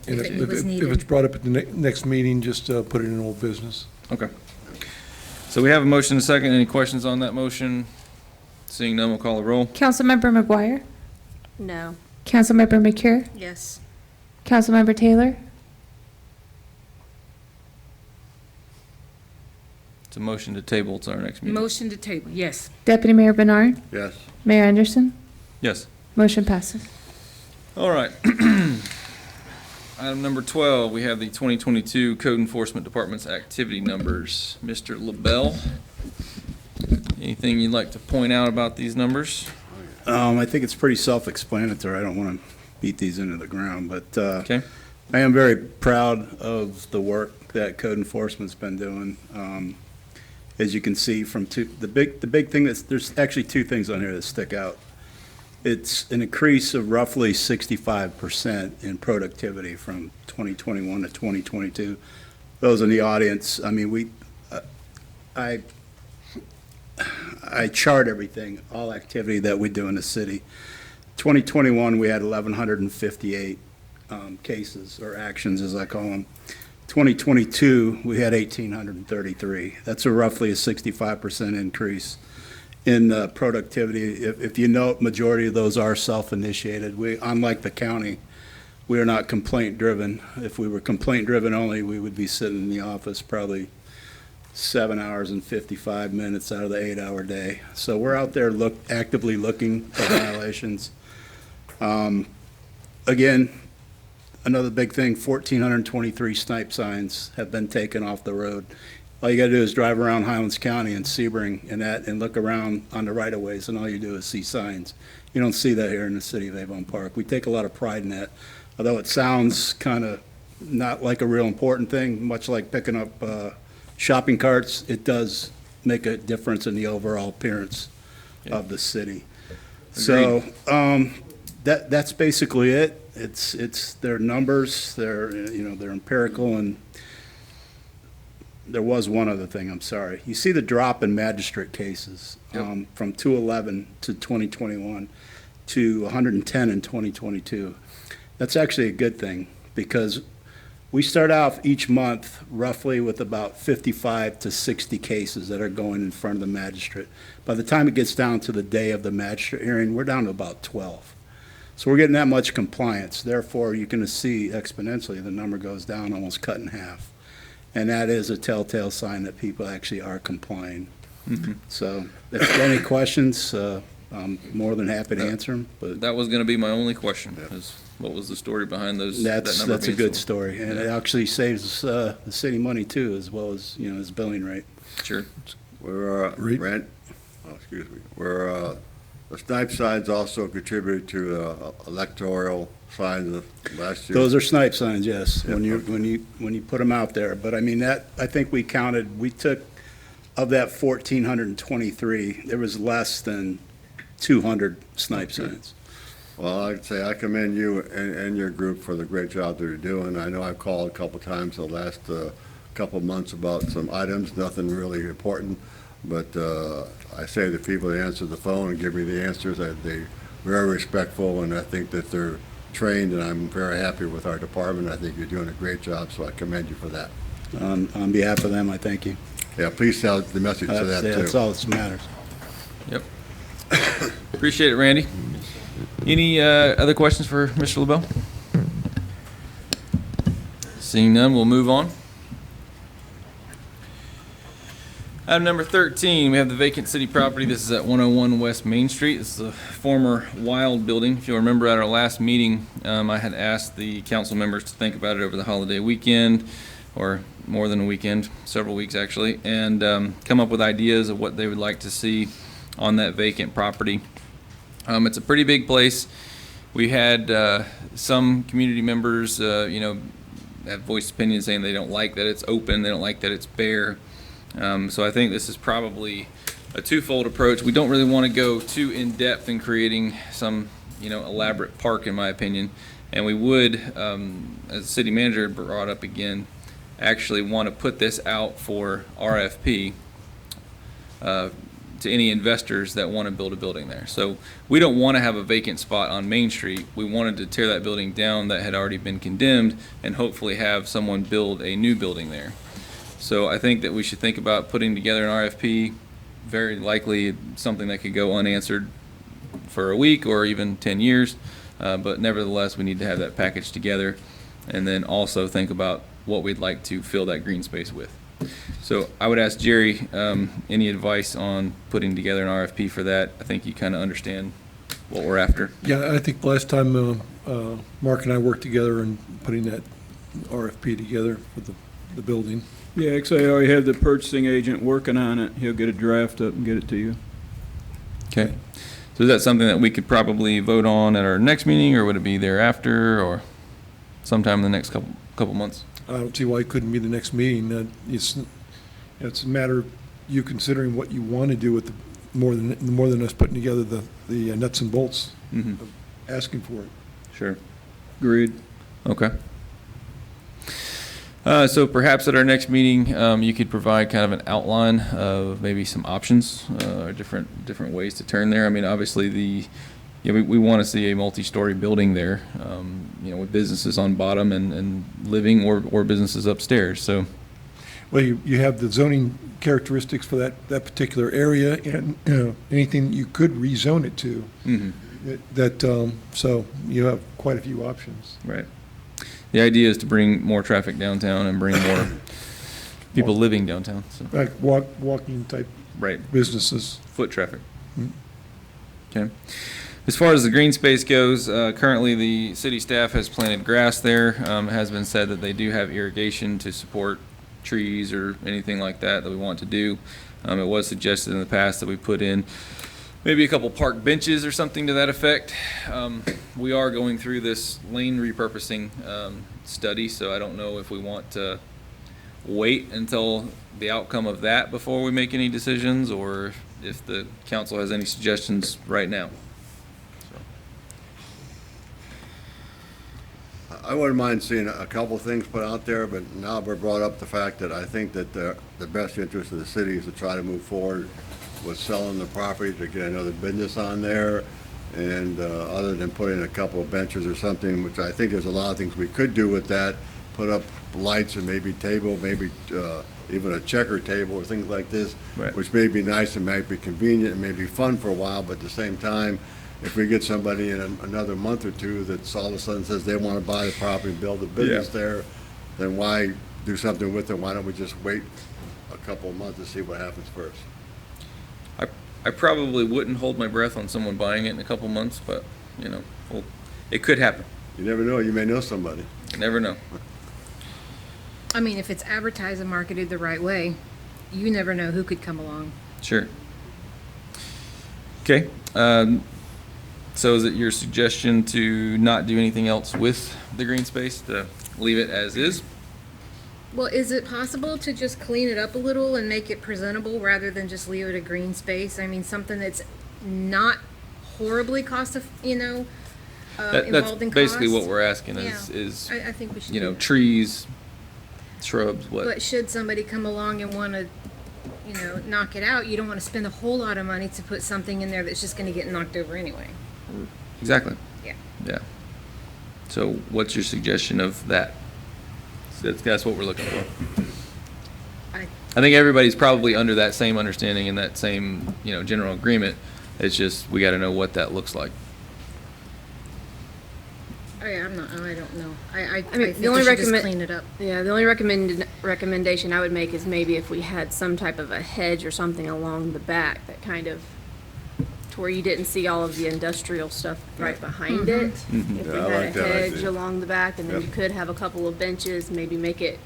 S4: And
S8: If it was
S4: if
S8: needed.
S4: it's brought up at the next meeting, just put it in old business.
S1: Okay. So we have a motion and a second. Any questions on that motion? Seeing none, we'll call the roll.
S3: Councilmember McGuire?
S2: No.
S3: Councilmember McCure?
S8: Yes.
S3: Councilmember Taylor?
S1: It's a motion to table to our next meeting.
S6: Motion to table, yes.
S3: Deputy Mayor Bernard?
S9: Yes.
S3: Mayor Anderson?
S1: Yes.
S3: Motion passes.
S1: All right. Item number 12, we have the 2022 Code Enforcement Department's activity numbers. Mr. LaBelle, anything you'd like to point out about these numbers?
S18: I think it's pretty self-explanatory. I don't want to beat these into the ground, but
S1: Okay.
S18: I am very proud of the work that code enforcement's been doing. As you can see from the big thing there's actually two things on here that stick out. It's an increase of roughly 65% in productivity from 2021 to 2022. Those in the audience, I mean, I chart everything, all activity that we do in the city. 2021, we had 1,158 cases, or actions as I call them. 2022, we had 1,833. That's roughly a 65% increase in productivity. If you note, majority of those are self-initiated. Unlike the county, we are not complaint-driven. If we were complaint-driven only, we would be sitting in the office probably 7 hours and 55 minutes out of the 8-hour day. So we're out there actively looking for violations. Again, another big thing, 1,423 snipe signs have been taken off the road. All you gotta do is drive around Highlands County and Sebring and look around on the right-of-ways, and all you do is see signs. You don't see that here in the city of Avon Park. We take a lot of pride in that. Although it sounds kind of not like a real important thing, much like picking up shopping carts, it does make a difference in the overall appearance of the city. So that's basically it. It's their numbers, they're empirical, and there was one other thing, I'm sorry. You see the drop in magistrate cases from 211 to 2021 to 110 in 2022. That's actually a good thing, because we start out each month roughly with about 55 to 60 cases that are going in front of the magistrate. By the time it gets down to the day of the magistrate hearing, we're down to about 12. So we're getting that much compliance. Therefore, you're going to see exponentially the number goes down, almost cut in half. And that is a telltale sign that people actually are complying.
S1: Mm-hmm.
S18: So if there are any questions, I'm more than happy to answer them. But
S1: That was going to be my only question, is what was the story behind those? that number
S18: that's a
S1: being
S18: good
S1: so-
S18: story. And it actually saves the city money too, as well as, its billing rate.
S1: Sure.
S9: We're, excuse me, we're, the snipe signs also contributed to electoral signs of last year.
S18: Those are snipe signs, yes,
S9: Yeah.
S18: when you put them out there. But I mean, I think we took, of that 1,423, there was less than 200 snipe signs.
S9: Well, I'd say I commend you and your group for the great job that you're doing. I know I've called a couple times the last couple of months about some items, nothing really important, but I say to people that answer the phone and give me the answers, they're very respectful, and I think that they're trained, and I'm very happy with our department. I think you're doing a great job, so I commend you for that.
S18: On behalf of them, I thank you.
S9: Yeah, please tell the message to that, too.
S18: That's all that matters.
S1: Yep. Appreciate it, Randy. Any other questions for Mr. LaBelle? Seeing none, we'll move on. Item number 13, we have the vacant city property. This is at 101 West Main Street. This is a former Wild building. If you'll remember at our last meeting, I had asked the council members to think about it over the holiday weekend, or more than a weekend, several weeks actually, and come up with ideas of what they would like to see on that vacant property. It's a pretty big place. We had some community members, have voiced opinions saying they don't like that it's open, they don't like that it's bare. So I think this is probably a twofold approach. We don't really want to go too in-depth in creating some, elaborate park, in my opinion. And we would, as the city manager brought up again, actually want to put this out for RFP to any investors that want to build a building there. So we don't want to have a vacant spot on Main Street. We wanted to tear that building down that had already been condemned and hopefully have someone build a new building there. So I think that we should think about putting together an RFP, very likely something that could go unanswered for a week or even 10 years. But nevertheless, we need to have that package together, and then also think about what we'd like to fill that green space with. So I would ask Jerry, any advice on putting together an RFP for that? I think you kind of understand what we're after.
S4: Yeah, I think last time Mark and I worked together in putting that RFP together for the building.
S14: Yeah, actually, I already have the purchasing agent working on it. He'll get a draft up and get it to you.
S1: Okay. So is that something that we could probably vote on at our next meeting, or would it be thereafter, or sometime in the next couple months?
S4: I don't see why it couldn't be the next meeting. It's a matter of you considering what you want to do with more than us putting together the nuts and bolts,
S1: Mhm.
S4: of asking for it.
S1: Sure.
S14: Agreed.
S1: Okay. So perhaps at our next meeting, you could provide kind of an outline of maybe some options, or different ways to turn there. I mean, obviously we want to see a multi-story building there, with businesses on bottom and living or businesses upstairs. So,
S4: Well, you have the zoning characteristics for that particular area, and anything you could rezone it to.
S1: mhm,
S4: So you have quite a few options.
S1: right. The idea is to bring more traffic downtown and bring more people living downtown. So,
S4: Like walking type
S1: right.
S4: businesses.
S1: Foot traffic.
S4: Mm.
S1: Okay. As far as the green space goes, currently the city staff has planted grass there. It has been said that they do have irrigation to support trees or anything like that we want to do. It was suggested in the past that we put in maybe a couple park benches or something to that effect. We are going through this lane repurposing study, so I don't know if we want to wait until the outcome of that before we make any decisions, or if the council has any suggestions right now.
S9: I wouldn't mind seeing a couple things put out there, but now we're brought up the fact that I think that the best interest of the city is to try to move forward with selling the property to get another business on there. And other than putting a couple of benches or something, which I think there's a lot of things we could do with that, put up lights and maybe table, maybe even a checker table or things like this,
S1: Right.
S9: which may be nice and might be convenient and may be fun for a while, but at the same time, if we get somebody in another month or two that's all of a sudden says they want to buy the property and build a business there, then why do something with it? Why don't we just wait a couple of months to see what happens first?
S1: I probably wouldn't hold my breath on someone buying it in a couple months, but, well, it could happen.
S9: You never know, you may know somebody.
S1: You never know.
S8: I mean, if it's advertised and marketed the right way, you never know who could come along.
S1: Sure. Okay. So is it your suggestion to not do anything else with the green space, to leave it as is?
S8: Well, is it possible to just clean it up a little and make it presentable rather than just leave it a green space? I mean, something that's not horribly
S1: That's
S8: involved in cost?
S1: basically what we're asking
S8: Yeah.
S1: is,
S8: I think we should do that.
S1: trees, shrubs, what?
S8: But should somebody come along and want to, knock it out, you don't want to spend a whole lot of money to put something in there that's just going to get knocked over anyway.
S1: Exactly.
S8: Yeah.
S1: Yeah. So what's your suggestion of that? So that's what we're looking for. I think everybody's probably under that same understanding and that same, general agreement. It's just, we got to know what that looks like.
S8: I don't know. I
S2: I mean,
S8: think
S2: the only
S8: we should just
S2: recommend,
S8: clean it up.
S2: yeah, the only recommendation I would make is maybe if we had some type of a hedge or something along the back that kind of, to where you didn't see all of the industrial stuff right behind it.
S1: Mhm.
S2: If
S9: Yeah,
S2: we
S9: I
S2: had
S9: like
S2: a
S9: that
S2: hedge
S9: idea.
S2: along the back, and then
S9: Yep.
S2: you could have a couple of benches, maybe make it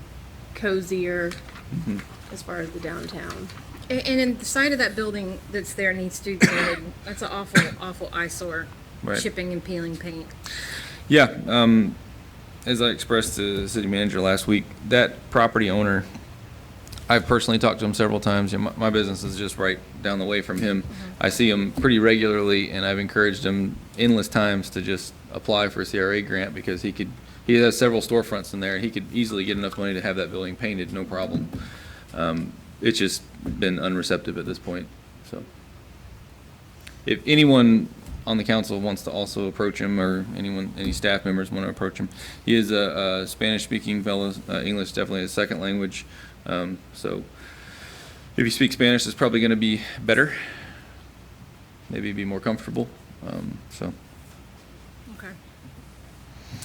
S2: cozier
S1: Mhm.
S2: as far as the downtown.
S8: And then the side of that building that's there needs to be painted. That's an awful eyesore.
S1: Right.
S8: Chipping and peeling paint.
S1: Yeah, as I expressed to the city manager last week, that property owner, I've personally talked to him several times. My business is just right down the way from him. I see him pretty regularly, and I've encouraged him endless times to just apply for a CRA grant, because he has several storefronts in there, and he could easily get enough money to have that building painted, no problem. It's just been unreceptive at this point, so. If anyone on the council wants to also approach him, or any staff members want to approach him, he is a Spanish-speaking fellow. English definitely a second language. So if you speak Spanish, it's probably going to be better. Maybe be more comfortable. So
S8: Okay.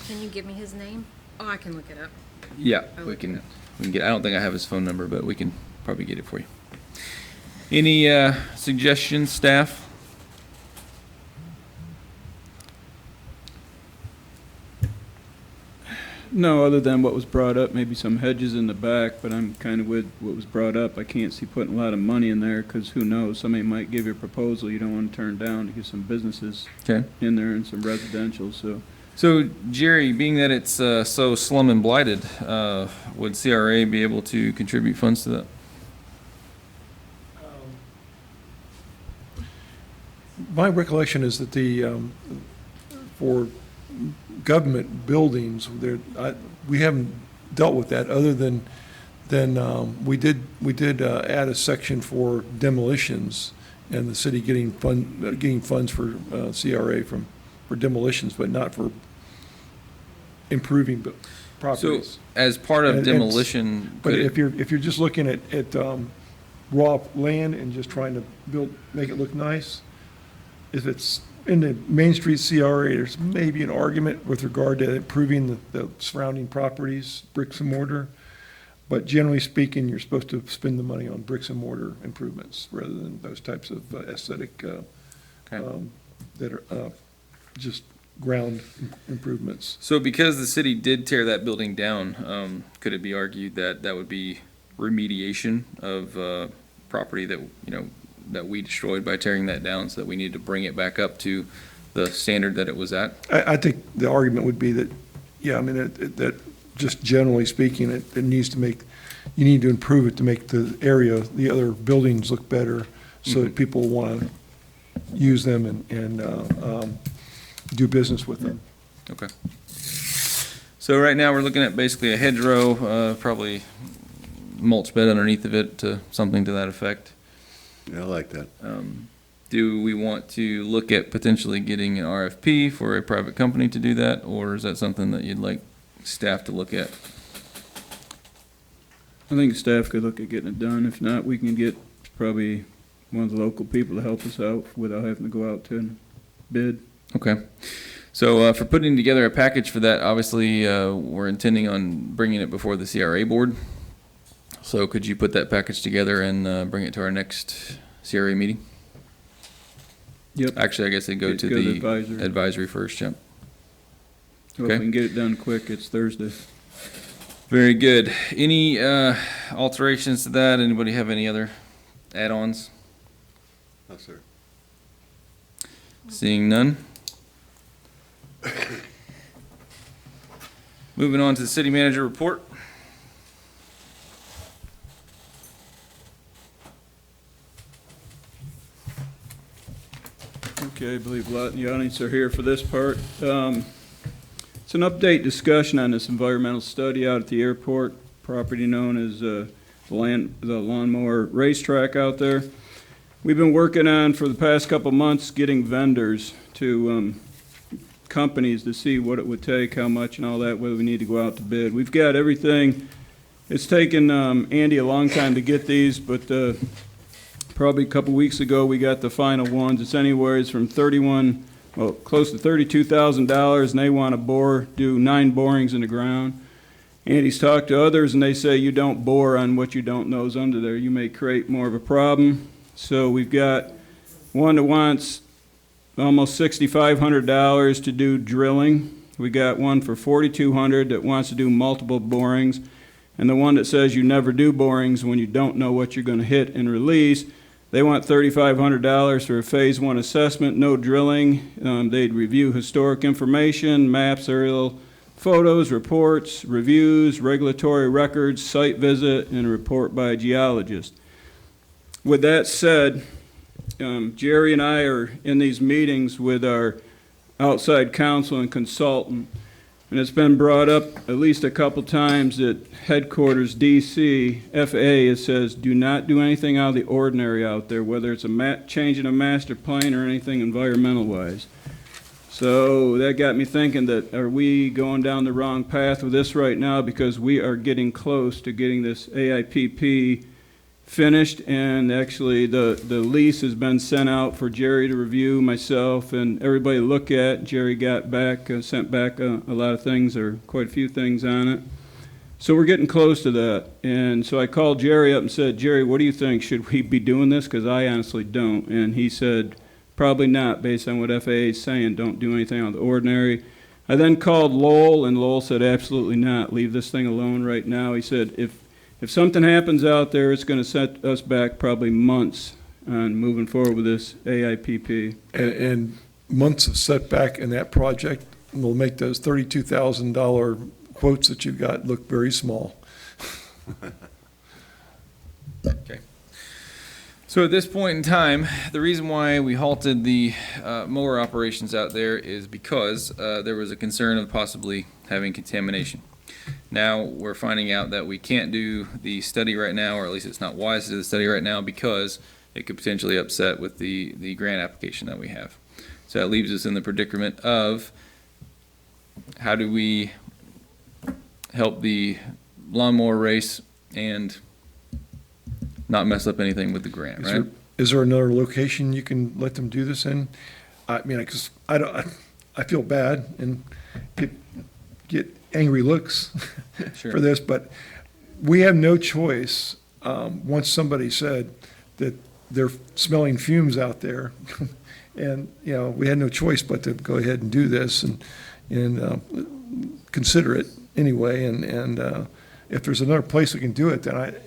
S8: Can you give me his name? Oh, I can look it up.
S1: yeah,
S8: I'll
S1: we
S8: look
S1: can
S8: it up.
S1: get. I don't think I have his phone number, but we can probably get it for you. Any suggestions, staff?
S14: No, other than what was brought up, maybe some hedges in the back, but I'm kind of with what was brought up. I can't see putting a lot of money in there, because who knows, somebody might give you a proposal you don't want to turn down to get some businesses
S1: Okay.
S14: in there and some residential, so.
S1: So, Jerry, being that it's so slum and blighted, would CRA be able to contribute funds to that?
S4: My recollection is that for government buildings, we haven't dealt with that, other than we did add a section for demolitions, and the city getting funds for CRA for demolitions, but not for improving properties.
S1: So, as part of demolition,
S4: But
S1: could
S4: if you're just looking at raw land and just trying to make it look nice, if it's in the Main Street CRA, there's maybe an argument with regard to improving the surrounding properties, bricks and mortar. But generally speaking, you're supposed to spend the money on bricks and mortar improvements rather than those types of aesthetic, that are just ground improvements.
S1: So because the city did tear that building down, could it be argued that that would be remediation of property that, that we destroyed by tearing that down, so that we need to bring it back up to the standard that it was at?
S4: I think the argument would be that, yeah, I mean, that just generally speaking, it needs to you need to improve it to make the other buildings look better, so that people want to use them and do business with them.
S1: Okay. So right now, we're looking at basically a hedgerow, probably mulch bed underneath of it, something to that effect.
S9: Yeah, I like that.
S1: Do we want to look at potentially getting an RFP for a private company to do that, or is that something that you'd like staff to look at?
S14: I think staff could look at getting it done. If not, we can get probably one of the local people to help us out without having to go out to bid.
S1: Okay. So for putting together a package for that, obviously, we're intending on bringing it before the CRA board. So could you put that package together and bring it to our next CRA meeting?
S14: Yep.
S1: Actually, I guess they go to the advisory first, yep.
S14: So if we can get it done quick, it's Thursday.
S1: Very good. Any alterations to that? Anybody have any other add-ons?
S9: No, sir.
S1: Seeing none. Moving on to the city manager report.
S14: Okay, I believe a lot of the audience are here for this part. It's an update discussion on this environmental study out at the airport, property known as the lawnmower racetrack out there. We've been working on, for the past couple months, getting vendors to companies to see what it would take, how much and all that, whether we need to go out to bid. We've got everything. It's taken Andy a long time to get these, but probably a couple weeks ago we got the final ones. It's anywhere from close to $32,000, and they want to do 9 borings in the ground. Andy's talked to others, and they say you don't bore on what you don't know is under there. You may create more of a problem. So we've got one that wants almost $6,500 to do drilling. We got one for $4,200 that wants to do multiple borings. And the one that says you never do borings when you don't know what you're going to hit and release, they want $3,500 for a phase 1 assessment, no drilling. They'd review historic information, maps, aerial photos, reports, reviews, regulatory records, site visit, and a report by a geologist. With that said, Jerry and I are in these meetings with our outside counsel and consultant, and it's been brought up at least a couple times at headquarters, D.C., FAA, it says do not do anything out of the ordinary out there, whether it's changing a master plan or anything environmental-wise. So that got me thinking that, are we going down the wrong path with this right now? Because we are getting close to getting this AIPP finished, and actually the lease has been sent out for Jerry to review, myself, and everybody to look at. Jerry got back, sent back a lot of things, or quite a few things on it. So we're getting close to that. And so I called Jerry up and said, Jerry, what do you think? Should we be doing this? Because I honestly don't. And he said, probably not, based on what FAA is saying. Don't do anything out of the ordinary. I then called Lowell, and Lowell said, absolutely not, leave this thing alone right now. He said, if something happens out there, it's going to set us back probably months on moving forward with this AIPP.
S4: And months of setback in that project will make those $32,000 quotes that you've got look very small.
S1: Okay. So at this point in time, the reason why we halted the mower operations out there is because there was a concern of possibly having contamination. Now we're finding out that we can't do the study right now, or at least it's not wise to do the study right now because it could potentially upset with the grant application that we have. So that leaves us in the predicament of how do we help the lawnmower race and not mess up anything with the grant, right?
S4: Is there another location you can let them do this in? I mean, because I feel bad and get angry looks
S1: Sure.
S4: for this, but we have no choice. Once somebody said that they're smelling fumes out there, and, you know, we had no choice but to go ahead and do this and consider it anyway. And if there's another place we can do it, then I'd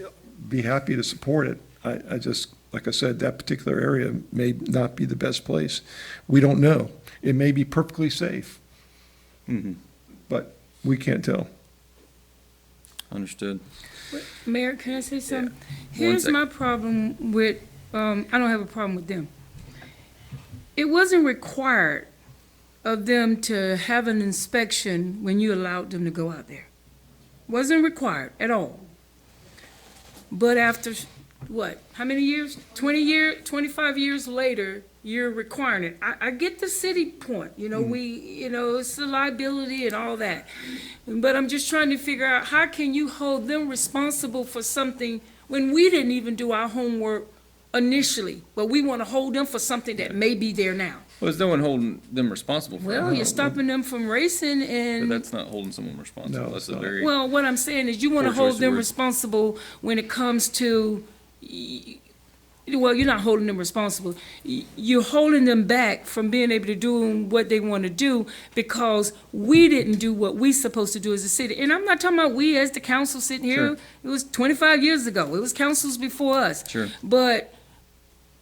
S4: be happy to support it. I just, like I said, that particular area may not be the best place. We don't know. It may be perfectly safe, but we can't tell.
S1: Understood.
S6: Mayor, can I say something?
S1: Yeah.
S6: Here's my problem with, I don't have a problem with them. It wasn't required of them to have an inspection when you allowed them to go out there. Wasn't required at all. But after, what, how many years? 25 years later, you're requiring it. I get the city point, you know, it's a liability and all that. But I'm just trying to figure out, how can you hold them responsible for something when we didn't even do our homework initially, but we want to hold them for something that may be there now?
S1: Well, there's no one holding them responsible for it.
S6: Well, you're stopping them from racing
S1: But
S6: and,
S1: that's not holding someone responsible.
S4: No,
S1: That's
S4: it's
S1: a
S4: not.
S1: very,
S6: well, what I'm saying is you want to
S1: Poor choice
S6: hold
S1: of
S6: them
S1: words.
S6: responsible when it comes to, well, you're not holding them responsible. You're holding them back from being able to do what they want to do because we didn't do what we supposed to do as a city. And I'm not talking about we as the council sitting here.
S1: Sure.
S6: It was 25 years ago. It was councils before us.
S1: Sure.
S6: But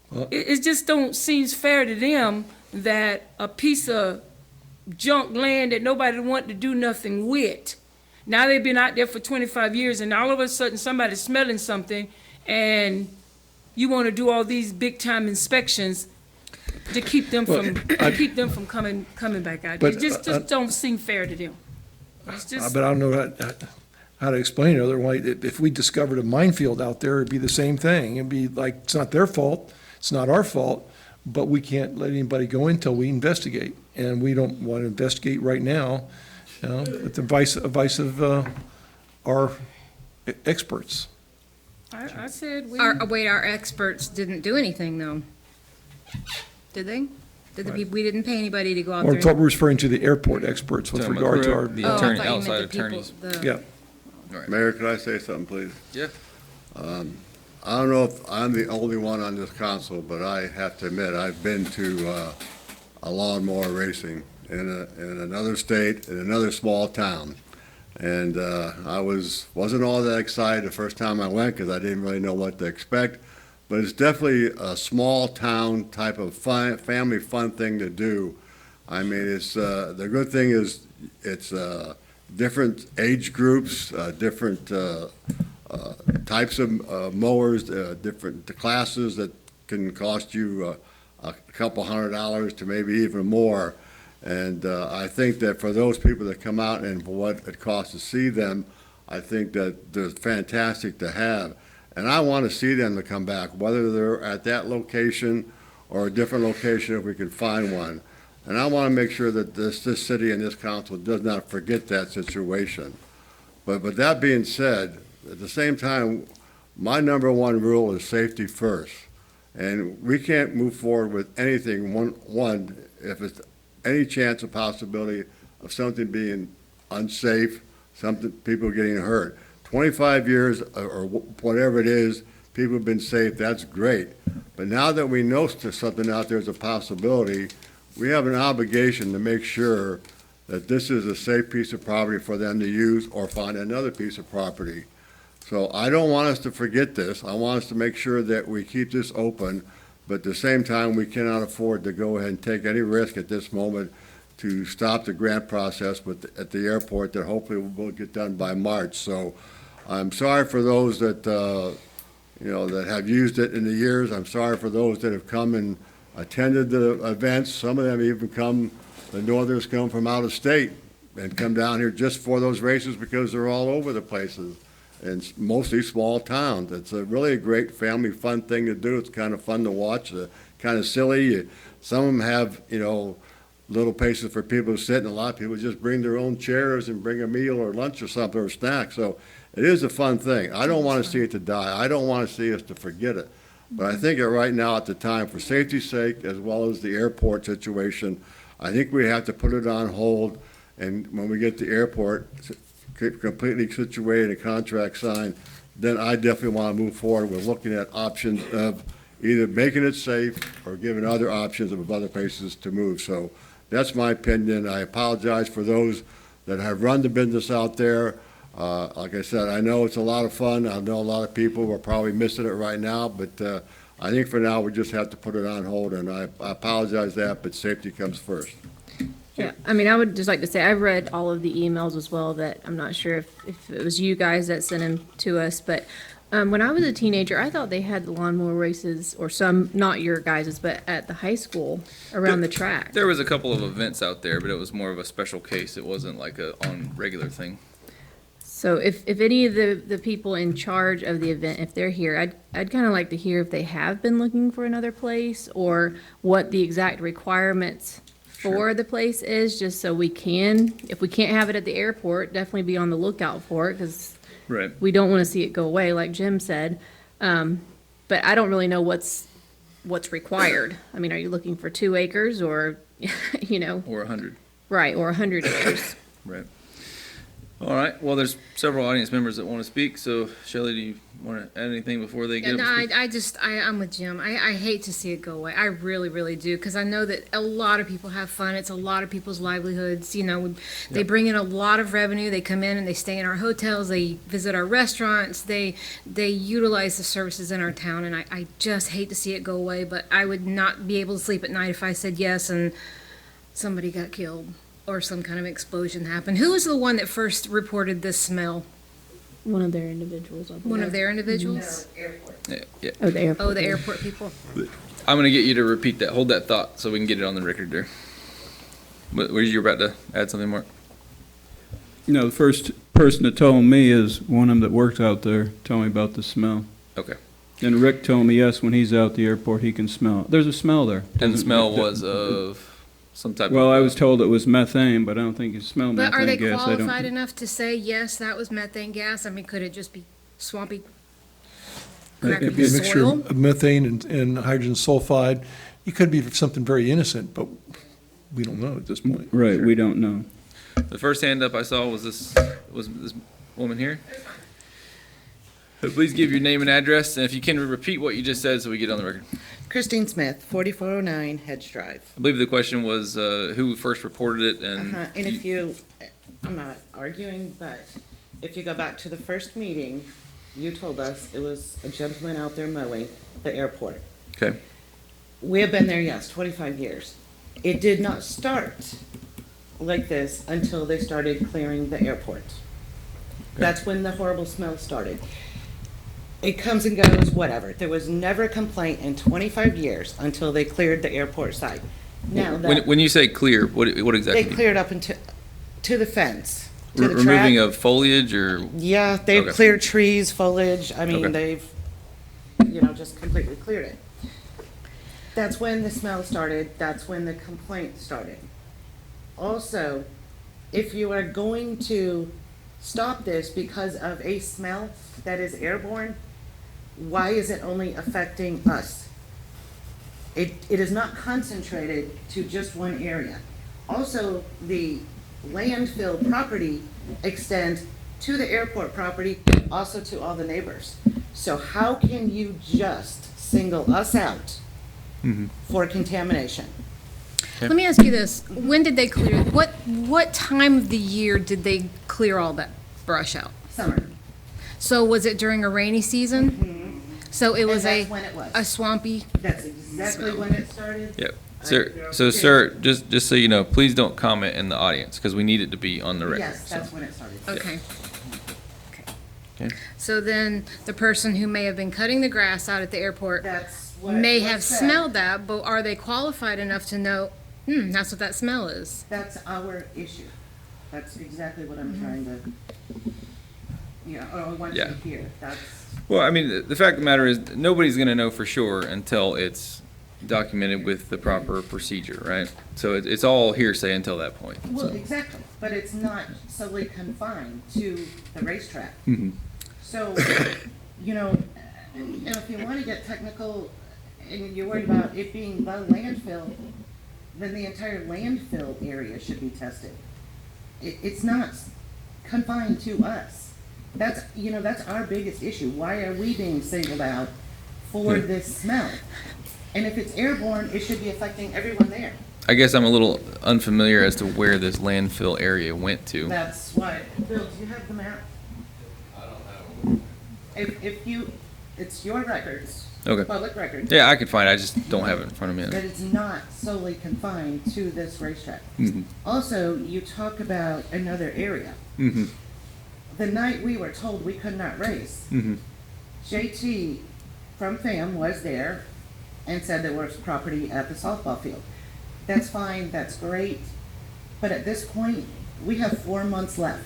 S4: Well-
S6: it just don't seems fair to them that a piece of junk land that nobody wanted to do nothing with. Now they've been out there for 25 years and all of a sudden somebody's smelling something and you want to do all these big time inspections to keep them from, coming back out.
S4: But,
S6: It just don't seem fair to them. It's just,
S4: But I don't know how to explain it otherwise. If we discovered a minefield out there, it'd be the same thing. It'd be like, it's not their fault, it's not our fault, but we can't let anybody go in until we investigate. And we don't want to investigate right now, you know, at the advice of our experts.
S6: I said we.
S8: Our experts didn't do anything, though. Did they? We didn't pay anybody to go out
S4: Or I
S8: there?
S4: thought we were referring to the airport experts with
S1: Talking about
S4: regard to our,
S1: the
S8: Oh, I
S1: attorney,
S8: thought you meant
S1: outside
S8: the people-
S1: attorneys.
S8: the-
S4: yeah.
S9: Mayor, could I say something, please?
S1: Yeah.
S9: I don't know if I'm the only one on this council, but I have to admit, I've been to a lawnmower racing in another state, in another small town. And I wasn't all that excited the first time I went because I didn't really know what to expect. But it's definitely a small town type of fun, family fun thing to do. I mean, it's the good thing is it's different age groups, different types of mowers, different classes that can cost you a couple $100 to maybe even more. And I think that for those people that come out and for what it costs to see them, I think that they're fantastic to have. And I want to see them to come back, whether they're at that location or a different location if we can find one. And I want to make sure that this city and this council does not forget that situation. But that being said, at the same time, my number one rule is safety first. And we can't move forward with anything, one, if it's any chance or possibility of something being unsafe, something, people getting hurt. 25 years or whatever it is, people have been safe, that's great. But now that we know something out there is a possibility, we have an obligation to make sure that this is a safe piece of property for them to use or find another piece of property. So I don't want us to forget this. I want us to make sure that we keep this open, but at the same time, we cannot afford to go ahead and take any risk at this moment to stop the grant process at the airport that hopefully will get done by March. So I'm sorry for those that, that have used it in the years. I'm sorry for those that have come and attended the events. Some of them even the Northerners come from out of state and come down here just for those races because they're all over the places, and mostly small towns. It's really a great family fun thing to do. It's kind of fun to watch, kind of silly. Some of them have, little places for people to sit, and a lot of people just bring their own chairs and bring a meal or lunch or something or snack. So it is a fun thing. I don't want to see it to die. I don't want to see us to forget it. But I think that right now at the time, for safety's sake, as well as the airport situation, I think we have to put it on hold. And when we get the airport completely situated and a contract signed, then I definitely want to move forward with looking at options of either making it safe or giving other options of other places to move. So that's my opinion. I apologize for those that have run the business out there. Like I said, I know it's a lot of fun. I know a lot of people are probably missing it right now, but I think for now we just have to put it on hold, and I apologize that, but safety comes first.
S2: Yeah, I mean, I would just like to say, I read all of the emails as well, that I'm not sure if it was you guys that sent them to us, but when I was a teenager, I thought they had the lawnmower races, or some, not your guys's, but at the high school around the track.
S1: There was a couple of events out there, but it was more of a special case. It wasn't like a on regular thing.
S2: So if any of the people in charge of the event, if they're here, I'd kind of like to hear if they have been looking for another place, or what the exact requirements for the place is, just so we can, if we can't have it at the airport, definitely be on the lookout for it, because
S1: Right.
S2: we don't want to see it go away, like Jim said. But I don't really know what's required. I mean, are you looking for 2 acres, or,
S1: Or 100.
S2: right, or 100 acres?
S1: Right. All right. Well, there's several audience members that want to speak. So, Shelley, do you want to add anything before they get
S8: And
S1: up to speak?
S8: I'm with Jim. I hate to see it go away. I really, really do, because I know that a lot of people have fun. It's a lot of people's livelihoods. They bring in a lot of revenue. They come in and they stay in our hotels. They visit our restaurants. They utilize the services in our town, and I just hate to see it go away. But I would not be able to sleep at night if I said yes and somebody got killed or some kind of explosion happened. Who was the one that first reported this smell?
S2: One of their individuals. I
S8: One
S2: believe.
S8: of their individuals?
S1: Yeah.
S2: Oh, the airport.
S8: Oh, the airport people.
S1: I'm going to get you to repeat that. Hold that thought so we can get it on the record there. Were you about to add something, Mark?
S14: The first person that told me is one of them that worked out there, told me about the smell.
S1: Okay.
S14: And Rick told me, yes, when he's out the airport, he can smell it. There's a smell there.
S1: And the smell was of some type
S14: Well,
S1: of...
S14: I was told it was methane, but I don't think you smell
S8: But are
S14: methane
S8: they
S14: gas. I don't.
S8: qualified enough to say, yes, that was methane gas? I mean, could it just be swampy,
S4: It
S8: crappy
S4: could be a mixture
S8: soil?
S4: of methane and hydrogen sulfide. It could be something very innocent, but we don't know at this point.
S14: Right, we don't know.
S1: The first hand up I saw was this woman here. Please give your name and address, and if you can repeat what you just said so we get it on the record.
S19: Christine Smith, 4409 Hedge Drive.
S1: I believe the question was who first reported it, and
S19: And if you, I'm not arguing, but if you go back to the first meeting, you told us it was a gentleman out there mowing the airport.
S1: Okay.
S19: We have been there, yes, 25 years. It did not start like this until they started clearing the airport. That's when the horrible smell started. It comes and goes, whatever. There was never a complaint in 25 years until they cleared the airport side. Now that
S1: when you say clear, what exactly?
S19: they cleared up into to the fence, to the
S1: removing
S19: track.
S1: of foliage or?
S19: Yeah, they've
S1: Okay.
S19: cleared trees, foliage. I mean,
S1: Okay.
S19: they've, just completely cleared it. That's when the smell started. That's when the complaint started. Also, if you are going to stop this because of a smell that is airborne, why is it only affecting us? It is not concentrated to just one area. Also, the landfill property extends to the airport property, also to all the neighbors. So how can you just single us out for contamination?
S8: Let me ask you this. When did they clear, what time of the year did they clear all that brush out?
S19: Summer.
S8: So was it during a rainy season? So it was
S19: that's when it was.
S8: a swampy?
S19: That's exactly when it started.
S1: Yep. Sir, so sir, just so you know, please don't comment in the audience, because we need it to be on the record.
S19: Yes, that's when it started.
S8: Okay.
S1: Okay.
S8: So then the person who may have been cutting the grass out at the airport
S19: That's what
S8: may
S19: was
S8: have
S19: said.
S8: smelled that, but are they qualified enough to know, that's what that smell is?
S19: That's our issue. That's exactly what I'm trying to, or I want you to
S1: Yeah.
S19: hear. That's,
S1: Well, I mean, the fact of the matter is, nobody's gonna know for sure until it's documented with the proper procedure, right? So it's all hearsay until that point.
S19: well, exactly, but it's not solely confined to the racetrack.
S1: Mhm.
S19: So, if you want to get technical and you're worried about it being the landfill, then the entire landfill area should be tested. It's not confined to us. That's our biggest issue. Why are we being singled out for this smell? And if it's airborne, it should be affecting everyone there.
S1: I guess I'm a little unfamiliar as to where this landfill area went to.
S19: That's why. Bill, do you have the map? I don't have it. If you, it's your records.
S1: Okay.
S19: Public records.
S1: Yeah, I could find it, I just don't have it in front of me.
S19: That it's not solely confined to this racetrack.
S1: Mhm.
S19: Also, you talk about another area.
S1: Mhm.
S19: The night we were told we could not race,
S1: Mhm.
S19: JT from FAM was there and said there was property at the softball field. That's fine, that's great, but at this point, we have 4 months left.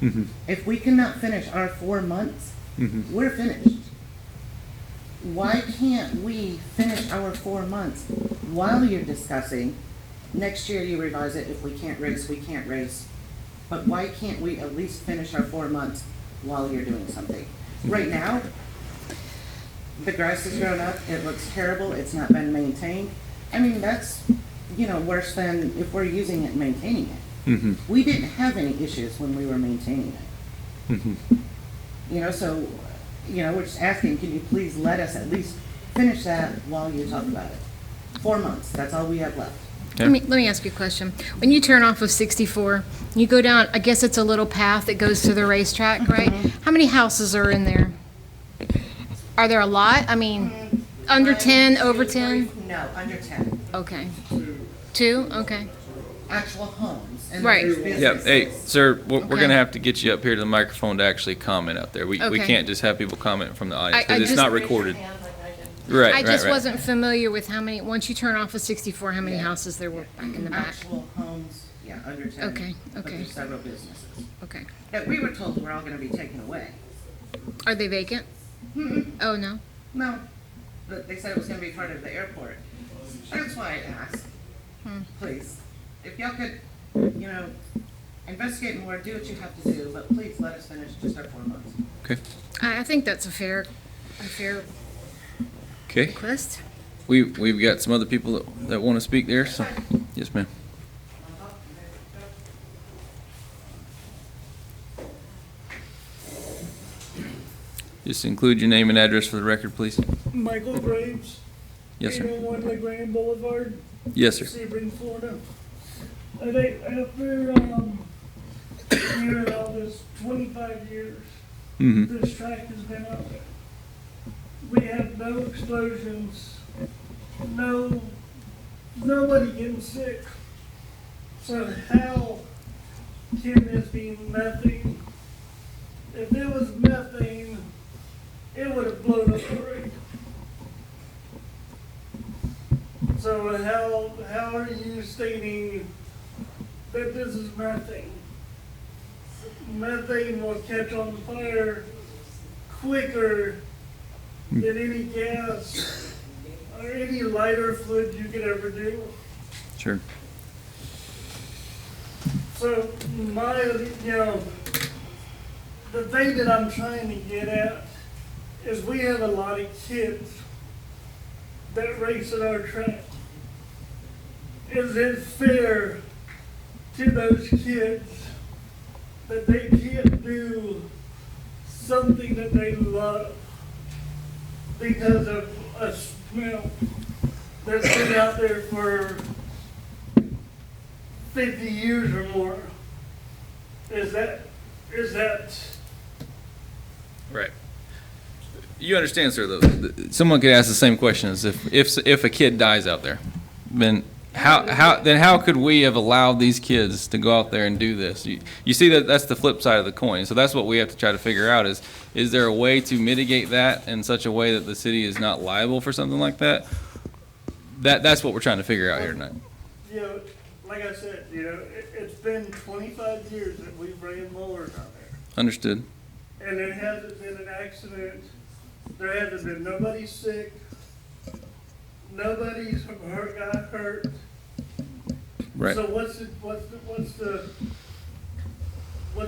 S1: Mhm.
S19: If we cannot finish our 4 months,
S1: Mhm.
S19: we're finished. Why can't we finish our 4 months while you're discussing, next year you revise it, if we can't race, we can't race. But why can't we at least finish our 4 months while you're doing something? Right now, the grass has grown up, it looks terrible, it's not been maintained. I mean, that's, worse than if we're using it and maintaining it.
S1: Mhm.
S19: We didn't have any issues when we were maintaining it.
S1: Mhm.
S19: So, we're just asking, can you please let us at least finish that while you talk about it? 4 months, that's all we have left.
S8: Let me ask you a question. When you turn off of 64, you go down, I guess it's a little path that goes to the racetrack, right? How many houses are in there? Are there a lot? I mean, under 10, over 10?
S19: No, under 10.
S8: Okay. 2? Okay.
S19: Actual homes. And
S8: Right.
S19: there's
S1: Yeah,
S19: businesses.
S1: hey, sir, we're
S8: Okay.
S1: gonna have to get you up here to the microphone to actually comment out there. We
S8: Okay.
S1: can't just have people comment from the audience,
S8: I
S1: because it's
S8: just-
S1: not recorded. Right,
S8: I
S1: right,
S8: just
S1: right.
S8: wasn't familiar with how many, once you turn off of 64, how many houses there were back in the back.
S19: Actual homes, yeah, under 10.
S8: Okay,
S19: But
S8: okay.
S19: there's several businesses
S8: Okay.
S19: that we were told were all gonna be taken away.
S8: Are they vacant? Oh, no?
S19: No, but they said it was gonna be part of the airport. That's why I asked, please, if y'all could, investigate more, do what you have to do, but please let us finish just our 4 months.
S1: Okay,
S8: I think that's a fair
S1: okay.
S8: request.
S1: We've got some other people that want to speak there, so, yes, ma'am. Just include your name and address for the record, please.
S20: Michael Graves.
S1: Yes, sir.
S20: 801 LeGrand Boulevard.
S1: Yes, sir.
S20: Sebring, Florida. I think after, hearing all this 25 years,
S1: Mhm.
S20: this track has been up. We have no explosions, nobody getting sick. So how can this be methane? If it was methane, it would have blown up already. So how are you stating that this is methane? Methane will catch on fire quicker than any gas or any lighter fluid you could ever do.
S1: Sure.
S20: So the thing that I'm trying to get at is we have a lot of kids that race at our track. Is it fair to those kids that they can't do something that they love because of a smell that's been out there for 50 years or more. Is that
S1: Right. You understand, sir, though, someone could ask the same question as if a kid dies out there, then how could we have allowed these kids to go out there and do this? You see that's the flip side of the coin. So that's what we have to try to figure out is there a way to mitigate that in such a way that the city is not liable for something like that? That's what we're trying to figure out here tonight.
S20: you know, like I said, you know, it's been 25 years that we've ran mowers out there.
S1: Understood.
S20: And there hasn't been an accident. There hasn't been nobody sick. Nobody's got hurt.
S1: Right.
S20: So what's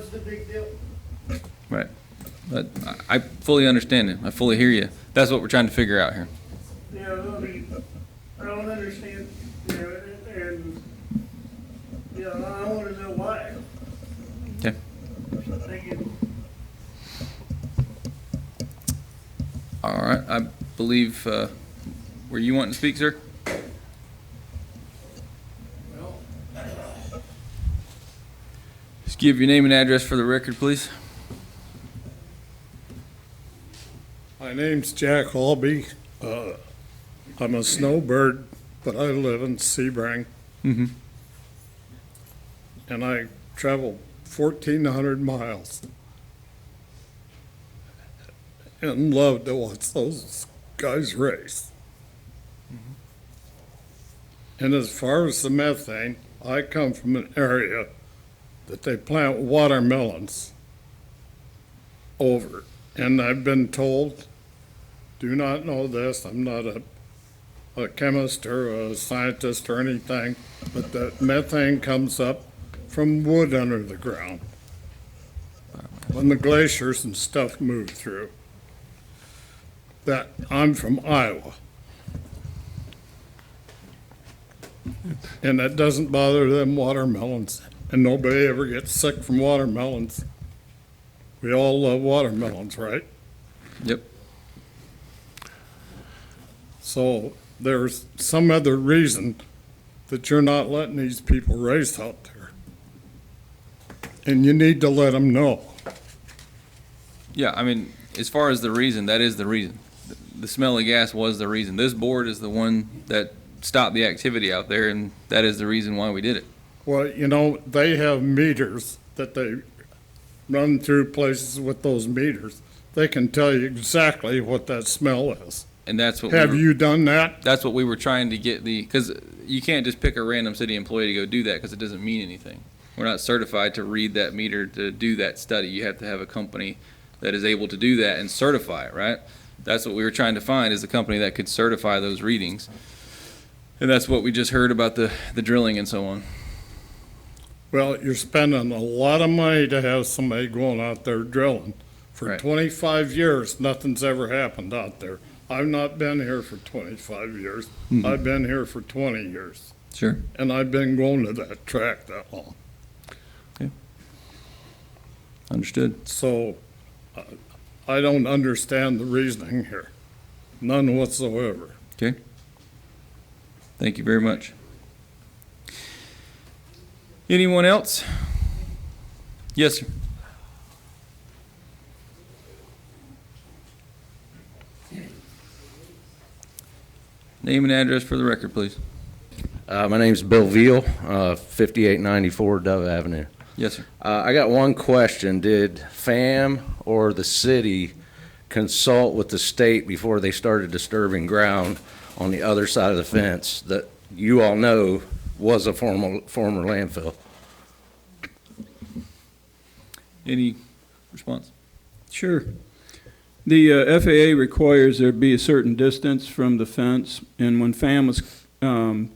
S20: the big deal?
S1: Right. But I fully understand it. I fully hear you. That's what we're trying to figure out here.
S20: You know, I mean, I don't understand, you know, and you know, I want to know why.
S1: Okay.
S20: Thank you.
S1: All right. I believe, were you wanting to speak, sir? Just give your name and address for the record, please.
S21: My name's Jack Halby. I'm a snowbird, but I live in Sebring.
S1: Mm-hmm.
S21: And I travel 1,400 miles. And love to watch those guys race. And as far as the methane, I come from an area that they plant watermelons over. And I've been told, do not know this, I'm not a chemist or a scientist or anything, but that methane comes up from wood under the ground when the glaciers and stuff move through. That I'm from Iowa. And that doesn't bother them watermelons, and nobody ever gets sick from watermelons. We all love watermelons, right?
S1: Yep.
S21: So there's some other reason that you're not letting these people race out there. And you need to let them know.
S1: Yeah, I mean, as far as the reason, that is the reason. The smelly gas was the reason. This board is the one that stopped the activity out there, and that is the reason why we did it.
S21: Well, you know, they have meters that they run through places with those meters. They can tell you exactly what that smell is.
S1: And that's what
S21: Have you done that?
S1: That's what we were trying to get because you can't just pick a random city employee to go do that because it doesn't mean anything. We're not certified to read that meter to do that study. You have to have a company that is able to do that and certify it, right? That's what we were trying to find, is a company that could certify those readings. And that's what we just heard about the drilling and so on.
S21: Well, you're spending a lot of money to have somebody going out there drilling. For 25 years, nothing's ever happened out there. I've not been here for 25 years.
S1: Mhm.
S21: I've been here for 20 years.
S1: Sure.
S21: And I've been going to that track that long.
S1: Okay. Understood.
S21: So I don't understand the reasoning here. None whatsoever.
S1: Okay. Thank you very much. Anyone else? Yes, sir. Name and address for the record, please.
S22: My name's Bill Veal, 5894 Dove Avenue.
S1: Yes, sir.
S22: I got one question. Did FAM or the city consult with the state before they started disturbing ground on the other side of the fence that you all know was a former landfill?
S1: Any response?
S14: Sure. The FAA requires there be a certain distance from the fence, and when FAM was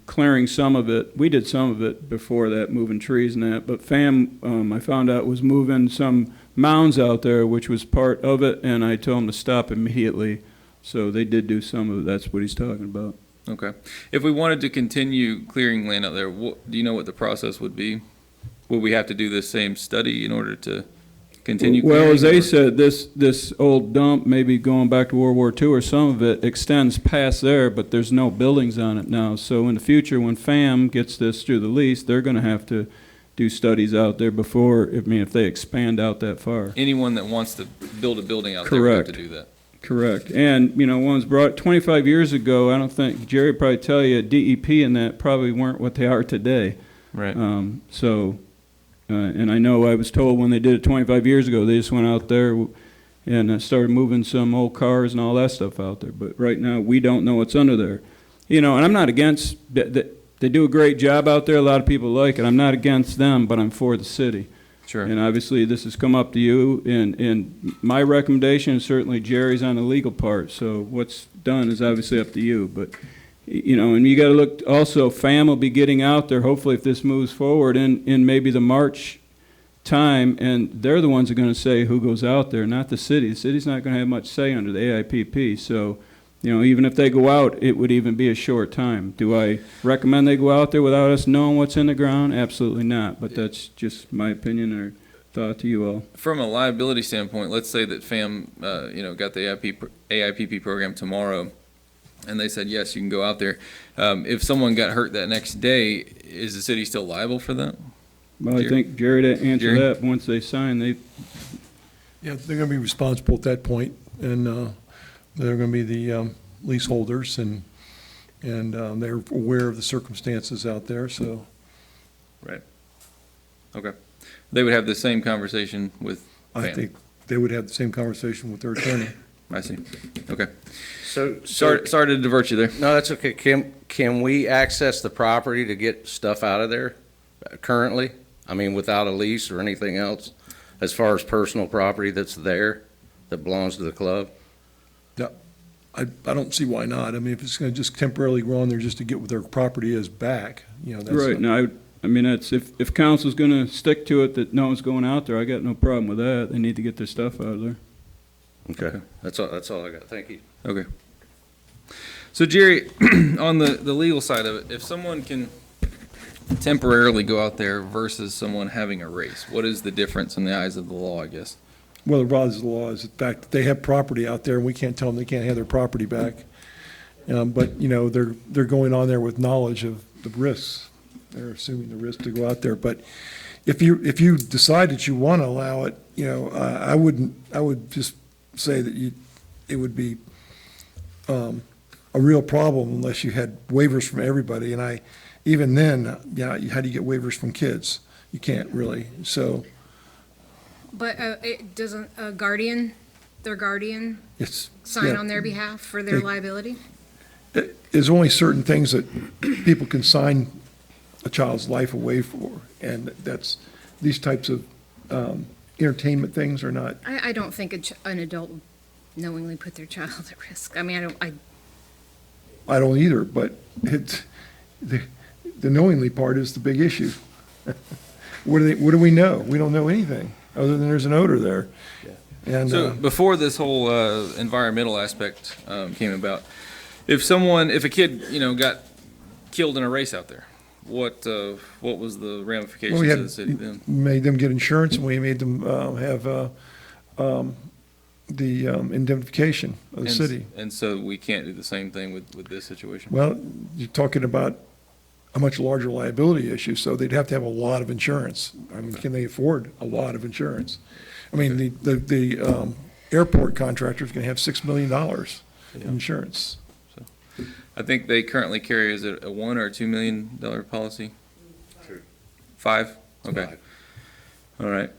S14: clearing some of it, we did some of it before that, moving trees and that, but FAM, I found out, was moving some mounds out there, which was part of it, and I told them to stop immediately. So they did do some of it. That's what he's talking about.
S1: Okay. If we wanted to continue clearing land out there, do you know what the process would be? Would we have to do the same study in order to? continue
S14: Well,
S1: clearing,
S14: as they
S1: or-
S14: said, this old dump, maybe going back to World War II, or some of it extends past there, but there's no buildings on it now. So in the future, when FAM gets this through the lease, they're gonna have to do studies out there before, if they expand out that far.
S1: Anyone that wants to build a building out there would have to
S14: Correct.
S1: do that.
S14: Correct. And, one was brought 25 years ago, I don't think, Jerry would probably tell you, DEP and that probably weren't what they are today.
S1: Right.
S14: And I know I was told when they did it 25 years ago, they just went out there and started moving some old cars and all that stuff out there. But right now, we don't know what's under there. And I'm not against, they do a great job out there. A lot of people like it. I'm not against them, but I'm for the city.
S1: Sure.
S14: And obviously, this has come up to you, and my recommendation is certainly Jerry's on the legal part. So what's done is obviously up to you. But, and you got to look, also, FAM will be getting out there, hopefully, if this moves forward, in maybe the March time, and they're the ones that are going to say who goes out there, not the city. The city's not going to have much say under the AIPP. So, even if they go out, it would even be a short time. Do I recommend they go out there without us knowing what's in the ground? Absolutely not. But that's just my opinion or thought to you all.
S1: From a liability standpoint, let's say that FAM, got the AIPP program tomorrow, and they said, yes, you can go out there. If someone got hurt that next day, is the city still liable for that?
S14: Well, I think Jerry to answer
S1: Jerry?
S14: that, once they sign,
S4: Yeah, they're going to be responsible at that point, and they're going to be the leaseholders, and they're aware of the circumstances out there, so.
S1: Right. Okay. They would have the same conversation with FAM.
S4: I think they would have the same conversation with their attorney.
S1: I see. Okay.
S22: So,
S1: Sorry to divert you there.
S22: No, that's okay. Can we access the property to get stuff out of there currently? I mean, without a lease or anything else, as far as personal property that's there, that belongs to the club?
S4: Yeah, I don't see why not. I mean, if it's going to just temporarily go on there just to get what their property is back, that's.
S14: right, now, I mean, that's, if council's gonna stick to it that no one's going out there, I got no problem with that. They need to get their stuff out of there.
S22: Okay, that's all I got. Thank you.
S1: Okay. So Jerry, on the legal side of it, if someone can temporarily go out there versus someone having a race, what is the difference in the eyes of the law, I guess?
S4: Well, the law is the fact that they have property out there, and we can't tell them they can't have their property back. But, they're going on there with knowledge of the risks. They're assuming the risk to go out there. But if you decide that you want to allow it, I would just say that it would be a real problem unless you had waivers from everybody. And even then, how do you get waivers from kids? You can't really, so.
S8: But it doesn't a guardian, their guardian,
S4: It's.
S8: sign
S4: yeah.
S8: on their behalf for their
S4: They-
S8: liability?
S4: There's only certain things that people can sign a child's life away for, and that's, these types of entertainment things are not.
S8: I don't think an adult would knowingly put their child at risk. I mean,
S4: I don't either, but the knowingly part is the big issue. What do we know? We don't know anything, other than there's an odor there. And,
S1: So before this whole environmental aspect came about, if a kid, got killed in a race out there, what was the ramifications
S4: we
S1: of
S4: had
S1: the city then?
S4: made them get insurance, and we made them have the indemnification of the city.
S1: And so we can't do the same thing with this situation?
S4: Well, you're talking about a much larger liability issue, so they'd have to have a lot of insurance. I mean, can they afford a lot of insurance? I mean, the airport contractor's gonna have $6 million in insurance.
S1: I think they currently carry, is it a $1 or $2 million policy? 5? Okay. All right.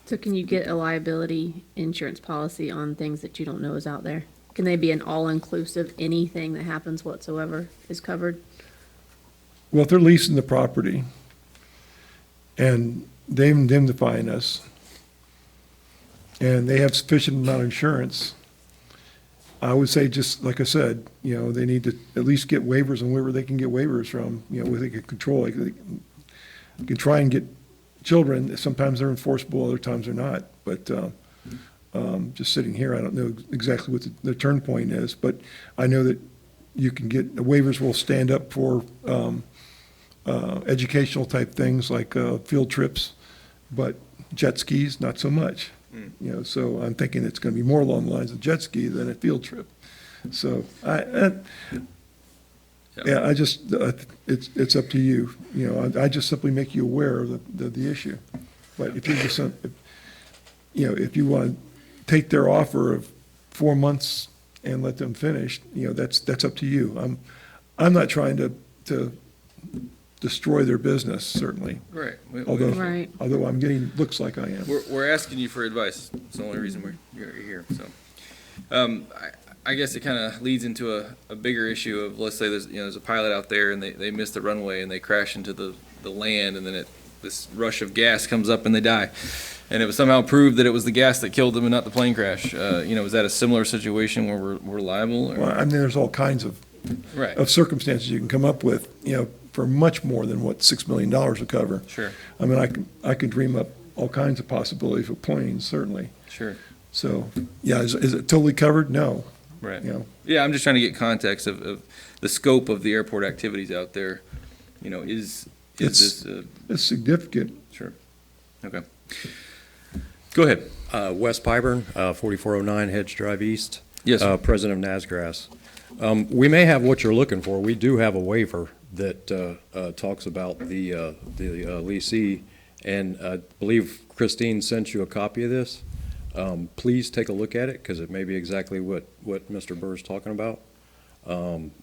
S2: So can you get a liability insurance policy on things that you don't know is out there? Can they be an all-inclusive, anything that happens whatsoever is covered?
S4: Well, if they're leasing the property and they're indemnifying us and they have sufficient amount of insurance, I would say, just like I said, they need to at least get waivers and wherever they can get waivers from, where they can control. Like, they can try and get children. Sometimes they're enforceable, other times they're not. But just sitting here, I don't know exactly what the turn point is, but I know that you can get, the waivers will stand up for educational type things like field trips, but jet skis, not so much. You know, so I'm thinking it's going to be more along the lines of jet ski than a field trip. So yeah, I just, it's up to you. You know, I just simply make you aware of the issue. But if you're just, you know, if you want to take their offer of 4 months and let them finish, you know, that's up to you. I'm not trying to destroy their business, certainly.
S1: Right.
S4: Although I'm getting looks like I am.
S1: We're asking you for advice. It's the only reason you're here, so. I guess it kind of leads into a bigger issue of, let's say there's a pilot out there and they miss the runway and they crash into the land, and then this rush of gas comes up and they die. And it was somehow proved that it was the gas that killed them and not the plane crash. You know, is that a similar situation where we're liable? Or?
S4: Well, I mean, there's all kinds of circumstances you can come up with, you know, for much more than what $6 million will cover.
S1: Sure.
S4: I mean, I could dream up all kinds of possibilities for planes, certainly.
S1: Sure.
S4: So, yeah, is it totally covered? No.
S1: Right.
S4: You know.
S1: Yeah, I'm just trying to get context of the scope of the airport activities out there. You know, is this?
S4: It's significant.
S1: Sure. Okay. Go ahead.
S5: Wes Pyburn, 4409 Hedge Drive East.
S1: Yes, sir.
S5: President of NASGRAS. We may have what you're looking for. We do have a waiver that talks about the leasee, and I believe Christine sent you a copy of this. Please take a look at it, because it may be exactly what Mr. Burr's talking about.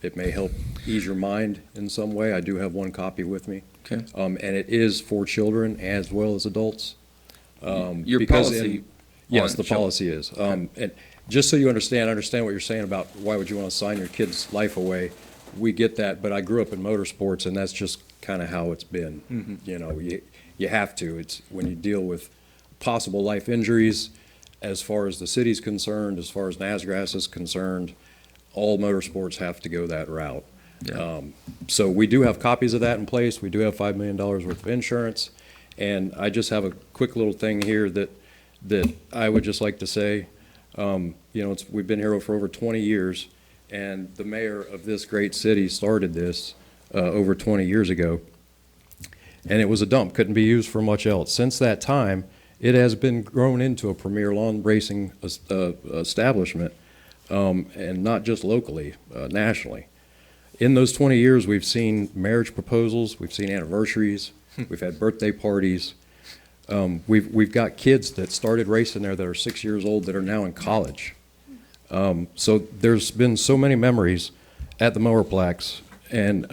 S5: It may help ease your mind in some way. I do have one copy with me.
S1: Okay.
S5: And it is for children as well as adults.
S1: Your policy.
S5: Yes, the policy is. And just so you understand what you're saying about why would you want to sign your kid's life away. We get that, but I grew up in motorsports, and that's just kind of how it's been.
S1: Mm-hmm.
S5: You know, you have to. It's when you deal with possible life injuries, as far as the city's concerned, as far as NASGRAS is concerned, all motorsports have to go that route.
S1: Yeah.
S5: So we do have copies of that in place. We do have $5 million worth of insurance. And I just have a quick little thing here that I would just like to say. You know, we've been here for over 20 years, and the mayor of this great city started this over 20 years ago. And it was a dump, couldn't be used for much else. Since that time, it has been grown into a premier lawn racing establishment, and not just locally, nationally. In those 20 years, we've seen marriage proposals, we've seen anniversaries, we've had birthday parties. We've got kids that started racing there that are 6 years old that are now in college. So there's been so many memories at the Mowerplex, and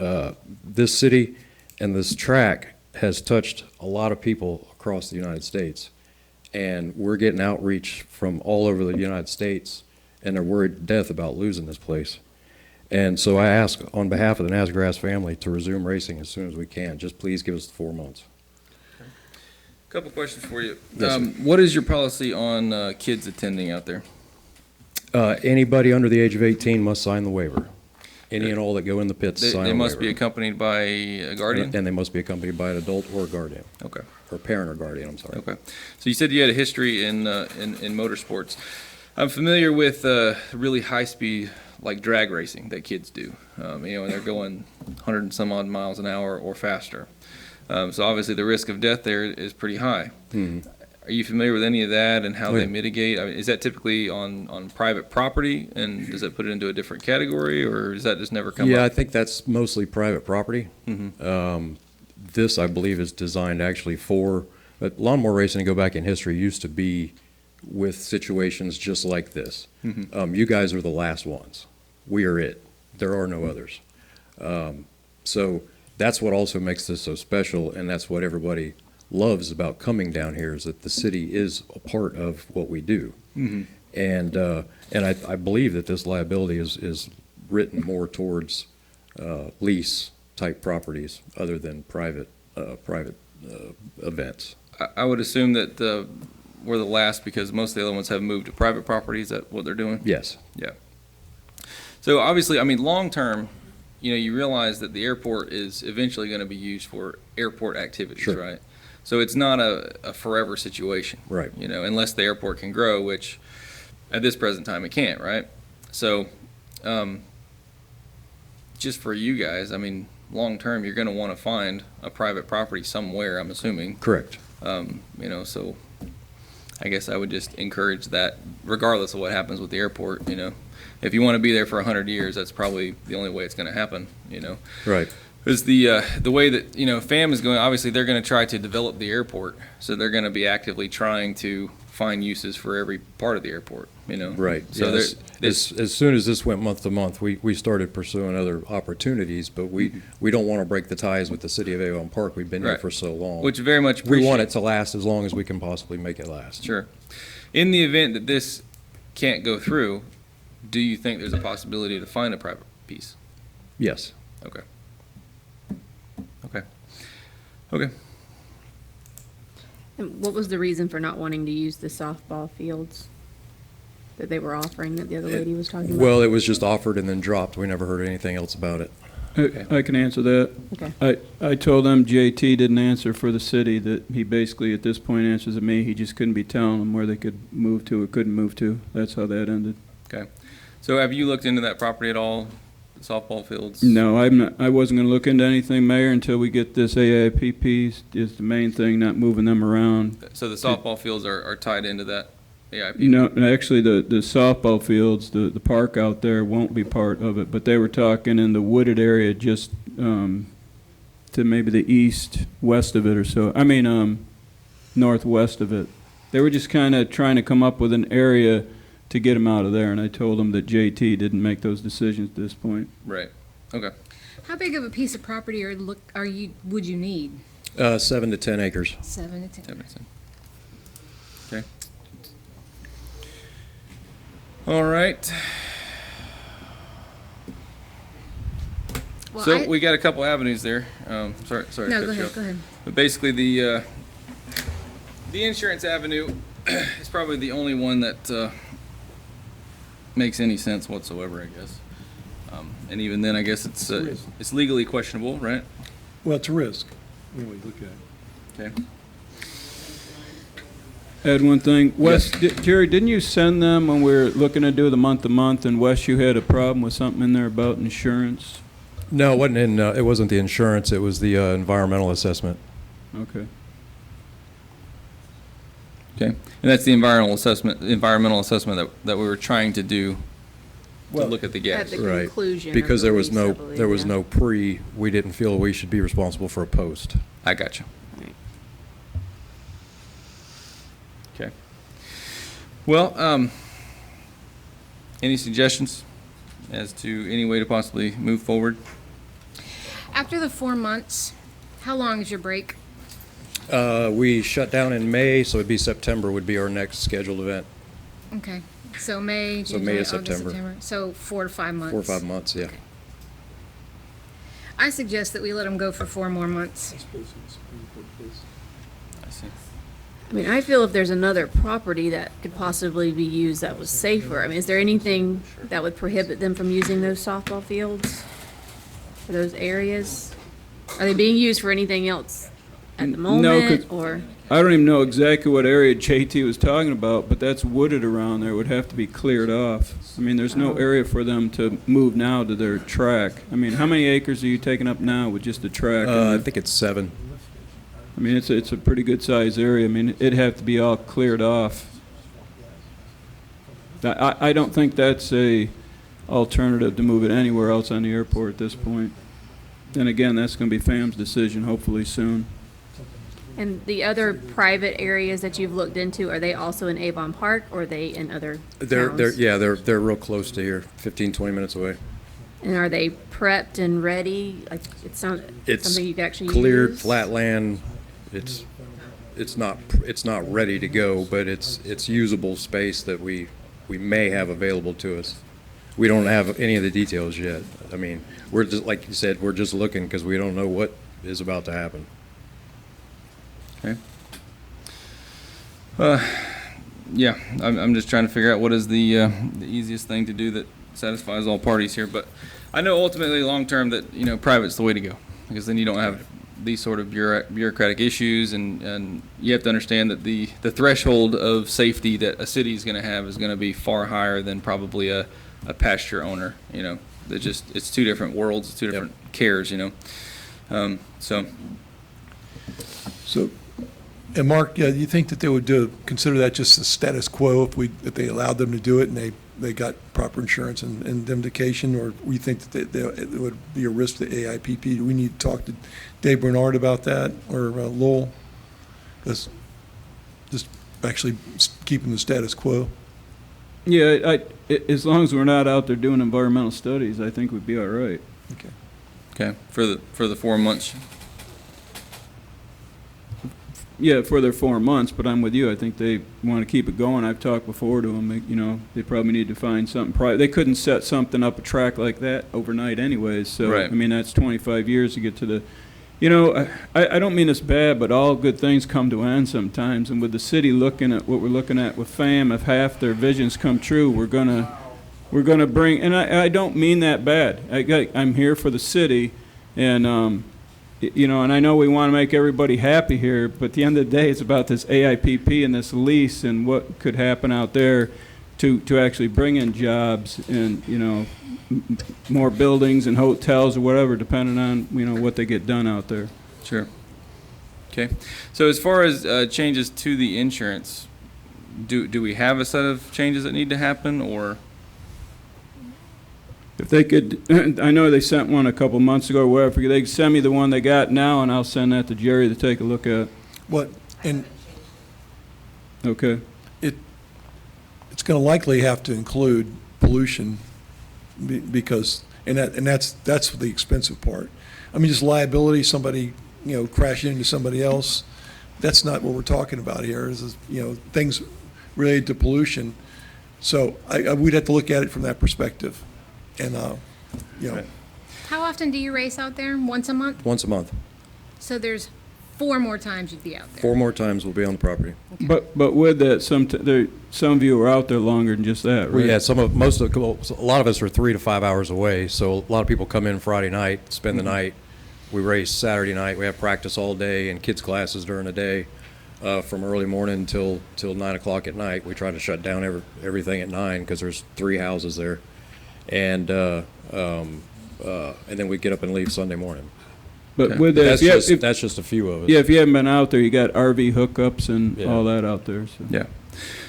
S5: this city and this track has touched a lot of people across the United States. And we're getting outreach from all over the United States, and they're worried to death about losing this place. And so I ask on behalf of the NASGRAS family to resume racing as soon as we can. Just please give us 4 months.
S1: Couple questions for you.
S5: Yes,
S1: what is your policy on kids attending out there?
S5: Anybody under the age of 18 must sign the waiver. Any and all that go in the pits sign
S1: They
S5: a
S1: must
S5: waiver.
S1: be accompanied by a guardian?
S5: And they must be accompanied by an adult or a guardian.
S1: Okay.
S5: Or parent or guardian, I'm sorry.
S1: Okay. So you said you had a history in motorsports. I'm familiar with really high-speed, like drag racing that kids do. You know, and they're going 100 and some odd miles an hour or faster. So obviously the risk of death there is pretty high.
S5: Mm-hmm.
S1: Are you familiar with any of that and how
S5: Oh,
S1: they
S5: yeah.
S1: mitigate? I mean, is that typically on private property, and does that put it into a different category, or does that just never come
S5: Yeah, I
S1: up?
S5: think that's mostly private property.
S1: Mm-hmm.
S5: This, I believe, is designed actually but lawnmower racing, to go back in history, used to be with situations just like this.
S1: Mhm.
S5: You guys are the last ones. We are it. There are no others. So that's what also makes this so special, and that's what everybody loves about coming down here, is that the city is a part of what we do.
S1: Mm-hmm.
S5: And I believe that this liability is written more towards lease type properties other than private events.
S1: I would assume that we're the last because most of the other ones have moved to private property. Is that what they're doing?
S5: Yes.
S1: Yeah. So obviously, I mean, long term, you know, you realize that the airport is eventually going to be used for airport activities,
S5: Sure.
S1: right? So it's not a forever situation,
S5: Right.
S1: you know, unless the airport can grow, which at this present time it can't, right? So just for you guys, I mean, long term, you're going to want to find a private property somewhere, I'm assuming.
S5: Correct.
S1: You know, so I guess I would just encourage that regardless of what happens with the airport, If you want to be there for 100 years, that's probably the only way it's going to happen,
S5: Right.
S1: Because the way that, FAM is going, obviously they're going to try to develop the airport. So they're going to be actively trying to find uses for every part of the airport,
S5: Right.
S1: So
S5: Yes. As soon as this went month to month, we started pursuing other opportunities, but we don't want to break the ties with the city of Avon Park. We've been here
S1: Right.
S5: for so long.
S1: Which very much
S5: We want
S1: appreciate.
S5: it to last as long as we can possibly make it last.
S1: Sure. In the event that this can't go through, do you think there's a possibility to find a private piece?
S5: Yes.
S1: Okay. Okay.
S2: And what was the reason for not wanting to use the softball fields that they were offering that the other lady was talking about?
S5: Well, it was just offered and then dropped. We never heard anything else about it.
S14: I can answer that.
S2: Okay.
S14: I told them JT didn't answer for the city, that he basically at this point answers to me. He just couldn't be telling them where they could move to or couldn't move to. That's how that ended.
S1: Okay. So have you looked into that property at all, the softball fields?
S14: No, I wasn't gonna look into anything, Mayor, until we get this AIPP is the main thing, not moving them around.
S1: So the softball fields are tied into that AIP?
S14: You know, actually, the softball fields, the park out there won't be part of it, but they were talking in the wooded area just to maybe the east-west of it or so. I mean, northwest of it. They were just kind of trying to come up with an area to get them out of there, and I told them that JT didn't make those decisions at this point.
S1: Right. Okay.
S8: How big of a piece of property would you need?
S5: 7 to 10 acres.
S8: 7 to 10.
S1: Okay. All right.
S8: Well,
S1: So we got a couple avenues there. Sorry.
S8: No,
S1: to cut
S8: go
S1: you
S8: ahead,
S1: off.
S8: go ahead.
S1: But basically, the insurance avenue is probably the only one that makes any sense whatsoever, I guess. And even then, I guess it's legally questionable, right?
S4: Well, it's a risk, when we look at it.
S1: Okay.
S14: Add one thing. Wes, Jerry, didn't you send them when we were looking to do the month-to-month, and Wes, you had a problem with something in there about insurance?
S5: No, it wasn't the insurance, it was the environmental assessment.
S14: Okay.
S1: Okay. And that's the environmental assessment that we were trying to do to look at the gaps.
S2: At the
S5: Right.
S2: conclusion.
S5: Because
S2: of
S5: there
S2: the
S5: was
S2: lease, I believe,
S5: there was
S2: yeah.
S5: no we didn't feel we should be responsible for a post.
S1: I got you. Okay. Well, any suggestions as to any way to possibly move forward?
S8: After the 4 months, how long is your break?
S5: We shut down in May, so it'd be September would be our next scheduled event.
S8: Okay, so May,
S5: So
S8: June,
S5: May
S8: July,
S5: to
S8: August,
S5: September.
S8: September. So 4 to 5 months.
S5: 4 or 5 months, yeah.
S8: I suggest that we let them go for 4 more months.
S1: I see.
S2: I mean, I feel if there's another property that could possibly be used that was safer, I mean, is there anything that would prohibit them from using those softball fields? Or those areas? Are they being used for anything else at the
S14: No,
S2: moment,
S14: 'cause-
S2: or?
S14: I don't even know exactly what area JT was talking about, but that's wooded around there. It would have to be cleared off. I mean, there's no area for them to move now to their track. I mean, how many acres are you taking up now with just the track?
S5: I think it's 7.
S14: I mean, it's a pretty good sized area. I mean, it'd have to be all cleared off. I don't think that's a alternative to move it anywhere else on the airport at this point. Then again, that's going to be FAM's decision hopefully soon.
S2: And the other private areas that you've looked into, are they also in Avon Park, or are they in other
S5: They're
S2: towns?
S5: they're real close to here, 15, 20 minutes away.
S2: And are they prepped and ready? Like, it's something you could actually
S5: cleared,
S2: use?
S5: flat land. It's not ready to go, but it's usable space that we may have available to us. We don't have any of the details yet. I mean, we're just, like you said, we're just looking because we don't know what is about to happen.
S1: Okay. Yeah, I'm just trying to figure out what is the easiest thing to do that satisfies all parties here. But I know ultimately, long term, that private's the way to go, because then you don't have these sort of bureaucratic issues, and you have to understand that the threshold of safety that a city is going to have is going to be far higher than probably a pasture owner. It's two different worlds, it's two different cares. So.
S4: So And Mark, do you think that they would consider that just the status quo if they allowed them to do it and they got proper insurance and indemnification, or you think that it would be a risk to AIPP? Do we need to talk to Dave Bernard about that, or Lowell? Just actually keeping the status quo?
S14: Yeah, as long as we're not out there doing environmental studies, I think we'd be all right.
S1: Okay, for the 4 months.
S14: Yeah, for their 4 months, but I'm with you. I think they want to keep it going. I've talked before to them, you know, they probably need to find something private. They couldn't set something up a track like that overnight anyways, so,
S1: Right.
S14: I mean, that's 25 years to get to the, you know, I don't mean this bad, but all good things come to an end sometimes, and with the city looking at what we're looking at with FAM, if half their visions come true, we're gonna bring, and I don't mean that bad. I'm here for the city, and, you know, and I know we want to make everybody happy here, but at the end of the day, it's about this AIPP and this lease and what could happen out there to actually bring in jobs and, you know, more buildings and hotels or whatever, depending on, you know, what they get done out there.
S1: Sure. Okay. So as far as changes to the insurance, do we have a set of changes that need to happen, or?
S14: If they could, I know they sent one a couple months ago or whatever, they could send me the one they got now, and I'll send that to Jerry to take a look at.
S4: What, and
S14: Okay.
S4: it's going to likely have to include pollution because, and that's the expensive part. I mean, just liability, somebody, you know, crashing into somebody else, that's not what we're talking about here. This is, you know, things related to pollution. So we'd have to look at it from that perspective. And, you know.
S8: How often do you race out there? Once a month?
S5: Once a month.
S8: So there's 4 more times you'd be out there.
S5: 4 more times we'll be on the property.
S14: But with that, some of you are out there longer than just that, right?
S5: Well, yeah, a lot of us are 3 to 5 hours away, so a lot of people come in Friday night, spend the night. We race Saturday night. We have practice all day and kids' classes during the day, from early morning till 9 o'clock at night. We try to shut down everything at 9 because there's 3 houses there. And then we get up and leave Sunday morning.
S14: But with that,
S5: that's just a few of us.
S14: Yeah, if you haven't been out there, you got RV hookups and all that out there. So.
S1: Yeah.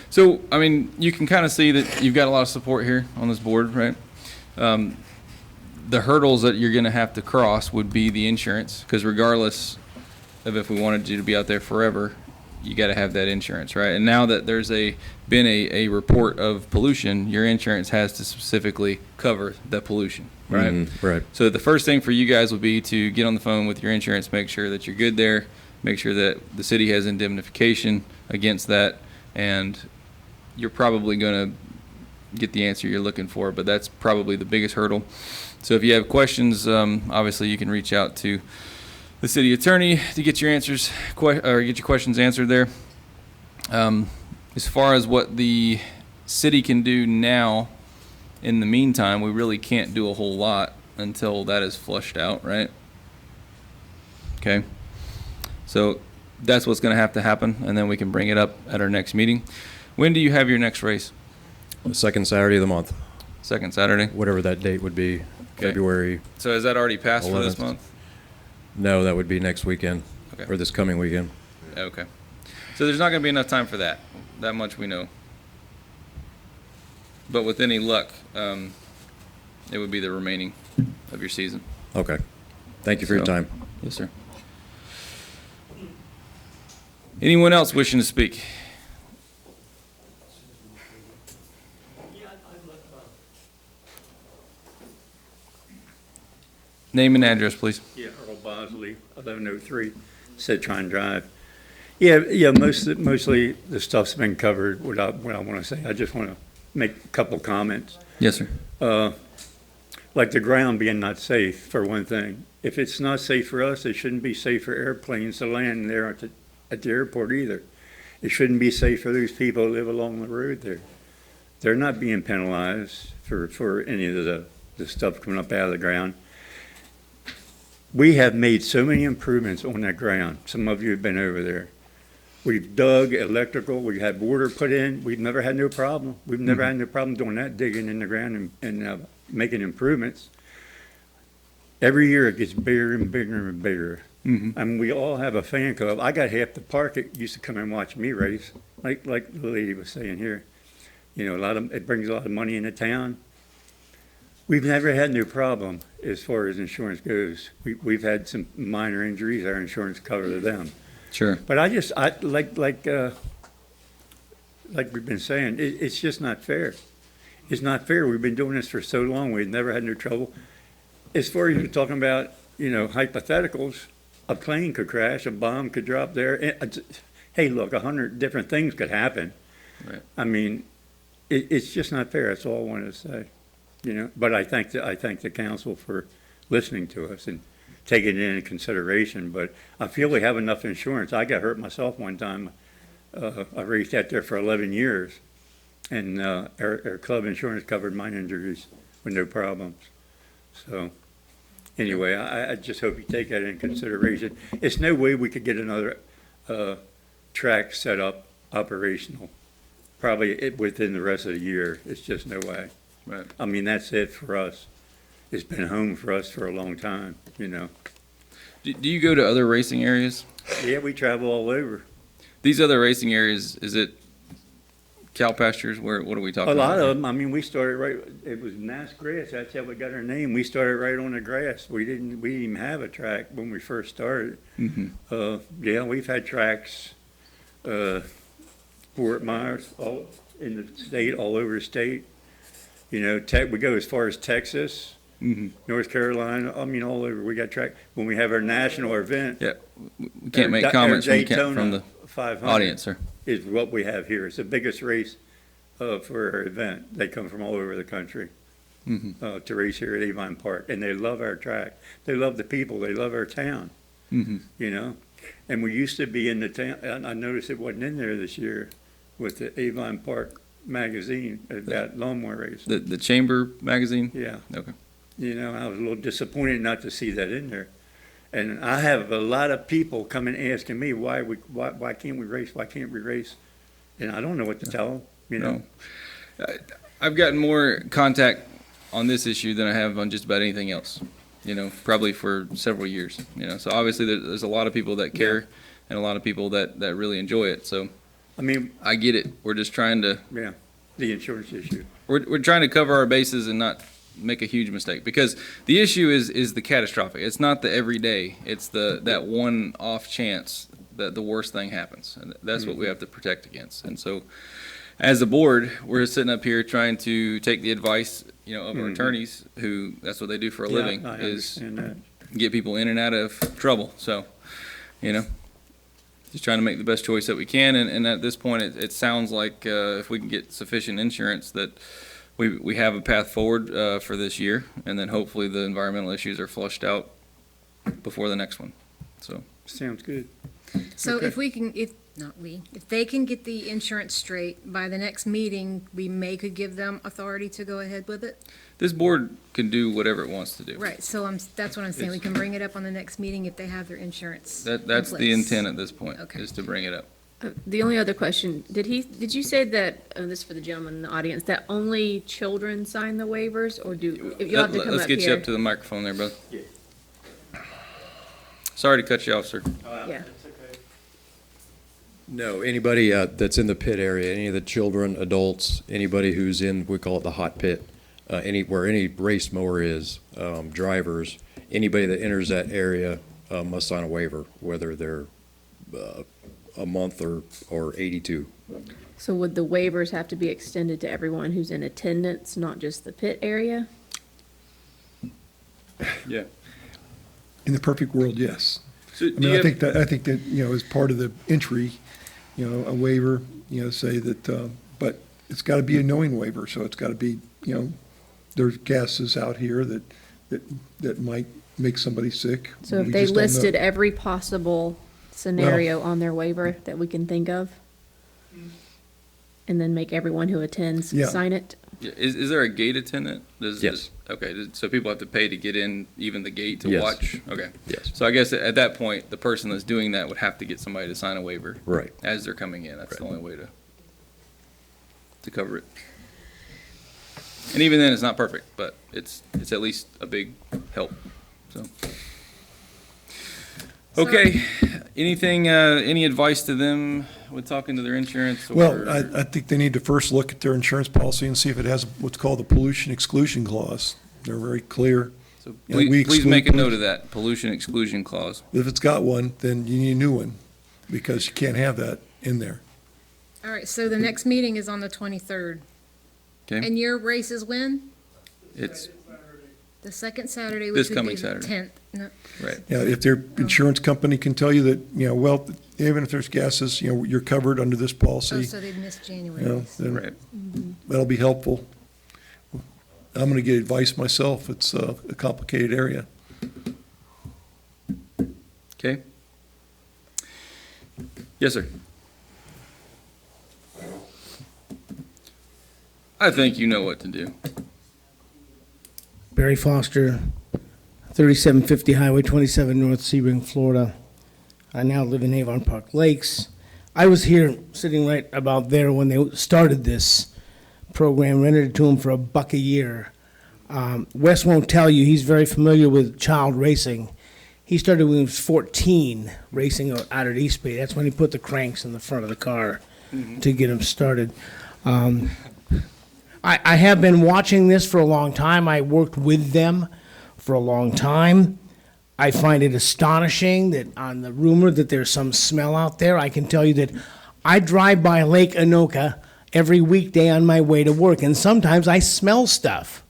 S1: So, I mean, you can kind of see that you've got a lot of support here on this board, right? The hurdles that you're going to have to cross would be the insurance, because regardless of if we wanted you to be out there forever, you got to have that insurance, right? And now that there's been a report of pollution, your insurance has to specifically cover the pollution, right?
S5: Right.
S1: So the first thing for you guys would be to get on the phone with your insurance, make sure that you're good there, make sure that the city has indemnification against that, and you're probably going to get the answer you're looking for, but that's probably the biggest hurdle. So if you have questions, obviously you can reach out to the city attorney to get your answers or get your questions answered there. As far as what the city can do now, in the meantime, we really can't do a whole lot until that is flushed out, right? Okay. So that's what's going to have to happen, and then we can bring it up at our next meeting. When do you have your next race?
S5: The second Saturday of the month.
S1: Second Saturday?
S5: Whatever that date would be, February.
S1: So is that already passed
S5: 11th.
S1: for this month?
S5: No, that would be next weekend,
S1: Okay.
S5: or this coming weekend.
S1: Okay. So there's not going to be enough time for that. That much we know. But with any luck, it would be the remaining of your season.
S5: Okay. Thank you for your time.
S1: Yes, sir. Anyone else wishing to speak? Name and address, please.
S10: Yeah, Earl Bosley, 1103 Citron Drive. Yeah, mostly the stuff's been covered, what I want to say. I just want to make a couple comments.
S1: Yes, sir.
S10: Like the ground being not safe, for one thing. If it's not safe for us, it shouldn't be safe for airplanes to land there at the airport either. It shouldn't be safe for those people who live along the road there. They're not being penalized for any of the stuff coming up out of the ground. We have made so many improvements on that ground. Some of you have been over there. We've dug electrical, we had water put in, we've never had no problem. We've never had no problem doing that, digging in the ground and making improvements. Every year it gets bigger and bigger and bigger. And we all have a fan club. I got half the park that used to come and watch me race, like the lady was saying here. You know, it brings a lot of money into town. We've never had no problem as far as insurance goes. We've had some minor injuries, our insurance covered them.
S1: Sure.
S10: But I like we've been saying, it's just not fair. It's not fair. We've been doing this for so long. We've never had no trouble. As far as you're talking about, you know, hypotheticals, a plane could crash, a bomb could drop there. Hey, look, 100 different things could happen.
S1: Right.
S10: I mean, it's just not fair. That's all I wanted to say. You know, but I thank the council for listening to us and taking it into consideration. But I feel we have enough insurance. I got hurt myself one time. I raced out there for 11 years, and our club insurance covered mine injuries with no problems. So anyway, I just hope you take that into consideration. It's no way we could get another track set up operational, probably within the rest of the year. It's just no way.
S1: Right.
S10: I mean, that's it for us. It's been home for us for a long time, you know.
S1: Do you go to other racing areas?
S10: Yeah, we travel all over.
S1: These other racing areas, is it cow pastures? What are we talking
S10: A
S1: about?
S10: lot of them. I mean, we started right. It was nice grass. That's how we got our name. We started right on the grass. We didn't even have a track when we first started. Yeah, we've had tracks. Fort Myers, all in the state, all over the state. You know, we go as far as Texas, North Carolina. I mean, all over. We got track when we have our national event.
S1: Yeah, we can't make comments from the
S10: 500
S1: audience, sir.
S10: Is what we have here. It's the biggest race for our event. They come from all over the country to race here at Avon Park, and they love our track. They love the people. They love our town. You know, and we used to be in the town. I noticed it wasn't in there this year with the Avon Park magazine about lawnmower racing.
S1: The Chamber magazine?
S10: Yeah.
S1: Okay.
S10: You know, I was a little disappointed not to see that in there. And I have a lot of people coming asking me why can't we race? Why can't we race? And I don't know what to tell them, you know.
S1: No. I've gotten more contact on this issue than I have on just about anything else, you know, probably for several years, you know. So obviously there's a lot of people that care and a lot of people that really enjoy it. So,
S10: I mean,
S1: I get it. We're just trying to.
S10: Yeah, the insurance issue.
S1: We're trying to cover our bases and not make a huge mistake, because the issue is the catastrophic. It's not the everyday. It's that one off chance that the worst thing happens, and that's what we have to protect against. And so, as a board, we're sitting up here trying to take the advice, you know, of our attorneys, who that's what they do for a living,
S10: I
S1: is
S10: understand that.
S1: get people in and out of trouble. So, you know, just trying to make the best choice that we can. And at this point, it sounds like if we can get sufficient insurance, that we have a path forward for this year, and then hopefully the environmental issues are flushed out before the next one. So
S10: sounds good.
S8: So
S10: Okay.
S8: if they can get the insurance straight by the next meeting, we could give them authority to go ahead with it?
S1: this board can do whatever it wants to do.
S8: Right, so that's what I'm saying, we can bring it up on the next meeting if they have their insurance in
S1: That's the
S8: place.
S1: intent at this point,
S8: Okay.
S1: is to bring it up.
S2: The only other question, did you say that, this is for the gentleman in the audience, that only children sign the waivers, or you'll have to come
S1: Let's
S2: up
S1: get you
S2: here?
S1: up to the microphone there, brother. Sorry to cut you off, sir.
S2: Yeah.
S5: No, anybody that's in the pit area, any of the children, adults, anybody who's in, we call it the hot pit, where any race mower is, drivers, anybody that enters that area must sign a waiver, whether they're a month or 82.
S2: So would the waivers have to be extended to everyone who's in attendance, not just the pit area?
S1: Yeah.
S4: In the perfect world, yes.
S1: So
S4: I mean, I think that, you know, as part of the entry, you know, a waiver, you know, say that, but it's got to be a knowing waiver, so it's got to be, you know, there's gases out here that might make somebody sick.
S2: So if
S4: We
S2: they
S4: just don't know.
S2: listed every possible scenario on their waiver that we can think of, and then make everyone who attends
S4: Yeah.
S2: sign it?
S1: Yeah, is there a gate attendant?
S5: Yes.
S1: Okay, so people have to pay to get in, even the gate to
S5: Yes.
S1: watch? Okay.
S5: Yes.
S1: So I guess at that point, the person that's doing that would have to get somebody to sign a waiver.
S5: Right.
S1: As they're coming in. That's the only way to cover it. And even then, it's not perfect, but it's at least a big help, so. Okay, anything, any advice to them with talking to their insurance?
S4: Well,
S1: or-
S4: I think they need to first look at their insurance policy and see if it has what's called the pollution exclusion clause. They're very clear.
S1: So
S4: You know, we
S1: please
S4: exclude
S1: make a note
S4: pollution.
S1: of that, pollution exclusion clause.
S4: If it's got one, then you need a new one, because you can't have that in there.
S8: All right, so the next meeting is on the 23rd.
S1: Okay,
S8: And your race is when?
S1: it's,
S8: The second Saturday,
S1: This
S8: which would
S1: coming
S8: be the
S1: Saturday.
S8: 10th. No,
S1: right.
S4: Yeah, if their insurance company can tell you that, well, even if there's gases, you're covered under this
S8: Oh,
S4: policy,
S8: so they've missed January.
S4: then
S1: Right.
S4: that'll be helpful. I'm gonna get advice myself. It's a complicated area.
S1: Okay. Yes, sir. I think you know what to do.
S11: Barry Foster, 3750 Highway 27 North Sebring, Florida. I now live in Avon Park Lakes. I was here sitting right about there when they started this program, rented it to him for $1 a year. Wes won't tell you, he's very familiar with child racing. He started when he was 14, racing out at East Bay. That's when he put the cranks in the front of the car to get him started. I have been watching this for a long time. I worked with them for a long time. I find it astonishing that on the rumor that there's some smell out there, I can tell you that I drive by Lake Anoka every weekday on my way to work, and sometimes I smell stuff.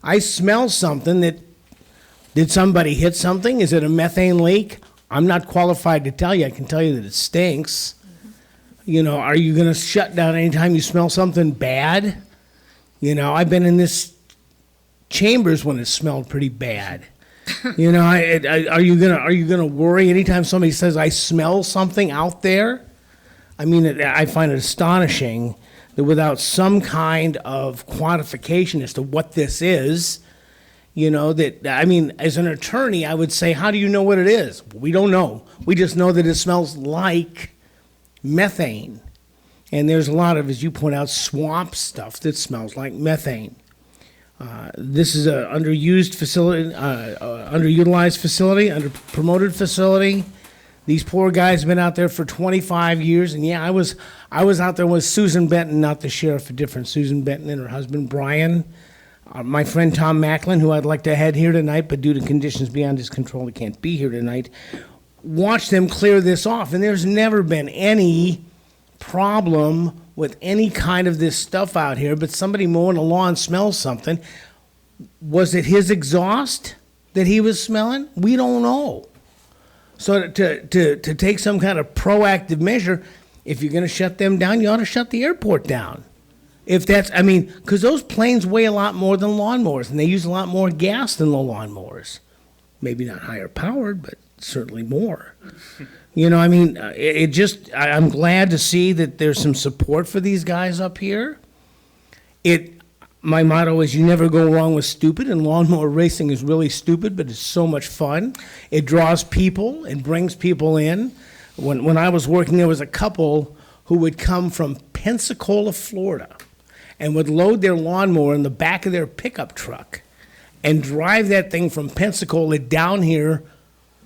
S11: I smell something that, did somebody hit something? Is it a methane leak? I'm not qualified to tell you. I can tell you that it stinks. Are you going to shut down anytime you smell something bad? I've been in this chambers when it smelled pretty bad. Are you gonna worry anytime somebody says I smell something out there? I find it astonishing that without some kind of quantification as to what this is, as an attorney, I would say, how do you know what it is? We don't know. We just know that it smells like methane. And there's a lot of, as you point out, swamp stuff that smells like methane. This is a underused facility, underutilized facility, underpromoted facility. These poor guys have been out there for 25 years, and yeah, I was out there with Susan Benton, not the sheriff, a different Susan Benton and her husband Brian. My friend Tom Macklin, who I'd like to have here tonight, but due to conditions beyond his control, he can't be here tonight. Watch them clear this off, and there's never been any problem with any kind of this stuff out here, but somebody mowing a lawn smells something. Was it his exhaust that he was smelling? We don't know. So to take some kind of proactive measure, if you're going to shut them down, you ought to shut the airport down. If that's, because those planes weigh a lot more than lawnmowers, and they use a lot more gas than the lawnmowers. Maybe not higher powered, but certainly more. I'm glad to see that there's some support for these guys up here. My motto is you never go wrong with stupid, and lawnmower racing is really stupid, but it's so much fun. It draws people, it brings people in. When I was working, there was a couple who would come from Pensacola, Florida, and would load their lawnmower in the back of their pickup truck and drive that thing from Pensacola down here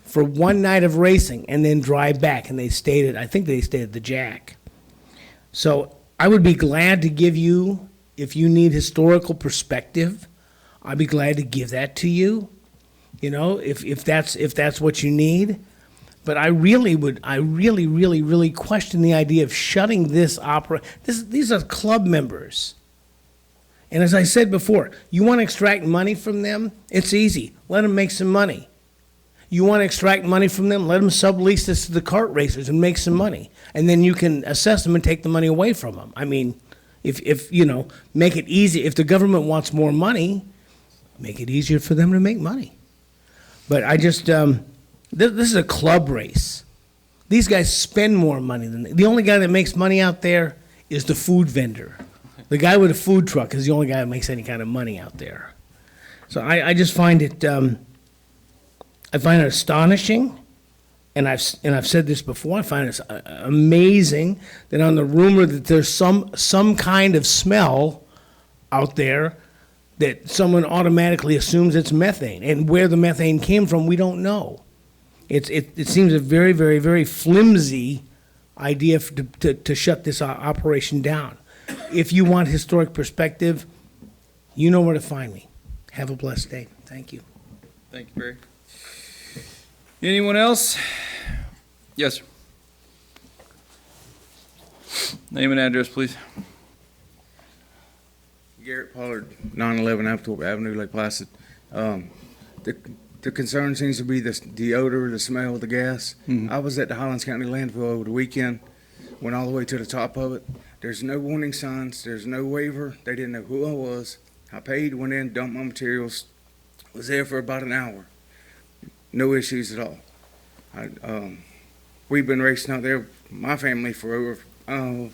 S11: for one night of racing and then drive back. And I think they stayed at the Jack. So I would be glad to give you, if you need historical perspective, I'd be glad to give that to you, if that's what you need. But I really, really question the idea of shutting this opera. These are club members. And as I said before, you want to extract money from them? It's easy. Let them make some money. You want to extract money from them? Let them sublease this to the kart racers and make some money. And then you can assess them and take the money away from them. If make it easy. If the government wants more money, make it easier for them to make money. But I just, this is a club race. These guys spend more money than the only guy that makes money out there is the food vendor. The guy with a food truck is the only guy that makes any kind of money out there. So I just find it, I find it astonishing, and I've said this before. I find it amazing that on the rumor that there's some kind of smell out there, that someone automatically assumes it's methane, and where the methane came from, we don't know. It seems a very, very, very flimsy idea to shut this operation down. If you want historic perspective, you know where to find me. Have a blessed day. Thank you.
S1: Thank you, Barry. Anyone else? Yes, sir. Name and address, please.
S13: Garrett Pollard, 911 Apthorpe Avenue, Lake Placid. The concern seems to be the odor, the smell of the gas. I was at the Highlands County landfill over the weekend, went all the way to the top of it. There's no warning signs, there's no waiver. They didn't know who I was. I paid, went in, dumped my materials, was there for about an hour. No issues at all. We've been racing out there, my family, for over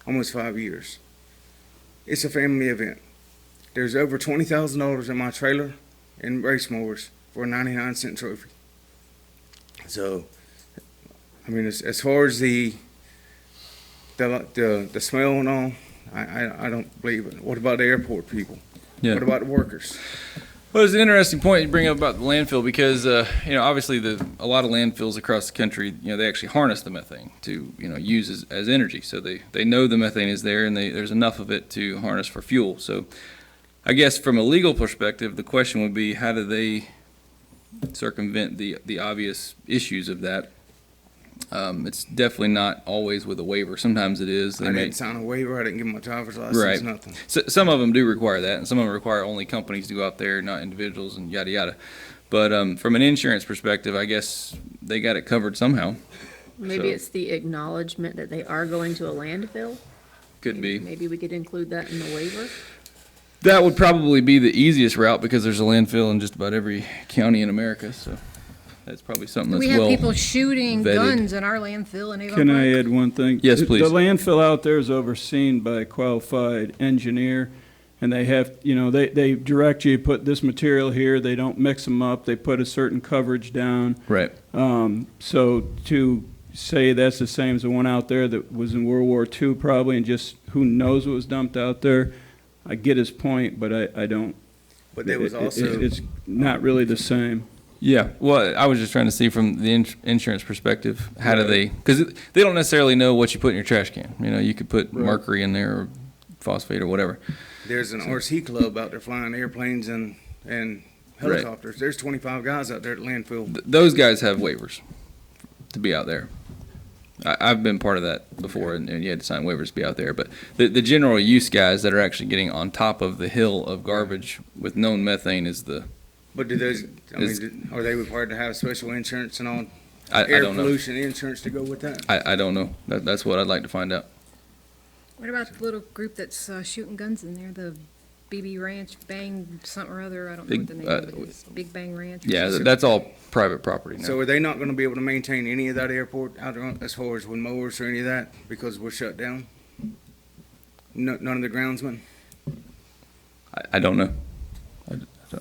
S13: almost 5 years. It's a family event. There's over $20,000 in my trailer and race mowers for a 99-cent trophy. So, I mean, as far as the smell and all, I don't believe it. What about the airport people?
S1: Yeah.
S13: What about the workers?
S1: Well, it's an interesting point you bring up about the landfill because, obviously a lot of landfills across the country, they actually harness the methane to, use as energy. So they know the methane is there and there's enough of it to harness for fuel. So I guess from a legal perspective, the question would be, how do they circumvent the obvious issues of that? It's definitely not always with a waiver. Sometimes it is.
S13: I didn't sign a waiver. I didn't give my driver's license,
S1: Right.
S13: nothing.
S1: So, some of them do require that, and some of them require only companies to go out there, not individuals, and yada yada. But from an insurance perspective, I guess they got it covered somehow.
S2: Maybe
S1: So,
S2: it's the acknowledgement that they are going to a landfill.
S1: could be.
S2: Maybe we could include that in the waiver.
S1: That would probably be the easiest route because there's a landfill in just about every county in America. So that's probably something that's
S8: We have
S1: well
S8: people shooting
S1: vetted.
S8: guns in our landfill in Avon
S14: Can I
S8: Park.
S14: add one thing?
S1: Yes, please.
S14: The landfill out there is overseen by a qualified engineer, and they have, they direct you, put this material here, they don't mix them up, they put a certain coverage down.
S1: Right.
S14: So to say that's the same as the one out there that was in World War II probably, and just who knows what was dumped out there, I get his point, but I don't.
S13: But there was also.
S14: It's not really the same.
S1: Yeah, well, I was just trying to see from the insurance perspective, how do they, because they don't necessarily know what you put in your trash can. You could put mercury in there or phosphate or whatever.
S13: There's an RC club out there flying airplanes and helicopters. There's 25 guys out there at landfill.
S1: Those guys have waivers to be out there. I've been part of that before, and you had to sign waivers to be out there. But the general use guys that are actually getting on top of the hill of garbage with known methane is the.
S13: But do those, are they required to have special insurance and all?
S1: I
S13: Air
S1: don't know.
S13: pollution insurance to go with that?
S1: I don't know. That's what I'd like to find out.
S8: What about the little group that's shooting guns in there, the BB Ranch, Bang something or other, I don't know what the name of it is, Big Bang Ranch? or
S1: Yeah,
S8: something?
S1: that's all private property now.
S13: So are they not gonna be able to maintain any of that airport out there as far as with mowers or any of that because we're shut down? None of the groundsmen?
S1: I don't know.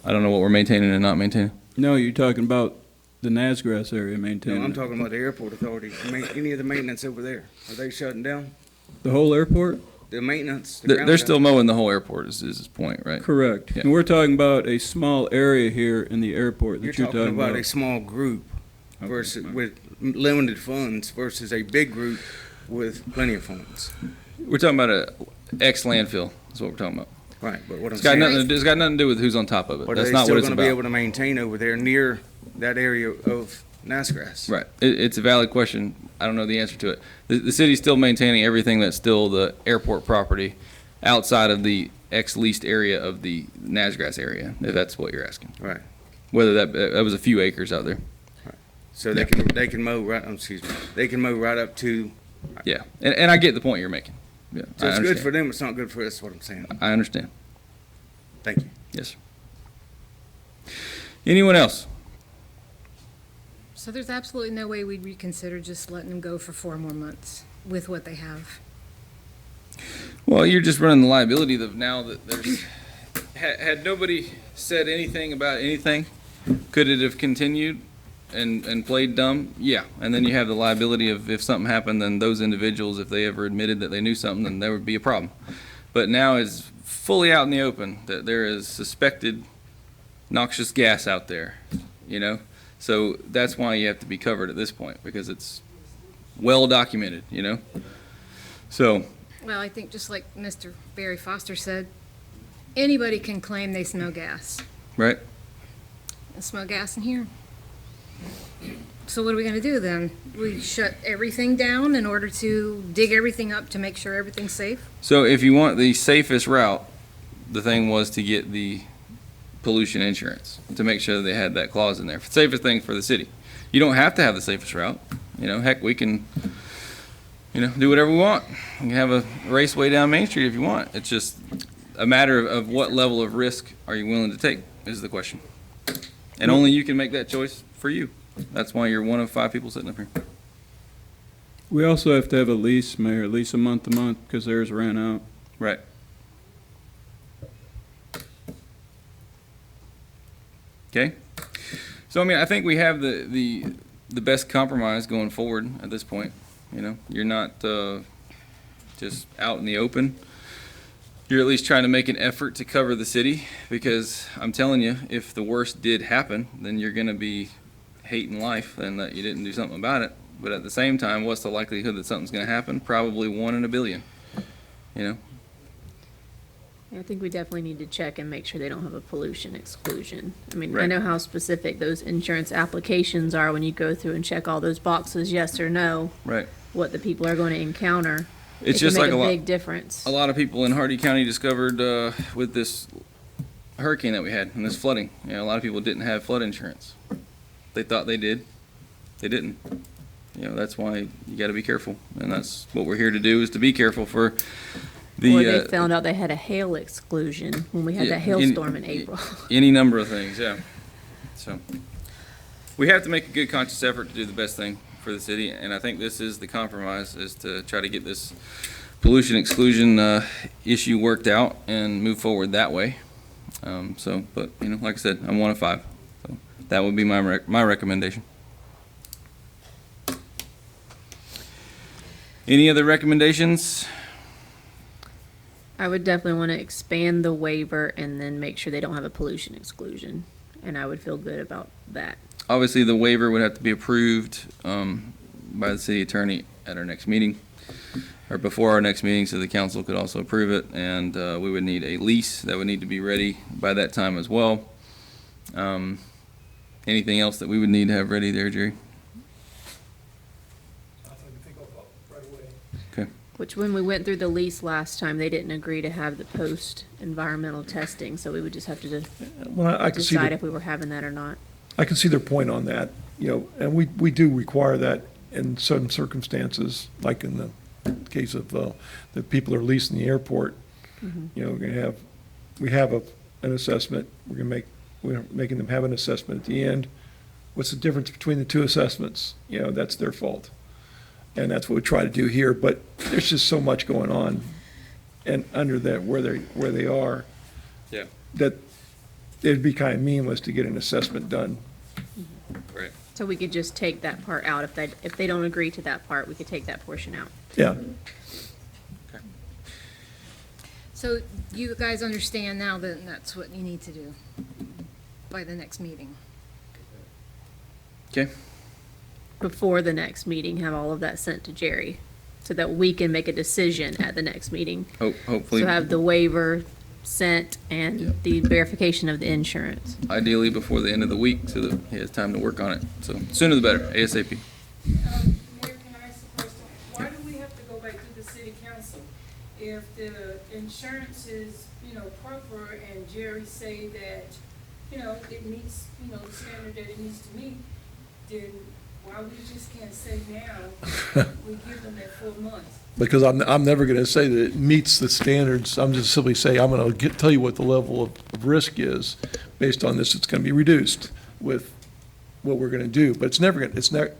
S1: I don't know what we're maintaining and not maintaining.
S14: No, you're talking about the NASGRAS area
S13: No,
S14: maintaining.
S13: I'm talking about the airport authority. Any of the maintenance over there, are they shutting down?
S14: The whole airport?
S13: The maintenance? the
S1: They're
S13: ground
S1: still
S13: guys?
S1: mowing the whole airport is his point, right?
S14: Correct.
S1: Yeah.
S14: And we're talking about a small area here in the airport
S13: You're
S14: that you're
S13: talking about a
S14: about.
S13: small group versus, with limited funds versus a big group with plenty of funds.
S1: We're talking about a ex landfill. That's what we're talking about.
S13: Right, but what I'm
S1: It's got
S13: saying.
S1: it's got nothing to do with who's on top of it.
S13: But are
S1: That's
S13: they
S1: not
S13: still
S1: what it's
S13: gonna be able
S1: about.
S13: to maintain over there near that area of NASGRAS?
S1: Right. It's a valid question. I don't know the answer to it. The city's still maintaining everything that's still the airport property outside of the ex-leased area of the NASGRAS area, if that's what you're asking.
S13: Right.
S1: Whether that was a few acres out there.
S13: So they can mow right, they can mow right up to,
S1: Yeah. And I get the point you're making. Yeah.
S13: so
S1: I
S13: it's good
S1: understand.
S13: for them, it's not good for us, is what I'm saying.
S1: I understand.
S13: Thank you.
S1: Yes. Anyone else?
S8: So there's absolutely no way we'd reconsider just letting them go for 4 more months with what they have.
S1: Well, you're just running the liability of now that there's, had nobody said anything about anything, could it have continued and played dumb? Yeah. And then you have the liability of if something happened, then those individuals, if they ever admitted that they knew something, then there would be a problem. But now it's fully out in the open that there is suspected noxious gas out there, So that's why you have to be covered at this point, because it's well documented, you know? So,
S8: Well, I think just like Mr. Barry Foster said, anybody can claim they smell gas.
S1: right?
S8: I smell gas in here. So what are we gonna do then? We shut everything down in order to dig everything up to make sure everything's safe?
S1: So if you want the safest route, the thing was to get the pollution insurance, to make sure they had that clause in there. Safest thing for the city. You don't have to have the safest route. You know, heck, we can, you know, do whatever we want. We can have a raceway down Main Street if you want. It's just a matter of what level of risk are you willing to take is the question. And only you can make that choice for you. That's why you're one of 5 people sitting up here.
S14: We also have to have a lease, Mayor, at least a month to month, because theirs ran out.
S1: Right. Okay. So, I mean, I think we have the best compromise going forward at this point. You know, you're not just out in the open. You're at least trying to make an effort to cover the city, because I'm telling you, if the worst did happen, then you're going to be hating life and that you didn't do something about it. But at the same time, what's the likelihood that something's going to happen? Probably 1 in a billion. You know?
S2: I think we definitely need to check and make sure they don't have a pollution exclusion. I mean, I
S1: Right.
S2: know how specific those insurance applications are when you go through and check all those boxes, yes or no,
S1: Right.
S2: what the people are going to encounter.
S1: It's
S2: It
S1: just
S2: can
S1: like
S2: make
S1: a
S2: a
S1: lot.
S2: big difference.
S1: A lot of people in Hardy County discovered with this hurricane that we had and this flooding. You know, a lot of people didn't have flood insurance. They thought they did. They didn't. You know, that's why you got to be careful, and that's what we're here to do, is to be careful for the.
S2: Or they found out they had a hail exclusion when we had
S1: yeah,
S2: that hailstorm in April.
S1: Any number of things, yeah. So we have to make a good conscious effort to do the best thing for the city, and I think this is the compromise, is to try to get this pollution exclusion issue worked out and move forward that way. But you know, like I said, I'm one of 5, so that would be my recommendation. Any other recommendations?
S2: I would definitely want to expand the waiver and then make sure they don't have a pollution exclusion. And I would feel good about that.
S1: Obviously, the waiver would have to be approved by the city attorney at our next meeting, or before our next meeting, so the council could also approve it. And we would need a lease that would need to be ready by that time as well. Anything else that we would need to have ready there, Jerry? Okay.
S2: Which when we went through the lease last time, they didn't agree to have the post-environmental testing. So we would just have to
S4: Well, I can see
S2: decide
S4: the-
S2: if we were having that or not.
S4: I can see their point on that, you know, and we do require that in certain circumstances, like in the case of the people are leasing the airport. You know, we have an assessment, we're making them have an assessment at the end. What's the difference between the 2 assessments? You know, that's their fault. And that's what we try to do here, but there's just so much going on and under that, where they are.
S1: Yeah.
S4: That it'd be kind of meaningless to get an assessment done.
S1: Right.
S2: So we could just take that part out. If they don't agree to that part, we could take that portion out.
S4: Yeah.
S8: So you guys understand now that that's what you need to do by the next meeting?
S1: Okay.
S2: Before the next meeting, have all of that sent to Jerry so that we can make a decision at the next meeting.
S1: Hopefully.
S2: So have the waiver sent and the verification of the insurance.
S1: Ideally before the end of the week, so that he has time to work on it. So sooner the better, ASAP.
S6: Mayor, can I ask a question? Why do we have to go back to the city council? If the insurance is, proper and Jerry say that, it meets, the standard that it needs to meet, then why we just can't say now, we give them that 4 months?
S4: Because I'm never going to say that it meets the standards. I'm just simply saying, I'm going to tell you what the level of risk is. Based on this, it's going to be reduced with what we're going to do. But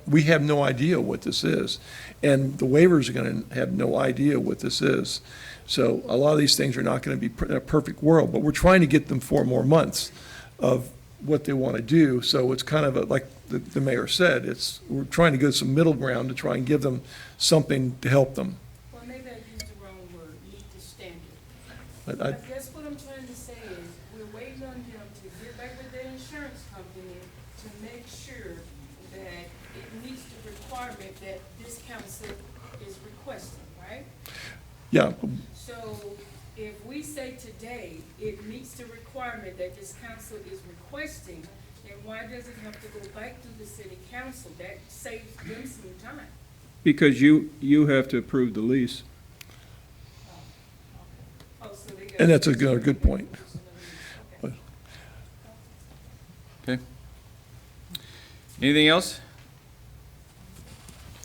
S4: we have no idea what this is. And the waivers are going to have no idea what this is. So a lot of these things are not going to be in a perfect world, but we're trying to get them 4 more months of what they want to do. So it's kind of like the mayor said, we're trying to go some middle ground to try and give them something to help them.
S6: Well, maybe I used the wrong word, meet the standard.
S4: But
S6: I guess what I'm trying to say is, we're waiting on them to get back with their insurance company to make sure that it meets the requirement that this council is requesting, right?
S4: Yeah,
S6: So if we say today it meets the requirement that this council is requesting, then why does it have to go back to the city council? That saves them some time.
S14: Because you have to approve the lease.
S6: Oh, so they got.
S4: and that's a good point.
S1: Okay. Anything else?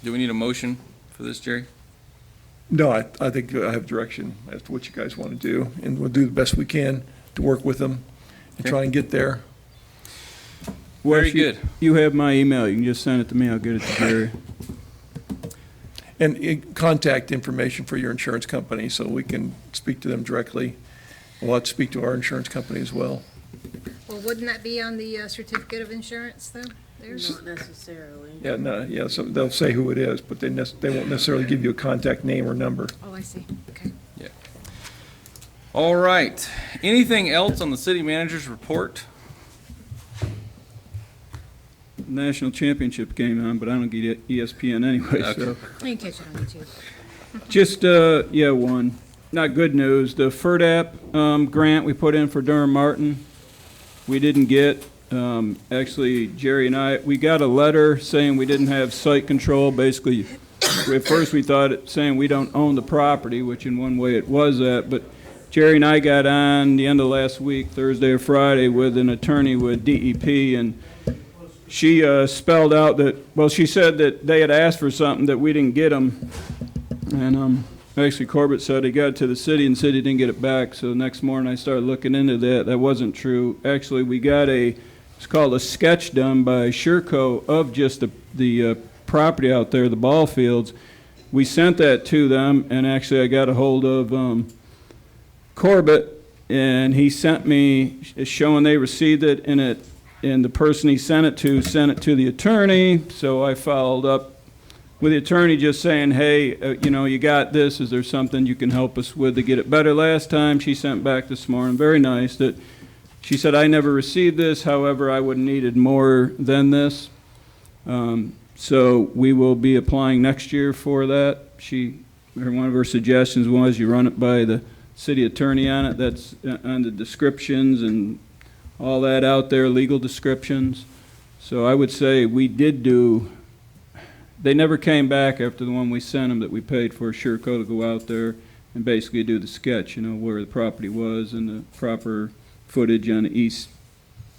S1: Do we need a motion for this, Jerry?
S4: No, I think I have direction as to what you guys want to do, and we'll do the best we can to work with them and try and get there.
S14: Well,
S1: Very good.
S14: You have my email. You can just send it to me. I'll get it to Jerry.
S4: And contact information for your insurance company, so we can speak to them directly. We'll have to speak to our insurance company as well.
S8: Well, wouldn't that be on the certificate of insurance, though? There's,
S7: Not necessarily.
S4: Yeah, no, yeah, so they'll say who it is, but they won't necessarily give you a contact name or number.
S8: oh, I see, okay.
S1: Yeah. All right. Anything else on the city manager's report?
S14: National championship game on, but I don't get ESPN anyway, so.
S8: You can catch it on YouTube.
S14: Just, yeah, one. Not good news. The FERDAP grant we put in for Durham Martin, we didn't get. Actually, Jerry and I, we got a letter saying we didn't have site control. Basically, at first we thought it saying we don't own the property, which in one way it was that. But Jerry and I got on the end of last week, Thursday or Friday, with an attorney with DEP, and she spelled out that, well, she said that they had asked for something that we didn't get them. And actually, Corbett said he got it to the city and the city didn't get it back. So next morning I started looking into that. That wasn't true. Actually, we got it's called a sketch done by Sherco of just the property out there, the ball fields. We sent that to them, and actually I got a hold of Corbett, and he sent me showing they received it, and the person he sent it to the attorney. So I followed up with the attorney just saying, hey, you got this. Is there something you can help us with to get it better? Last time she sent back this morning, very nice, that she said, I never received this. However, I would have needed more than this. So we will be applying next year for that. One of her suggestions was you run it by the city attorney on it. That's on the descriptions and all that out there, legal descriptions. So I would say we did they never came back after the one we sent them that we paid for Sherco to go out there and basically do the sketch, where the property was and the proper footage on the east,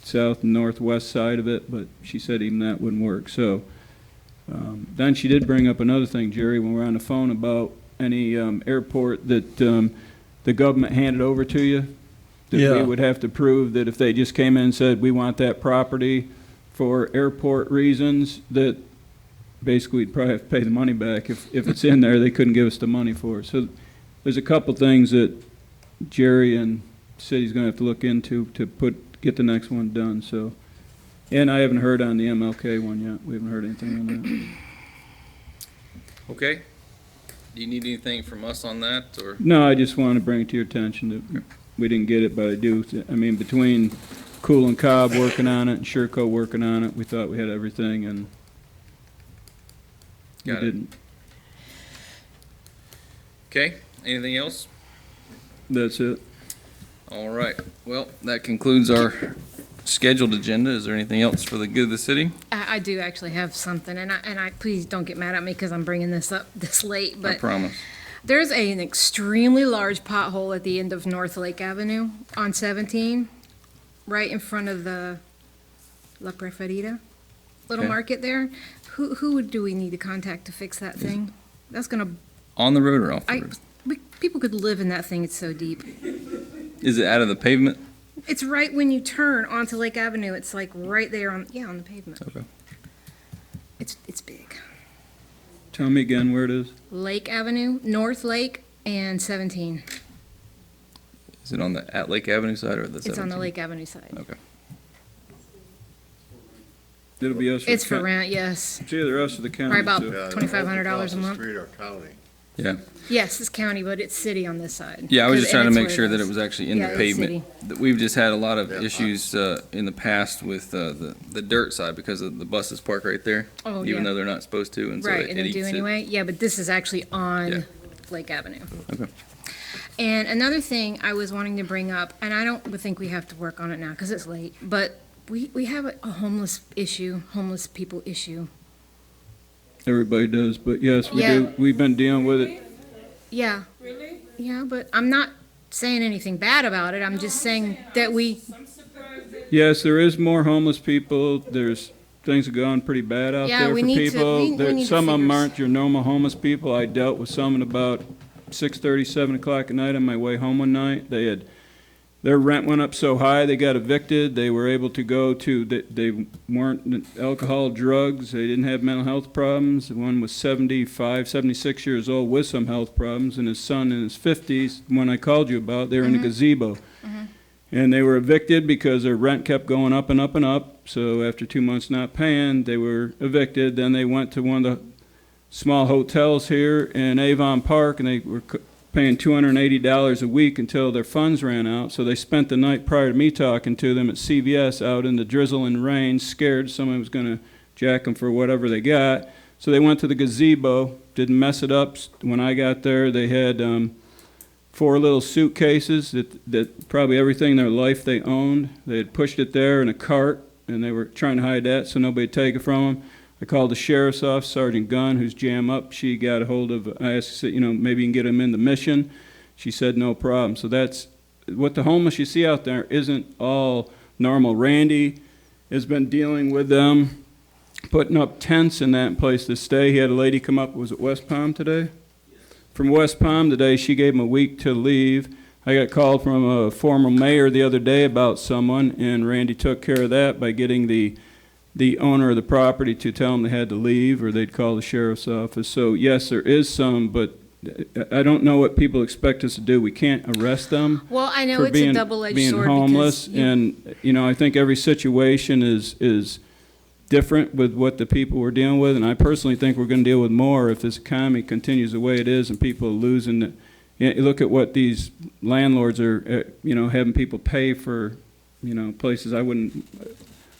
S14: south, and northwest side of it, but she said even that wouldn't work. So then she did bring up another thing, Jerry, when we were on the phone about any airport that the government handed over to you, that we would have to prove that if they just came in and said, we want that property for airport reasons, that basically we'd probably have to pay the money back. If it's in there, they couldn't give us the money for it. So there's a couple things that Jerry and city's going to have to look into to get the next one done. So, and I haven't heard on the MLK one yet. We haven't heard anything on that.
S1: Okay. Do you need anything from us on that, or?
S14: No, I just want to bring it to your attention that we didn't get it, but I do. I mean, between Cool and Cobb working on it and Sherco working on it, we thought we had everything, and we didn't.
S1: Okay. Anything else?
S14: That's it.
S1: All right. Well, that concludes our scheduled agenda. Is there anything else for the good of the city?
S8: I do actually have something, and I please don't get mad at me because I'm bringing this up this late, but
S1: I promise.
S8: there's an extremely large pothole at the end of North Lake Avenue on 17, right in front of the La Preferida little
S1: Okay.
S8: market there. Who do we need to contact to fix that thing? That's gonna.
S1: On the road or off the road?
S8: People could live in that thing. It's so deep.
S1: Is it out of the pavement?
S8: It's right when you turn onto Lake Avenue. It's like right there on the pavement.
S1: Okay.
S8: It's big.
S14: Tell me again where it is.
S8: Lake Avenue, North Lake, and 17.
S1: Is it on the at Lake Avenue side or the 17?
S8: It's on the Lake Avenue side.
S1: Okay.
S14: It'll be us.
S8: It's for rent, yes.
S14: It's either us or the county.
S8: Probably about
S14: so-
S9: Yeah,
S8: $2,500 a
S9: across the
S8: month.
S9: street or county.
S1: Yeah.
S8: Yes, it's county, but it's city on this side.
S1: Yeah, I was just trying to
S8: And
S1: make
S8: it's
S1: sure
S8: where
S1: that
S8: is.
S1: it was actually in
S8: Yeah,
S1: the
S8: it's
S1: pavement. We've just had a lot of issues in the past with the dirt side because of the buses park right there,
S8: Oh,
S1: even
S8: yeah.
S1: though they're not supposed to, and so
S8: Right,
S1: it
S8: and they
S1: eats
S8: do
S1: it.
S8: anyway. Yeah, but this is actually on
S1: Yeah.
S8: Lake Avenue.
S1: Okay.
S8: And another thing I was wanting to bring up, and I don't think we have to work on it now because it's late, but we have a homeless issue, homeless people issue.
S14: Everybody does, but yes, we
S8: Yeah.
S14: do. We've been dealing with it.
S8: Yeah. Really? Yeah, but I'm not saying anything bad about it. I'm just saying that we,
S14: Yes, there is more homeless people. There's things are going pretty bad out
S8: Yeah,
S14: there
S8: we
S14: for
S8: need to-
S14: people.
S8: we need the
S14: Some of them
S8: figures.
S14: aren't your normal homeless people. I dealt with some at about 6:30, 7 o'clock at night on my way home one night. Their rent went up so high, they got evicted. They were able to go to, they weren't alcohol, drugs. They didn't have mental health problems. One was 75, 76 years old with some health problems, and his son in his 50s, one I called you about, they were in a gazebo. And they were evicted because their rent kept going up and up and up. So after 2 months not paying, they were evicted. Then they went to one of the small hotels here in Avon Park, and they were paying $280 a week until their funds ran out. So they spent the night prior to me talking to them at CVS out in the drizzle and rain, scared someone was going to jack them for whatever they got. So they went to the gazebo, didn't mess it up. When I got there, they had 4 little suitcases that probably everything in their life they owned. They had pushed it there in a cart, and they were trying to hide that so nobody would take it from them. I called the sheriff's office, Sergeant Gunn, who's jammed up. She got a hold of, I asked, maybe you can get him in the mission. She said no problem. So that's, what the homeless you see out there isn't all normal. Randy has been dealing with them, putting up tents in that place to stay. He had a lady come up, was it West Palm today? From West Palm today, she gave him a week to leave. I got called from a former mayor the other day about someone, and Randy took care of that by getting the owner of the property to tell them they had to leave, or they'd call the sheriff's office. So yes, there is some, but I don't know what people expect us to do. We can't arrest them.
S8: well, I know
S14: for
S8: it's a
S14: being-
S8: double-edged
S14: being
S8: sword
S14: homeless,
S8: because you-
S14: and I think every situation is different with what the people we're dealing with, and I personally think we're going to deal with more if this economy continues the way it is and people are losing the, you look at what these landlords are, having people pay for, places I wouldn't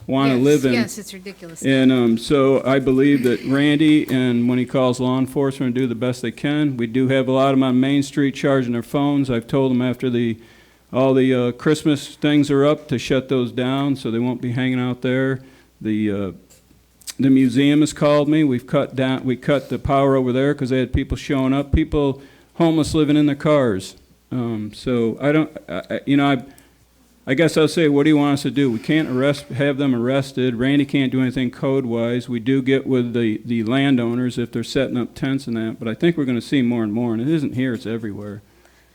S14: want to
S8: Yes,
S14: live in.
S8: yes, it's ridiculous.
S14: And so I believe that Randy, and when he calls law enforcement, do the best they can. We do have a lot of them on Main Street charging their phones. I've told them after all the Christmas things are up to shut those down so they won't be hanging out there. The museum has called me. We cut the power over there because they had people showing up, people homeless living in their cars. So I guess I'll say, what do you want us to do? We can't have them arrested. Randy can't do anything code-wise. We do get with the landowners if they're setting up tents and that, but I think we're going to see more and more, and it isn't here, it's everywhere.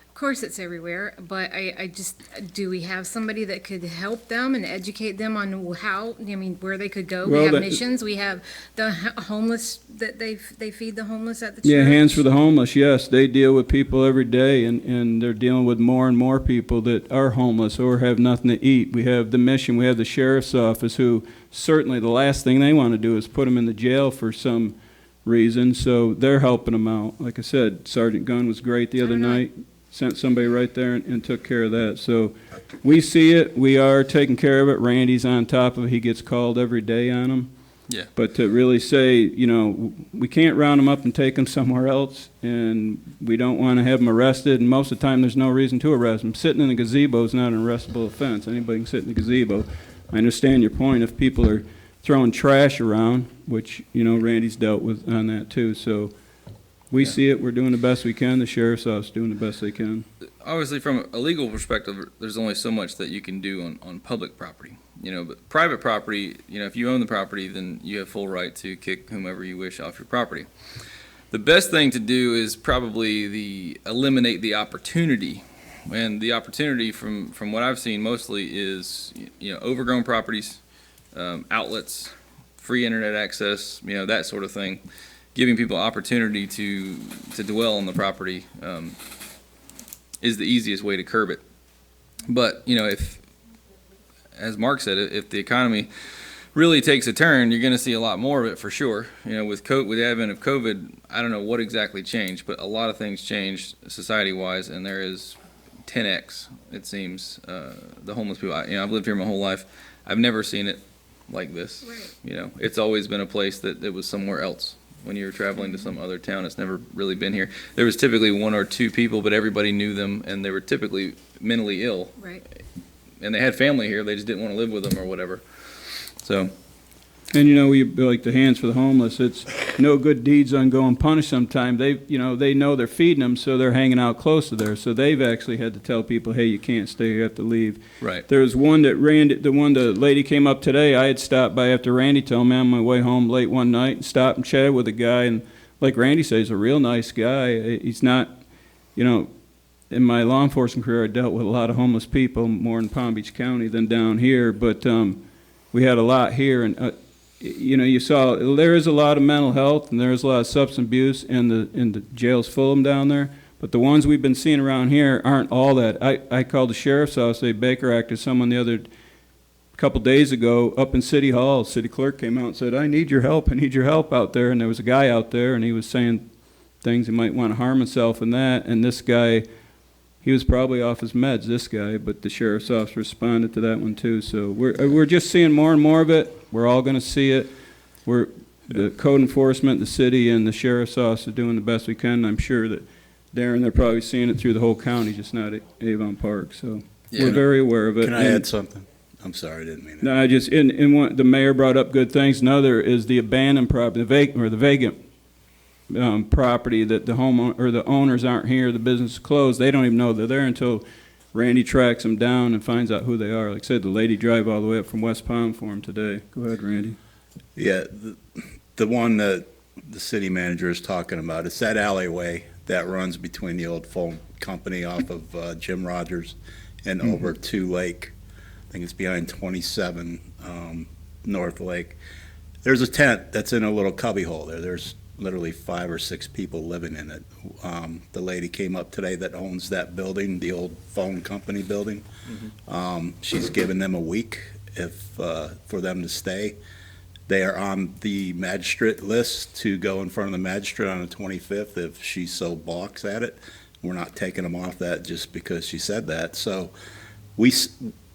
S8: Of course, it's everywhere, but I just, do we have somebody that could help them and educate them on where they could go? We
S14: Well,
S8: have
S14: that-
S8: missions, we have the homeless, that they feed the homeless at the church.
S14: Yeah, Hands for the Homeless, yes, they deal with people every day, and they're dealing with more and more people that are homeless or have nothing to eat. We have the mission, we have the sheriff's office, who certainly the last thing they want to do is put them in the jail for some reason, so they're helping them out. Like I said, Sergeant Gunn was great the other night, sent somebody right there and took care of that. So we see it, we are taking care of it. Randy's on top of it, he gets called every day on them.
S1: Yeah.
S14: But to really say, we can't round them up and take them somewhere else, and we don't want to have them arrested, and most of the time there's no reason to arrest them. Sitting in a gazebo is not an arrestable offense. Anybody can sit in a gazebo. I understand your point if people are throwing trash around, which, Randy's dealt with on that too. So we see it, we're doing the best we can, the sheriff's office is doing the best they can.
S1: Obviously, from a legal perspective, there's only so much that you can do on public property. But private property, if you own the property, then you have full right to kick whomever you wish off your property. The best thing to do is probably eliminate the opportunity. And the opportunity from what I've seen mostly is, overgrown properties, outlets, free internet access, that sort of thing. Giving people opportunity to dwell on the property is the easiest way to curb it. But, if, as Mark said, if the economy really takes a turn, you're going to see a lot more of it for sure. You know, with the advent of COVID, I don't know what exactly changed, but a lot of things changed society-wise, and there is 10x, it seems, the homeless people. I've lived here my whole life. I've never seen it like this.
S2: Right.
S1: You know, it's always been a place that it was somewhere else. When you're traveling to some other town, it's never really been here. There was typically one or two people, but everybody knew them, and they were typically mentally ill.
S2: Right.
S1: And they had family here, they just didn't want to live with them or whatever. So,
S14: And you know, we like the Hands for the Homeless. It's no good deeds unpunished. Sometimes they know they're feeding them, so they're hanging out close to there. So they've actually had to tell people, hey, you can't stay, you have to leave.
S1: right.
S14: There was one that the lady came up today. I had stopped by after Randy told me on my way home late one night and stopped and chatted with a guy. And like Randy says, he's a real nice guy. He's not, in my law enforcement career, I dealt with a lot of homeless people, more in Palm Beach County than down here. But we had a lot here, and you saw there is a lot of mental health and there's a lot of substance abuse, and the jails full of them down there. But the ones we've been seeing around here aren't all that. I called the sheriff's office. Baker acted someone the other couple days ago up in City Hall. City clerk came out and said, I need your help out there. And there was a guy out there, and he was saying things he might want to harm himself and that. And this guy, he was probably off his meds, this guy, but the sheriff's office responded to that one too. So we're just seeing more and more of it. We're all going to see it. The code enforcement, the city, and the sheriff's office are doing the best we can. I'm sure that Darren, they're probably seeing it through the whole county, just not at Avon Park. So we're very aware of it.
S18: Can I add something? I'm sorry, I didn't mean it.
S14: No, the mayor brought up good things. Another is the abandoned property, the vacant property that the homeowner or the owners aren't here, the business is closed. They don't even know they're there until Randy tracks them down and finds out who they are. Like I said, the lady drive all the way up from West Palm for him today. Go ahead, Randy.
S18: Yeah, the one that the city manager is talking about, it's that alleyway that runs between the old phone company off of Jim Rogers and over to Lake. I think it's behind 27 North Lake. There's a tent that's in a little cubby hole there. There's literally 5 or 6 people living in it. The lady came up today that owns that building, the old phone company building. She's given them a week for them to stay. They are on the magistrate list to go in front of the magistrate on the 25th if she so balks at it. We're not taking them off that just because she said that. So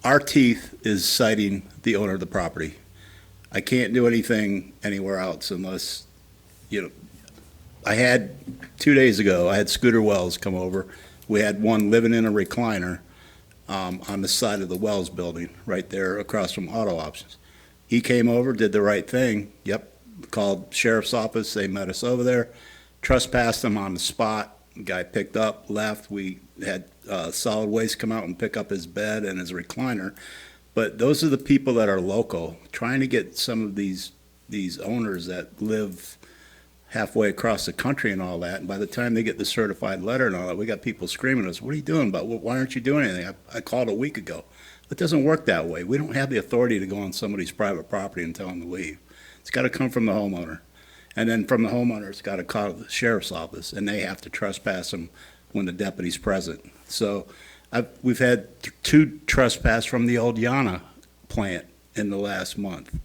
S18: our teeth is citing the owner of the property. I can't do anything anywhere else unless, I had 2 days ago, I had Scooter Wells come over. We had one living in a recliner on the side of the Wells building, right there across from Auto Options. He came over, did the right thing. Yep, called sheriff's office. They met us over there, trespassed him on the spot. Guy picked up, left. We had solid waste come out and pick up his bed and his recliner. But those are the people that are local, trying to get some of these owners that live halfway across the country and all that. And by the time they get the certified letter and all that, we got people screaming at us, what are you doing? But why aren't you doing anything? I called a week ago. It doesn't work that way. We don't have the authority to go on somebody's private property and tell them to leave. It's got to come from the homeowner. And then from the homeowner, it's got to call the sheriff's office, and they have to trespass them when the deputy's present. So we've had 2 trespass from the old Yana plant in the last month.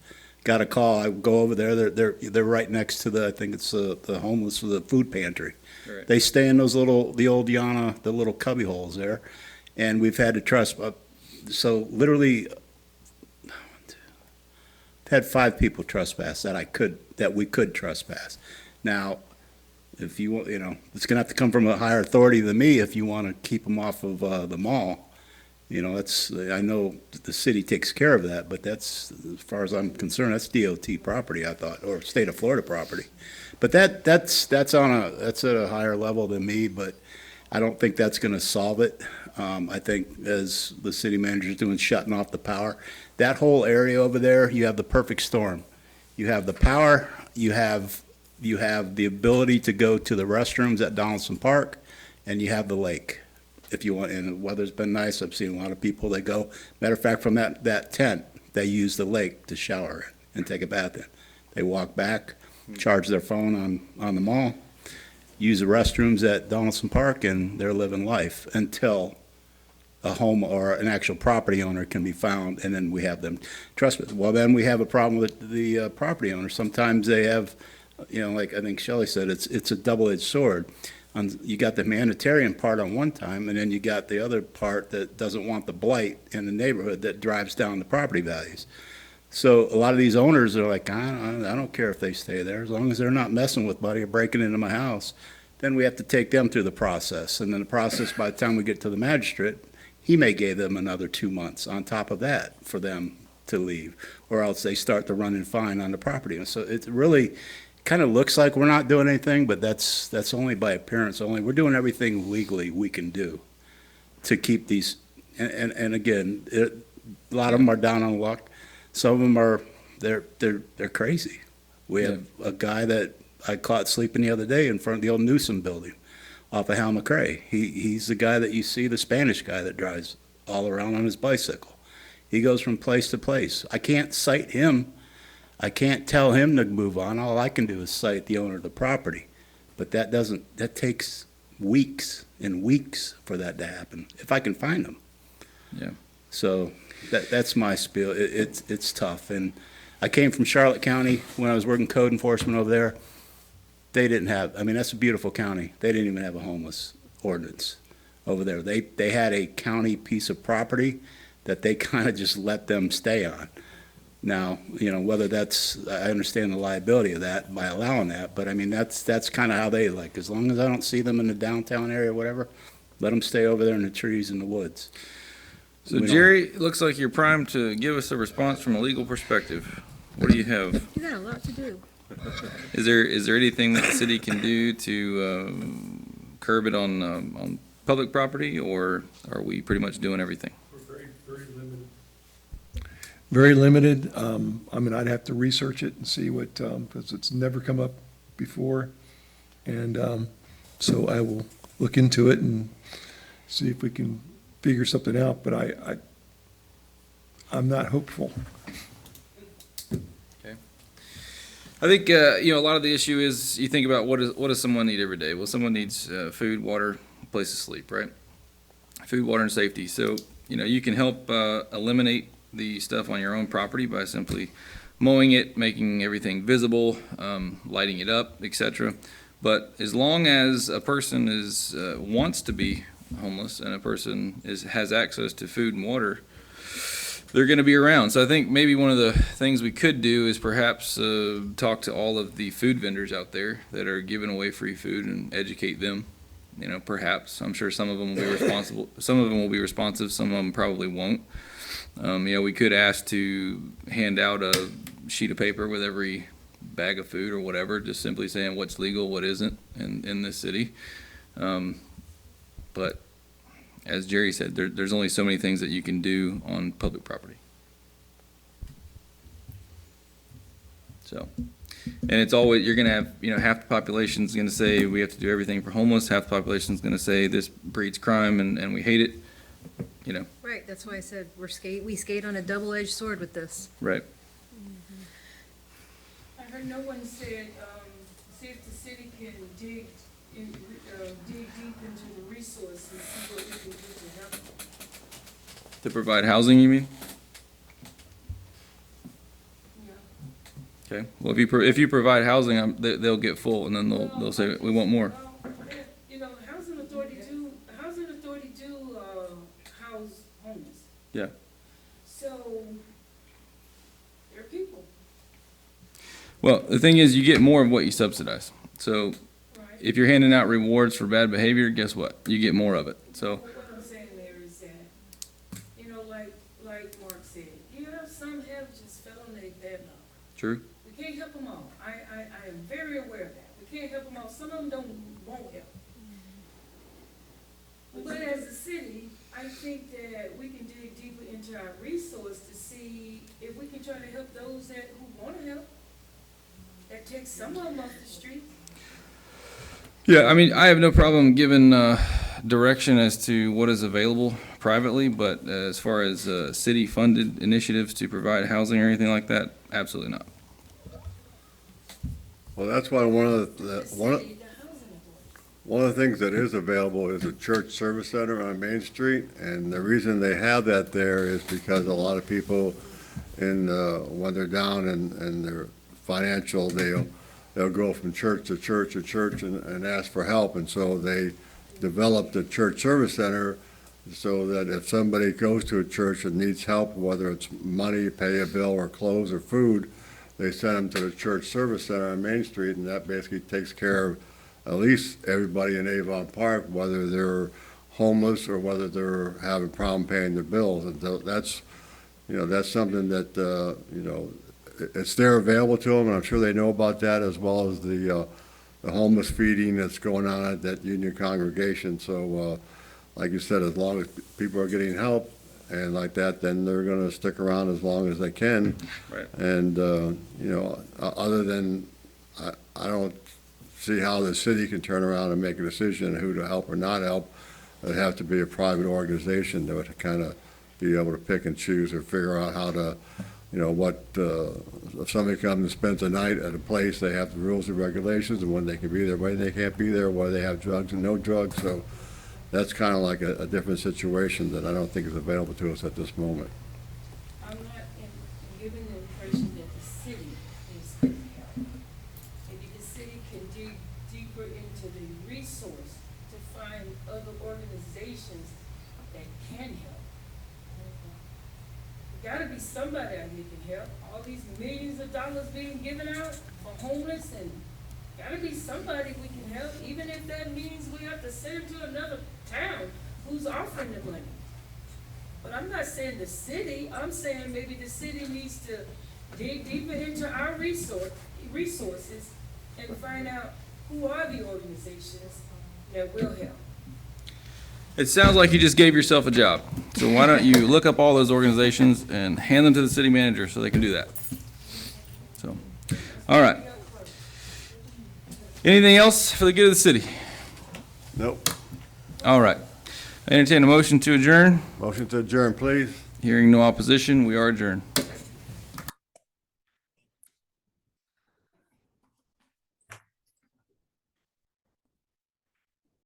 S18: Got a call. I go over there. They're right next to I think it's the homeless, the food pantry.
S1: Right.
S18: They stay in the old Yana, the little cubby holes there, and we've had to trespass. So literally, had 5 people trespass that we could trespass. Now, if you want, it's going to have to come from a higher authority than me if you want to keep them off of the mall. I know the city takes care of that, but that's, as far as I'm concerned, that's DOT property, I thought, or state of Florida property. But that's at a higher level than me, but I don't think that's going to solve it. I think as the city manager's doing, shutting off the power, that whole area over there, you have the perfect storm. You have the power, you have the ability to go to the restrooms at Donaldson Park, and you have the lake. If you want, and the weather's been nice. I've seen a lot of people that go. Matter of fact, from that tent, they use the lake to shower and take a bath in. They walk back, charge their phone on the mall, use the restrooms at Donaldson Park, and they're living life until a home or an actual property owner can be found, and then we have them trust. Well, then we have a problem with the property owner. Sometimes they have, like I think Shelley said, it's a double-edged sword. You got the humanitarian part on one time, and then you got the other part that doesn't want the blight in the neighborhood that drives down the property values. So a lot of these owners are like, I don't care if they stay there, as long as they're not messing with buddy or breaking into my house. Then we have to take them through the process, and then the process, by the time we get to the magistrate, he may give them another 2 months on top of that for them to leave, or else they start to run and fine on the property. And so it really kind of looks like we're not doing anything, but that's only by appearance only. We're doing everything legally we can do to keep these, and again, a lot of them are down on luck. Some of them are, they're crazy. We have a guy that I caught sleeping the other day in front of the old Newsom building off of Hal McRae. He's the guy that you see, the Spanish guy that drives all around on his bicycle. He goes from place to place. I can't cite him. I can't tell him to move on. All I can do is cite the owner of the property. But that takes weeks and weeks for that to happen, if I can find them.
S1: Yeah.
S18: So that's my spiel. It's tough. And I came from Charlotte County when I was working code enforcement over there. They didn't have, that's a beautiful county. They didn't even have a homeless ordinance over there. They had a county piece of property that they kind of just let them stay on. Now, whether I understand the liability of that by allowing that, but that's kind of how they like. As long as I don't see them in the downtown area or whatever, let them stay over there in the trees in the woods.
S1: So Jerry, it looks like you're primed to give us a response from a legal perspective. What do you have?
S8: You got a lot to do.
S1: Is there anything that the city can do to curb it on public property, or are we pretty much doing everything?
S4: Very limited. I'd have to research it and see what, because it's never come up before. And so I will look into it and see if we can figure something out, but I'm not hopeful.
S1: Okay. I think, a lot of the issue is you think about what does someone need every day? Well, someone needs food, water, a place to sleep, right? Food, water, and safety. So, you can help eliminate the stuff on your own property by simply mowing it, making everything visible, lighting it up, etc. But as long as a person wants to be homeless and a person has access to food and water, they're going to be around. So I think maybe one of the things we could do is perhaps talk to all of the food vendors out there that are giving away free food and educate them. Perhaps. I'm sure some of them will be responsible. Some of them will be responsive. Some of them probably won't. We could ask to hand out a sheet of paper with every bag of food or whatever, just simply saying what's legal, what isn't in this city. But as Jerry said, there's only so many things that you can do on public property. So, and it's always, you're going to have, half the population is going to say we have to do everything for homeless. Half the population is going to say this breeds crime and we hate it.
S8: Right, that's why I said we skate on a double-edged sword with this.
S1: Right.
S6: I heard no one said, see if the city can dig deep into the resource and see what we can do to help.
S1: To provide housing, you mean?
S6: Yeah.
S1: Okay. Well, if you provide housing, they'll get full, and then they'll say we want more.
S6: Housing authority do house homeless.
S1: Yeah.
S6: So they're people.
S1: Well, the thing is, you get more of what you subsidize. So, if you're handing out rewards for bad behavior, guess what? You get more of it. So.
S6: What I'm saying there is that, like Mark said, some have just fell on their bad luck.
S1: True.
S6: We can't help them all. I am very aware of that. We can't help them all. Some of them won't help. But as a city, I think that we can dig deeper into our resource to see if we can try to help those who want to help. That takes some of them off the street.
S1: Yeah, I have no problem giving direction as to what is available privately, but as far as city-funded initiatives to provide housing or anything like that, absolutely not.
S9: Well, that's why one of One of the things that is available is a church service center on Main Street, and the reason they have that there is because a lot of people when they're down in their financial, they'll go from church to church to church and ask for help, and so they developed a church service center so that if somebody goes to a church and needs help, whether it's money, pay a bill, or clothes or food, they send them to the church service center on Main Street, and that basically takes care of at least everybody in Avon Park, whether they're homeless or whether they're having a problem paying their bills. And that's, that's something that, it's there available to them, and I'm sure they know about that, as well as the homeless feeding that's going on at that Union congregation. So, like you said, as long as people are getting help and like that, then they're going to stick around as long as they can.
S1: Right.
S9: And, other than, I don't see how the city can turn around and make a decision who to help or not help. It'd have to be a private organization that would kind of be able to pick and choose or figure out how to, if somebody comes and spends a night at a place, they have the rules and regulations and when they can be there, when they can't be there, whether they have drugs and no drugs. So that's kind of like a different situation that I don't think is available to us at this moment.
S6: I'm not giving the impression that the city is going to help. Maybe the city can dig deeper into the resource to find other organizations that can help. There gotta be somebody out here can help. All these millions of dollars being given out for homeless, and gotta be somebody we can help, even if that means we have to send them to another town who's offering the money. But I'm not saying the city, I'm saying maybe the city needs to dig deeper into our resources and find out who are the organizations that will help.
S1: It sounds like you just gave yourself a job. So why don't you look up all those organizations and hand them to the city manager so they can do that. So, all right. Anything else for the good of the city?
S9: Nope.
S1: All right. I entertain a motion to adjourn.
S9: Motion to adjourn, please.
S1: Hearing no opposition, we are adjourned.